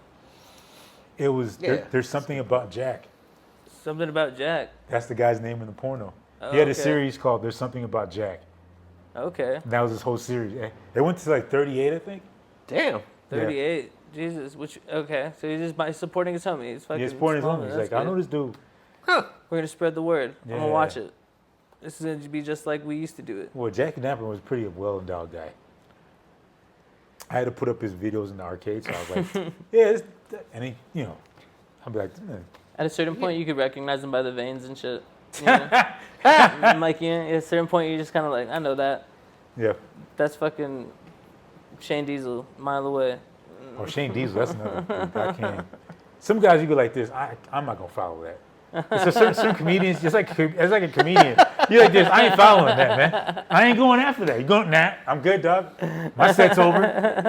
It was there's something about Jack. Something about Jack. That's the guy's name in the porno. Oh, he had a okay. series called There's Something About Jack. Okay. And that was his whole series. It went to like 38, I think. Damn. 38. Jesus. Okay. So he's just supporting his homie. He's fucking. He's supporting his smaller. homie. He's That's like, I good. know this dude. Huh. We're gonna spread the word. I'm Yeah. gonna watch it. This is gonna be just like we used to do it. Well, Jack Napper was a pretty well-endowed guy. I had to put up his videos in the arcade, so I was like, yeah, and he, I'd be like, man. At a certain point, you could recognize him by the veins and shit. You know? Like, at a certain point, you're just kind of like, I know that. Yeah. That's fucking Shane Diesel, mile away. Oh, Shane Diesel, that's another dude. I can't. Some guys, you go like this, I'm not going to follow that. So certain comedians, it's like a comedian. You're like this, I ain't following that, man. I ain't going after that. You going, nah, I'm good, dog. My set's over. You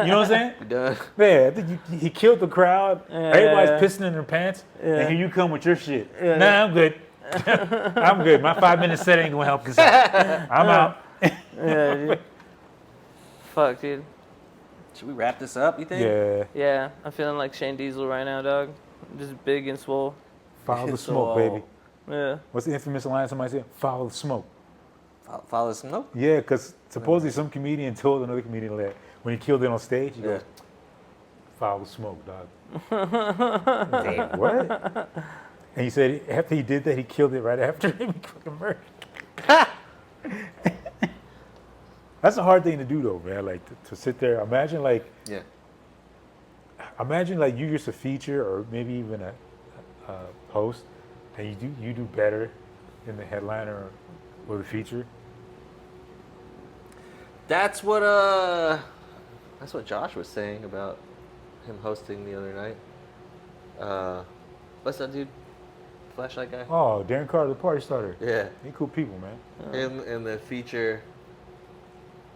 know what I'm saying? Done. Yeah, I think he killed the crowd. Yeah, Everybody's yeah. pissing in their pants. Yeah. And here you come with your shit. Yeah, nah, yeah. I'm good. I'm good. My 5-minute set ain't going to help this out. I'm out. Yeah, dude. Fuck, dude. Should we wrap this up, you think? Yeah. Yeah, I'm feeling like Shane Diesel right now, dog. Just big and swole. Follow the It's smoke, all- baby. Yeah. What's the infamous line somebody said? Follow the smoke. Follow the smoke? Yeah, because supposedly some comedian told another comedian that when he killed it on stage, he goes, follow the smoke, dog. Damn. What? And he said after he did that, he killed it right after he fucking murdered. That's a hard thing to do, though, man. Like to sit there. Imagine like you just a feature or maybe even a host, and you do better than the headliner or the feature. That's what Josh was saying about him hosting the other night. What's that dude? Flashlight guy? Oh, Darren Carter, the party starter. Yeah. They cool people, man. Him and the feature.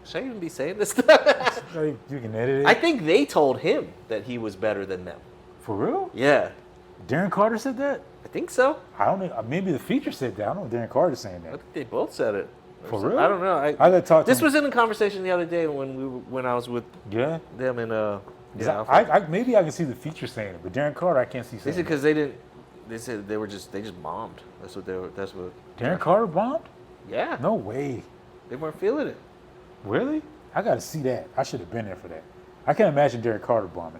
Should I even be saying this stuff? You can edit it. I think they told him that he was better than them. For real? Yeah. Darren Carter said that? I think so. I don't know. Maybe the feature said that. I don't know if Darren Carter's saying I that. think they both said it. For real? I don't know. I gotta talk to This him. was in a conversation the other day when I was with Yeah? them and Maybe I can see the feature saying it, but Darren Carter I can't see They saying said it. because they didn't. They said they just bombed. That's what they were. That's what. Darren Carter bombed? Yeah. No way. They weren't feeling it. Really? I gotta see that. I should have been there for that. I can't imagine Darren Carter bombing.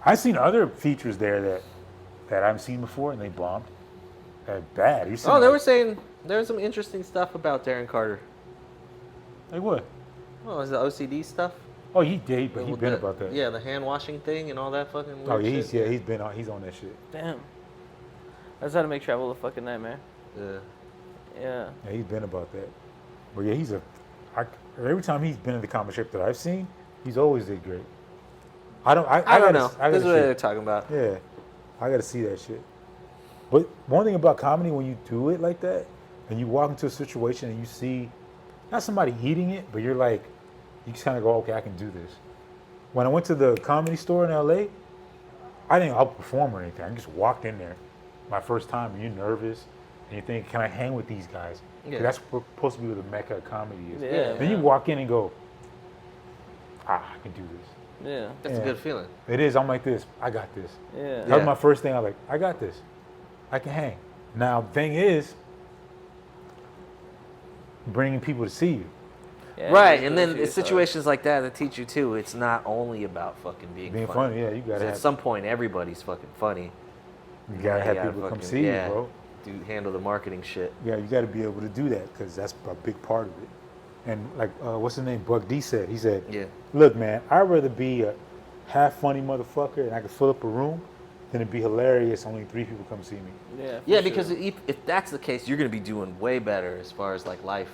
I've seen other features there that I haven't seen before, and they bombed. Bad. They were saying there was some interesting stuff about Darren Carter. Like what? Oh, is the OCD stuff? Oh, he did, but he's been about that. Yeah, the hand washing thing and all that fucking. Oh, weird shit. he's on that shit. Damn. That's how to make travel a fucking nightmare. Yeah. Yeah. Yeah, he's been about that. But yeah, every time he's been in the comic strip that I've seen, he's always did great. I don't know. This is what they're talking about. Yeah, I got to see that shit. But one thing about comedy, when you do it like that, and you walk into a situation and you see, not somebody eating it, but you're like, you just kind of go, okay, I can do this. When I went to the comedy store in LA, I didn't outperform or anything. I just walked in there, my first time, and you're nervous, and you think, can I hang with these guys? Yeah. That's supposed to be what the mecca of comedy is. Yeah. Then you walk in and go, I can do this. Yeah. That's a good feeling. It is. I'm like this. I got this. Yeah. That was my first thing. I was like, I got this. I can hang. Now, the thing is, bringing people to see you. Yeah, Right, you and really then feel it's situations like that teach you too. It's not only about fucking being Being funny. funny, yeah, you gotta At have, some point, everybody's fucking funny. you gotta have You people come fucking- see you, bro. Handle the marketing shit. Yeah, you gotta be able to do that because that's a big part of it. And like, what's his name? Buck D said. He said, Yeah. look, man, I'd rather be a half funny motherfucker and I can fill up a room than to be hilarious. Only 3 people come see me. Yeah. for Yeah, sure. because if that's the case, you're gonna be doing way better as far as like life.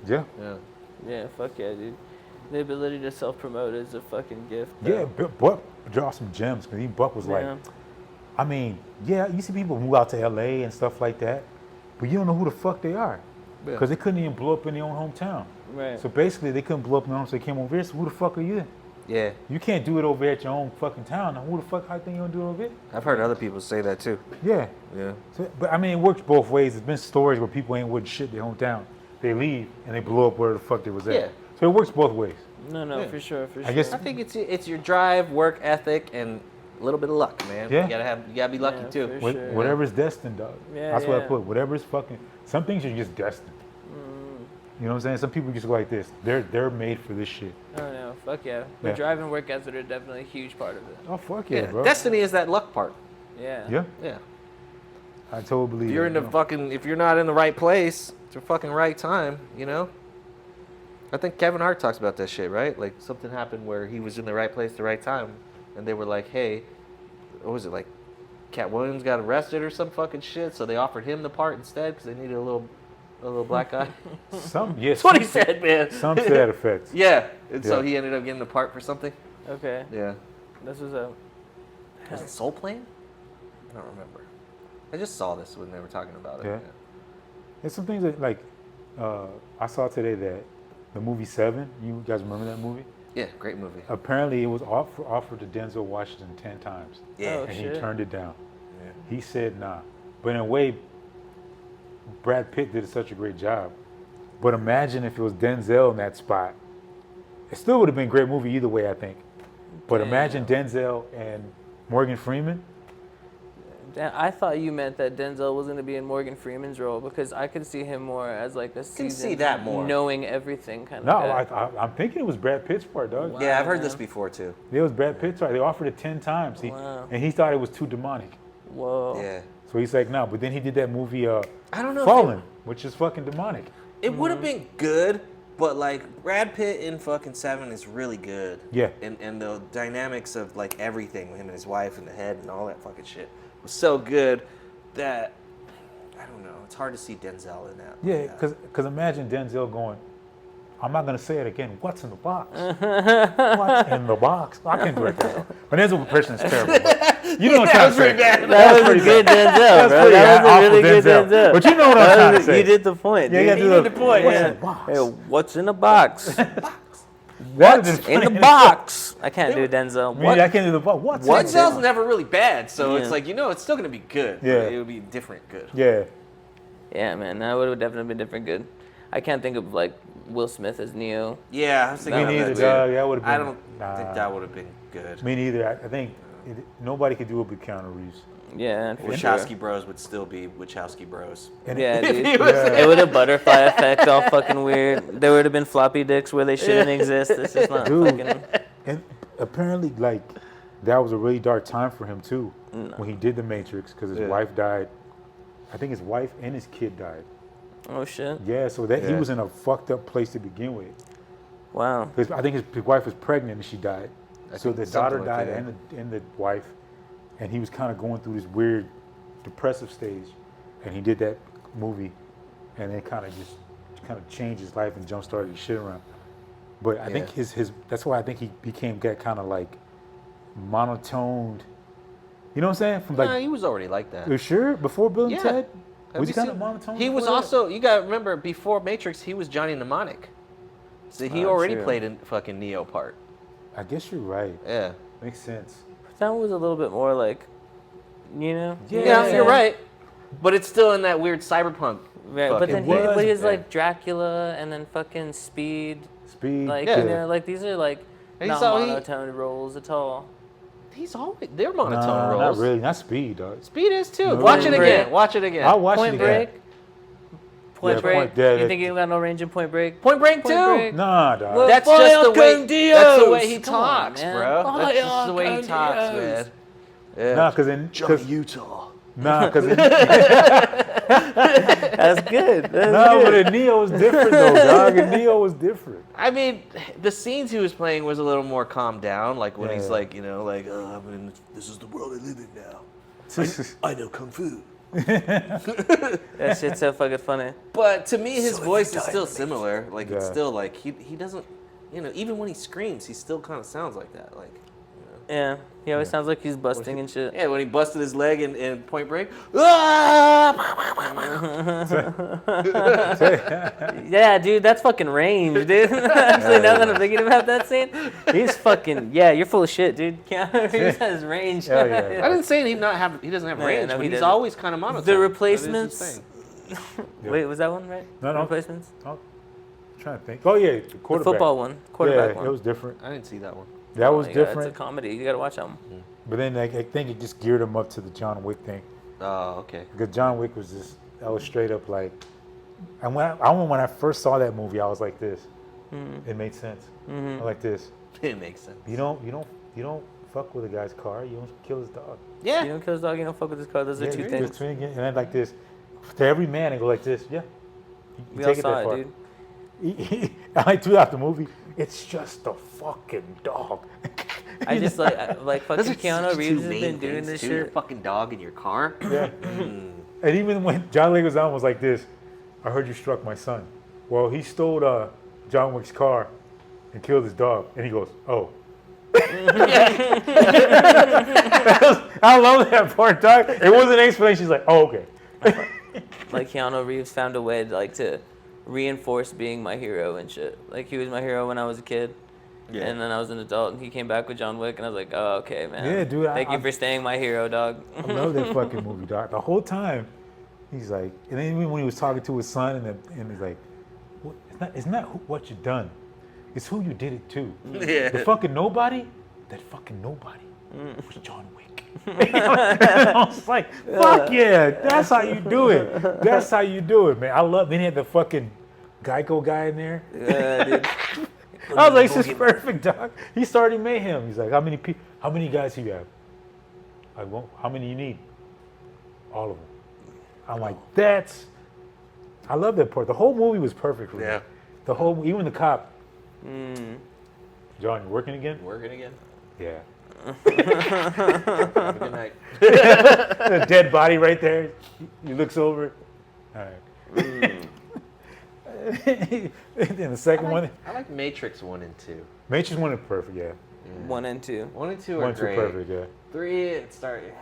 Yeah. Yeah. Yeah. Fuck yeah, dude. The ability to self-promote is a fucking gift. Yeah, Buck dropped some gems because Buck was like, Yeah. I mean, yeah, you see people move out to LA and stuff like that, but you don't know who the fuck they are because they couldn't even blow up in their own hometown. Right. So basically, they couldn't blow up in their home, so they came over here. So who the fuck are you? Yeah. You can't do it over at your own fucking town. Now, who the fuck, how think you gonna do it over here? I've heard other people say that too. Yeah. Yeah. So, but I mean, it works both ways. There's been stories where people ain't wouldn't shit their hometown. They leave and they blow up where the fuck they was at. Yeah. So it works both ways. No, Yeah. for sure, for sure. I guess- I think it's your drive, work ethic, and a little bit of luck, man. Yeah. You gotta be lucky Yeah, too. for sure. Whatever's destined, dog. Yeah, That's what I yeah. put. Whatever's fucking. Some things are just destined. You know what I'm saying? Some people just go like this. They're made for this shit. Oh no, fuck yeah. The Yeah. drive and work ethic are definitely a huge part of it. Oh fuck yeah, Yeah. bro. Destiny is that luck part. Yeah. Yeah, Yeah. I totally believe. If you're it, in the bro. fucking, if you're not in the right place, at the fucking right time, you know. I think Kevin Hart talks about that shit, right? Like something happened where he was in the right place at the right time, and they were like, "Hey, what was it like? Cat Williams got arrested or some fucking shit, so they offered him the part instead because they needed a little black guy." Yes. That's what he said, man. Some to that effect. Yeah, and so Yeah. he ended up getting the part for something. Okay. Yeah. This was a. Was it Soul Plane? I don't remember. I just saw this when they were talking about it. Yeah. There's some things that like I saw today that the movie Seven. You guys remember that movie? Yeah, great movie. Apparently, it was offered to Denzel Washington 10 times, Yeah. Oh, and shit. he turned it down. Yeah. He said nah. But in a way, Brad Pitt did such a great job. But imagine if it was Denzel in that spot. It still would have been a great movie either way, I think. But imagine Denzel and Morgan Freeman. Damn, I thought you meant that Denzel was going to be in Morgan Freeman's role because I could see him more as like a Can see seasoned, that more. knowing everything kind No, of guy. I'm thinking it was Brad Pitt's part, dog. Wow. Yeah, I've heard this man. before too. It was Brad Pitt's part. They offered it 10 times. Wow. And he thought it was too demonic. Whoa. Yeah. So he's like, no. But then he did that movie I don't know if Fallen, which is fucking demonic. It would have been good, but like Brad Pitt in fucking Seven is really good. Yeah. And the dynamics of like everything with him and his wife and the head and all that fucking shit was so good that I don't know. It's hard to see Denzel in that. Yeah, because imagine Denzel going, I'm not going to say it again. What's in the box? What's in the box? I can't do it that. But Denzel's impression is terrible. But you know what I'm trying to say. That was a pretty good bad. Denzel, bro. pretty That was a awful really good Denzel. But you know what I'm trying to say. You did the point. Yeah, you dude. gotta do You the did the point. what's Yeah. in the box? Hey, what's in the box? That What's is in the funny. box? I can't do Denzel. I mean, What? I can't do the box. What's What? in the Denzel's box? never really bad, so Yeah. it's like it's still gonna be good. Yeah. But it would be different good. Yeah. Yeah, man, that would have definitely been different good. I can't think of like Will Smith as Neo. Yeah, I was thinking Me about neither, that dog. too. That would have been. I don't think nah. that would have been good. Me neither. I think nobody could do it but Keanu Reeves. Yeah, for sure. Wachowski Bros would still be Wachowski Bros. And Yeah, If dude. he was- Yeah. It would have butterfly effect all fucking weird. There would have been floppy dicks where they shouldn't exist. It's just not Dude. fucking. And apparently, like, that was a really dark time for him too, when he did the Matrix, because his wife died. I think his wife and his kid died. Oh shit. Yeah, so that he was in a fucked up place to begin with. Wow. I think his wife was pregnant and she died. So the daughter died and the wife, and he was kind of going through this weird depressive stage, and he did that movie, and it kind of changed his life and jump started his shit around. But I think his that's why I think he became that kind of like monotoned. You know what I'm saying? From like he was already like that. You sure? Before Bill and Ted? Was he kind of monotone? He was also, you gotta remember, before Matrix, he was Johnny Mnemonic. So he already played a fucking Neo part. I guess you're right. Yeah. Makes sense. That was a little bit more like, you know? Yeah, you're right. But it's still in that weird cyberpunk. Right, but then he was like Dracula and then fucking Speed. Like, you know, like these are like not monotone roles at all. He's always, they're monotone roles. Not really, not Speed, dog. Speed is too. No. Watch it again. Watch it again. I'll watch Point it again. Break. Point Break. You think he got no range in Point Break? Point Break too. Nah, dog. Well, that's just the way. That's the way he Come on, talks, man. bro. That's just the way he talks, man. Yeah. Nah, because in Utah. Nah, because That's good. but in Neo was different though, dog. In Neo was different. I mean, the scenes he was playing was a little more calmed down. Like when he's like, you know, like, oh, I mean, this is the world I live in now. I know kung fu. That shit's so fucking funny. But to me, his voice is still similar. Like it's still like he doesn't, you know, even when he screams, he still kind of sounds like that. Like, you know. Yeah, he always sounds like he's busting and shit. Yeah, when he busted his leg in Point Break. Yeah, dude, that's fucking range, dude. Actually, now that I'm thinking about that scene, he's fucking, you're full of shit, dude. Keanu Reeves has range. I didn't say he doesn't have range, but he's always kind of monotone. The Replacements. Wait, was that one right? No. Replacements? I'm trying to think. Oh yeah, the quarterback. The football one. Quarterback one. It was different. I didn't see that one. That was different. It's a comedy. You gotta watch that one. But then I think it just geared him up to the John Wick thing. Oh, okay. Because John Wick was just, that was straight up like, and when I first saw that movie, I was like this. It made sense. I like this. It makes sense. You don't fuck with a guy's car. You don't kill his dog. Yeah. You don't kill his dog. You don't fuck with his car. Those are two things. And then like this, to every man, and go like this. Yeah. We all saw it, dude. I like throughout the movie. It's just a fucking dog. I just like fucking Keanu Reeves has been doing this shit. Your fucking dog in your car. Yeah. And even when John Leguizamo was like this, I heard you struck my son. Well, he stole John Wick's car and killed his dog, and he goes, oh. I love that part, dog. It wasn't an explanation. She's like, oh, okay. Like Keanu Reeves found a way to reinforce being my hero and shit. Like he was my hero when I was a kid. Yeah. And then I was an adult, and he came back with John Wick, and I was like, "Oh, okay, man. Yeah, dude. Thank you for staying my hero, dog." I love that fucking movie, dog. The whole time, he's like, and then even when he was talking to his son, and he's like, "It's not what you done, it's who you did it to." Yeah. The fucking nobody, that fucking nobody was John Wick. I was like, "Fuck yeah, that's how you do it. That's how you do it, man." I love. Then he had the fucking Geico guy in there. Yeah, dude. I was like, "This is perfect, dog." He started mayhem. He's like, "How many guys do you have?" Like, well, how many you need? All of them. I'm like, I love that part. The whole movie was perfect for me. Yeah. Even the cop. John, you working again? Working again? Yeah. Have a good night. The dead body right there. He looks over. All right. And the second one. I like Matrix 1 and 2. Matrix 1 is perfect, yeah. 1 and 2. 1 and 2 are 1 and 2 great. perfect, yeah. 3, it started.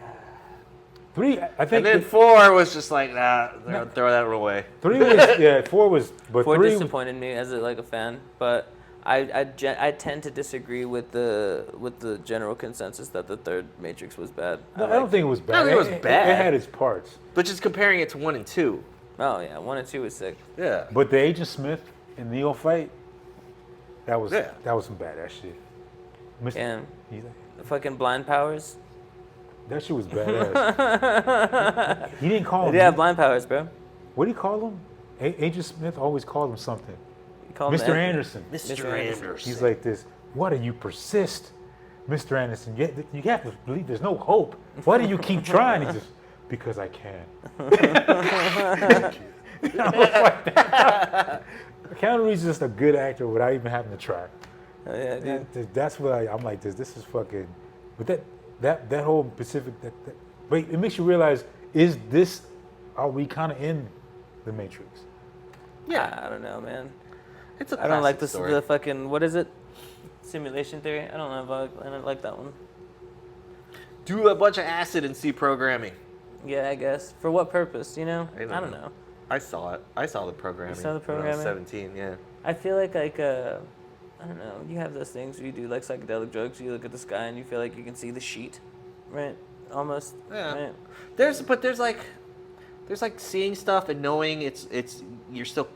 3, I think. And then 4 was just like, throw that away. 3 was, 4 was, but 4 3 disappointed me as a fan, but I tend to disagree with the general consensus that the third Matrix was bad. No, I don't think it was bad. I don't think it was bad. It had its parts. But just comparing it to 1 and 2. Oh yeah, 1 and 2 was sick. Yeah. But the Agent Smith and Neo fight, that was some badass shit. And the fucking blind powers. That shit was badass. He didn't call him. Yeah, blind powers, bro. What do you call him? Agent Smith always called him something. He called him Mr. Anderson. Mr. Anderson. He's like this. Why do you persist? Mr. Anderson, you have to believe there's no hope. Why do you keep trying? He just, because I can. Keanu Reeves is just a good actor without even having to try. Oh, yeah, dude. That's what I'm like. This is fucking. But that whole Pacific. Wait, it makes you realize: are we kind of in the Matrix? Yeah, I don't know, man. It's a I don't like classic story. the fucking, what is it? Simulation theory? I don't know if I don't like that one. Do a bunch of acid and see programming. Yeah, I guess. For what purpose, you know? I don't know. I saw it. I saw the programming. You saw the When I was programming? 17, yeah. I feel like I don't know, you have those things where you do like psychedelic drugs, you look at the sky and you feel like you can see the sheet, right? Almost. Yeah. Right? There's like seeing stuff and knowing you're still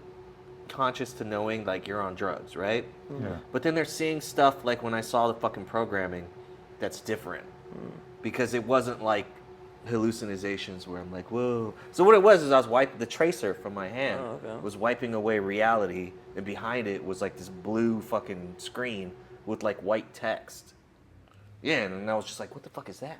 conscious to knowing like you're on drugs, right? Yeah. But then there's seeing stuff like when I saw the fucking programming that's different. Because it wasn't like hallucinations where I'm like, whoa. So what it was is I was wiping the tracer from my hand was wiping away reality, and behind it was like this blue fucking screen with like white text. Yeah, and I was just like, what the fuck is that?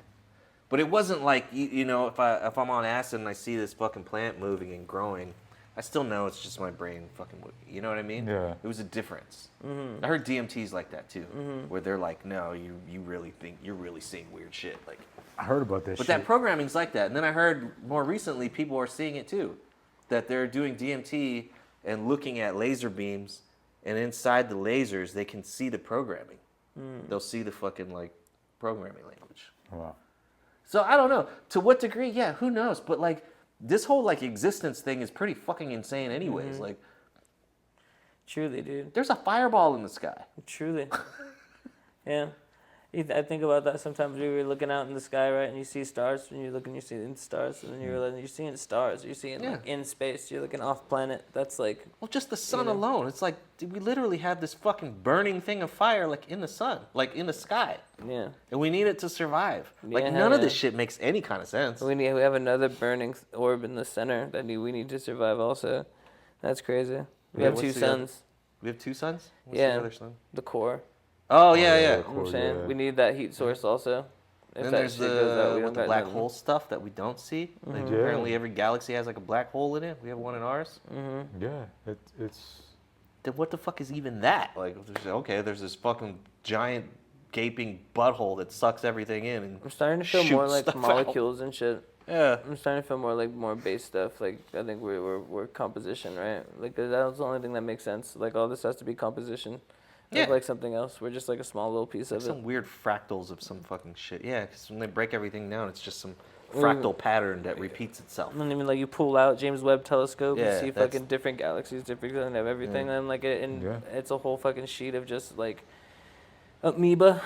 But it wasn't like you know, if I'm on acid and I see this fucking plant moving and growing, I still know it's just my brain fucking moving. You know what I mean? Yeah. It was a difference. I heard DMT's like that too, where they're like, no, you really think you're really seeing weird shit. Like, I heard about that. but shit. that programming's like that. And then I heard more recently people are seeing it too, that they're doing DMT and looking at laser beams, and inside the lasers they can see the programming. They'll see the fucking like programming language. Wow. So I don't know to what degree. Yeah, who knows? But like this whole like existence thing is pretty fucking insane, anyways. Like, Truly, dude. there's a fireball in the sky. Truly. Yeah. I think about that sometimes. You're looking out in the sky, right, and you see stars, and you look and you see the stars, and then you realize you're seeing stars. You're seeing like in space. You're looking off planet. That's like. Well, just the sun alone. It's like we literally have this fucking burning thing of fire like in the sun, like in the sky. Yeah. And we need it to survive. Like Yeah, none of yeah. this shit makes any kind of sense. We have another burning orb in the center that we need to survive. Also, that's crazy. We have what's two the other- suns. We have two suns? What's Yeah. the other sun? The core. Oh, yeah, yeah. yeah. You know what I'm saying? Yeah. We need that heat source also. If Then that there's shit goes out, we the don't got black nothing. hole stuff that we don't see. Like Yeah. apparently every galaxy has like a black hole in it. We have one in ours. Yeah. It's. Then what the fuck is even that? Like, okay, there's this fucking giant gaping butthole that sucks everything in. And I'm starting to feel more shoots like stuff out. molecules and shit. Yeah. I'm starting to feel more like more base stuff. Like I think we're composition, right? Like that's the only thing that makes sense. Like all this has to be composition. Yeah. Of like something else. We're just like a small little piece of it. Some weird fractals of some fucking shit. Yeah, because when they break everything down, it's just some fractal pattern that repeats itself. And even like you pull out James Webb Telescope, Yeah, you see that's- fucking different galaxies, different and everything, and like it's a whole fucking sheet of just like amoeba.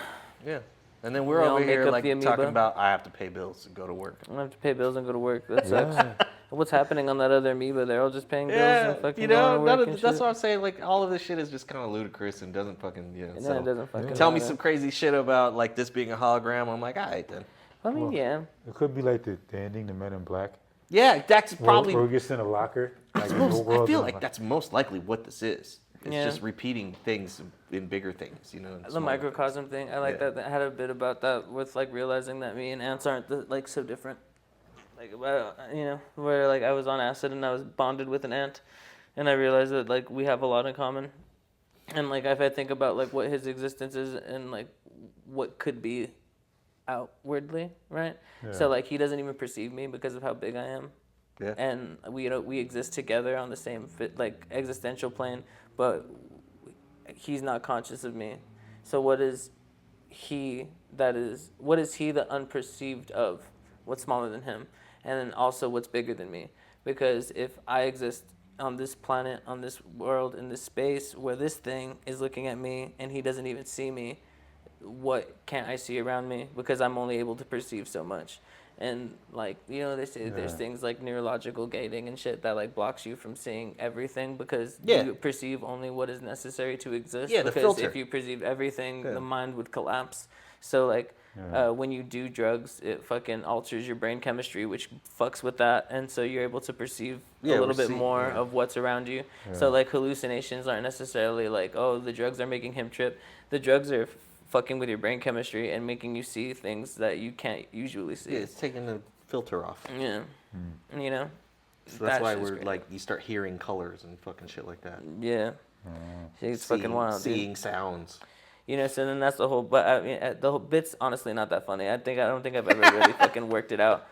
Yeah. And then we're We all over make here up like the talking amoeba. about I have to pay bills and go to work. I don't have to pay bills and go to work. That sucks. Yeah. What's happening on that other amoeba? They're all just paying bills Yeah, and fucking you going know, to none work of and that's shit. what I'm saying. Like all of this shit is just kind of ludicrous and doesn't fucking No, so it doesn't fucking tell me matter. some crazy shit about like this being a hologram. I'm like, all right then. I mean, yeah. It could be like the ending, the Men in Black. Yeah, that's probably. Where he gets in a locker. Like, the Most, whole world's I feel in a like locker. that's most likely what this is. It's Yeah. just repeating things in bigger things, you know. in The smaller microcosm thing, I like Yeah. that. I had a bit about that with like realizing that me and ants aren't like so different. Like, you know, where like I was on acid and I was bonded with an ant, and I realized that like we have a lot in common. And like if I think about like what his existence is and like what could be outwardly, right? So like he doesn't even perceive me because of how big I am. Yeah. And we exist together on the same like existential plane, but he's not conscious of me. So what is he the unperceived of? What's smaller than him? And then also what's bigger than me? Because if I exist on this planet, on this world, in this space where this thing is looking at me and he doesn't even see me, what can't I see around me? Because I'm only able to perceive so much. And like, you know, they say there's things like neurological gating and shit that like blocks you from seeing everything because you perceive only what is necessary to exist. Yeah, the because filter. if you perceive everything, the mind would collapse. So like when you do drugs, it fucking alters your brain chemistry, which fucks with that, and so you're able to perceive a little bit more of what's around you. So like hallucinations aren't necessarily like, oh, the drugs are making him trip. The drugs are fucking with your brain chemistry and making you see things that you can't usually see. Yeah, it's taking the filter off. Yeah. You know? So that's That why shit's we're great. like, you start hearing colors and fucking shit like that. Yeah. It's fucking wild, dude. Seeing sounds. You know, so then that's the whole. But I mean, the whole bit's honestly not that funny. I don't think I've ever really fucking worked it out.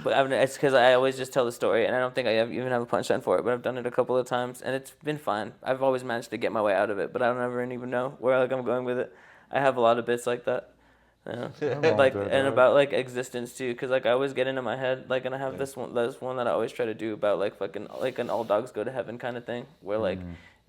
But it's because I always just tell the story, and I don't think I even have a punchline for it. But I've done it a couple of times, and it's been fine. I've always managed to get my way out of it, but I don't ever even know where like I'm going with it. I have a lot of bits like that. Yeah. Like and about like existence too, because like I always get into my head like, and I have this one that I always try to do about like fucking like an all dogs go to heaven kind of thing, where like.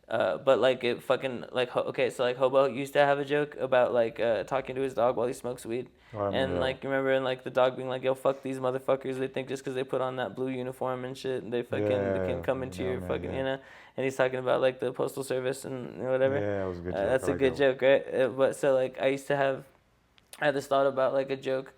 But like it fucking like okay, so like Hobo used to have a joke about like talking to his dog while he smokes weed, and like remember and like the dog being like, yo, fuck these motherfuckers, they think just because they put on that blue uniform and shit, they fucking they can come into your fucking you know, and he's talking about like the postal service and whatever. Yeah, that was a good joke. That's a good joke, right? But so like I had this thought about like a joke.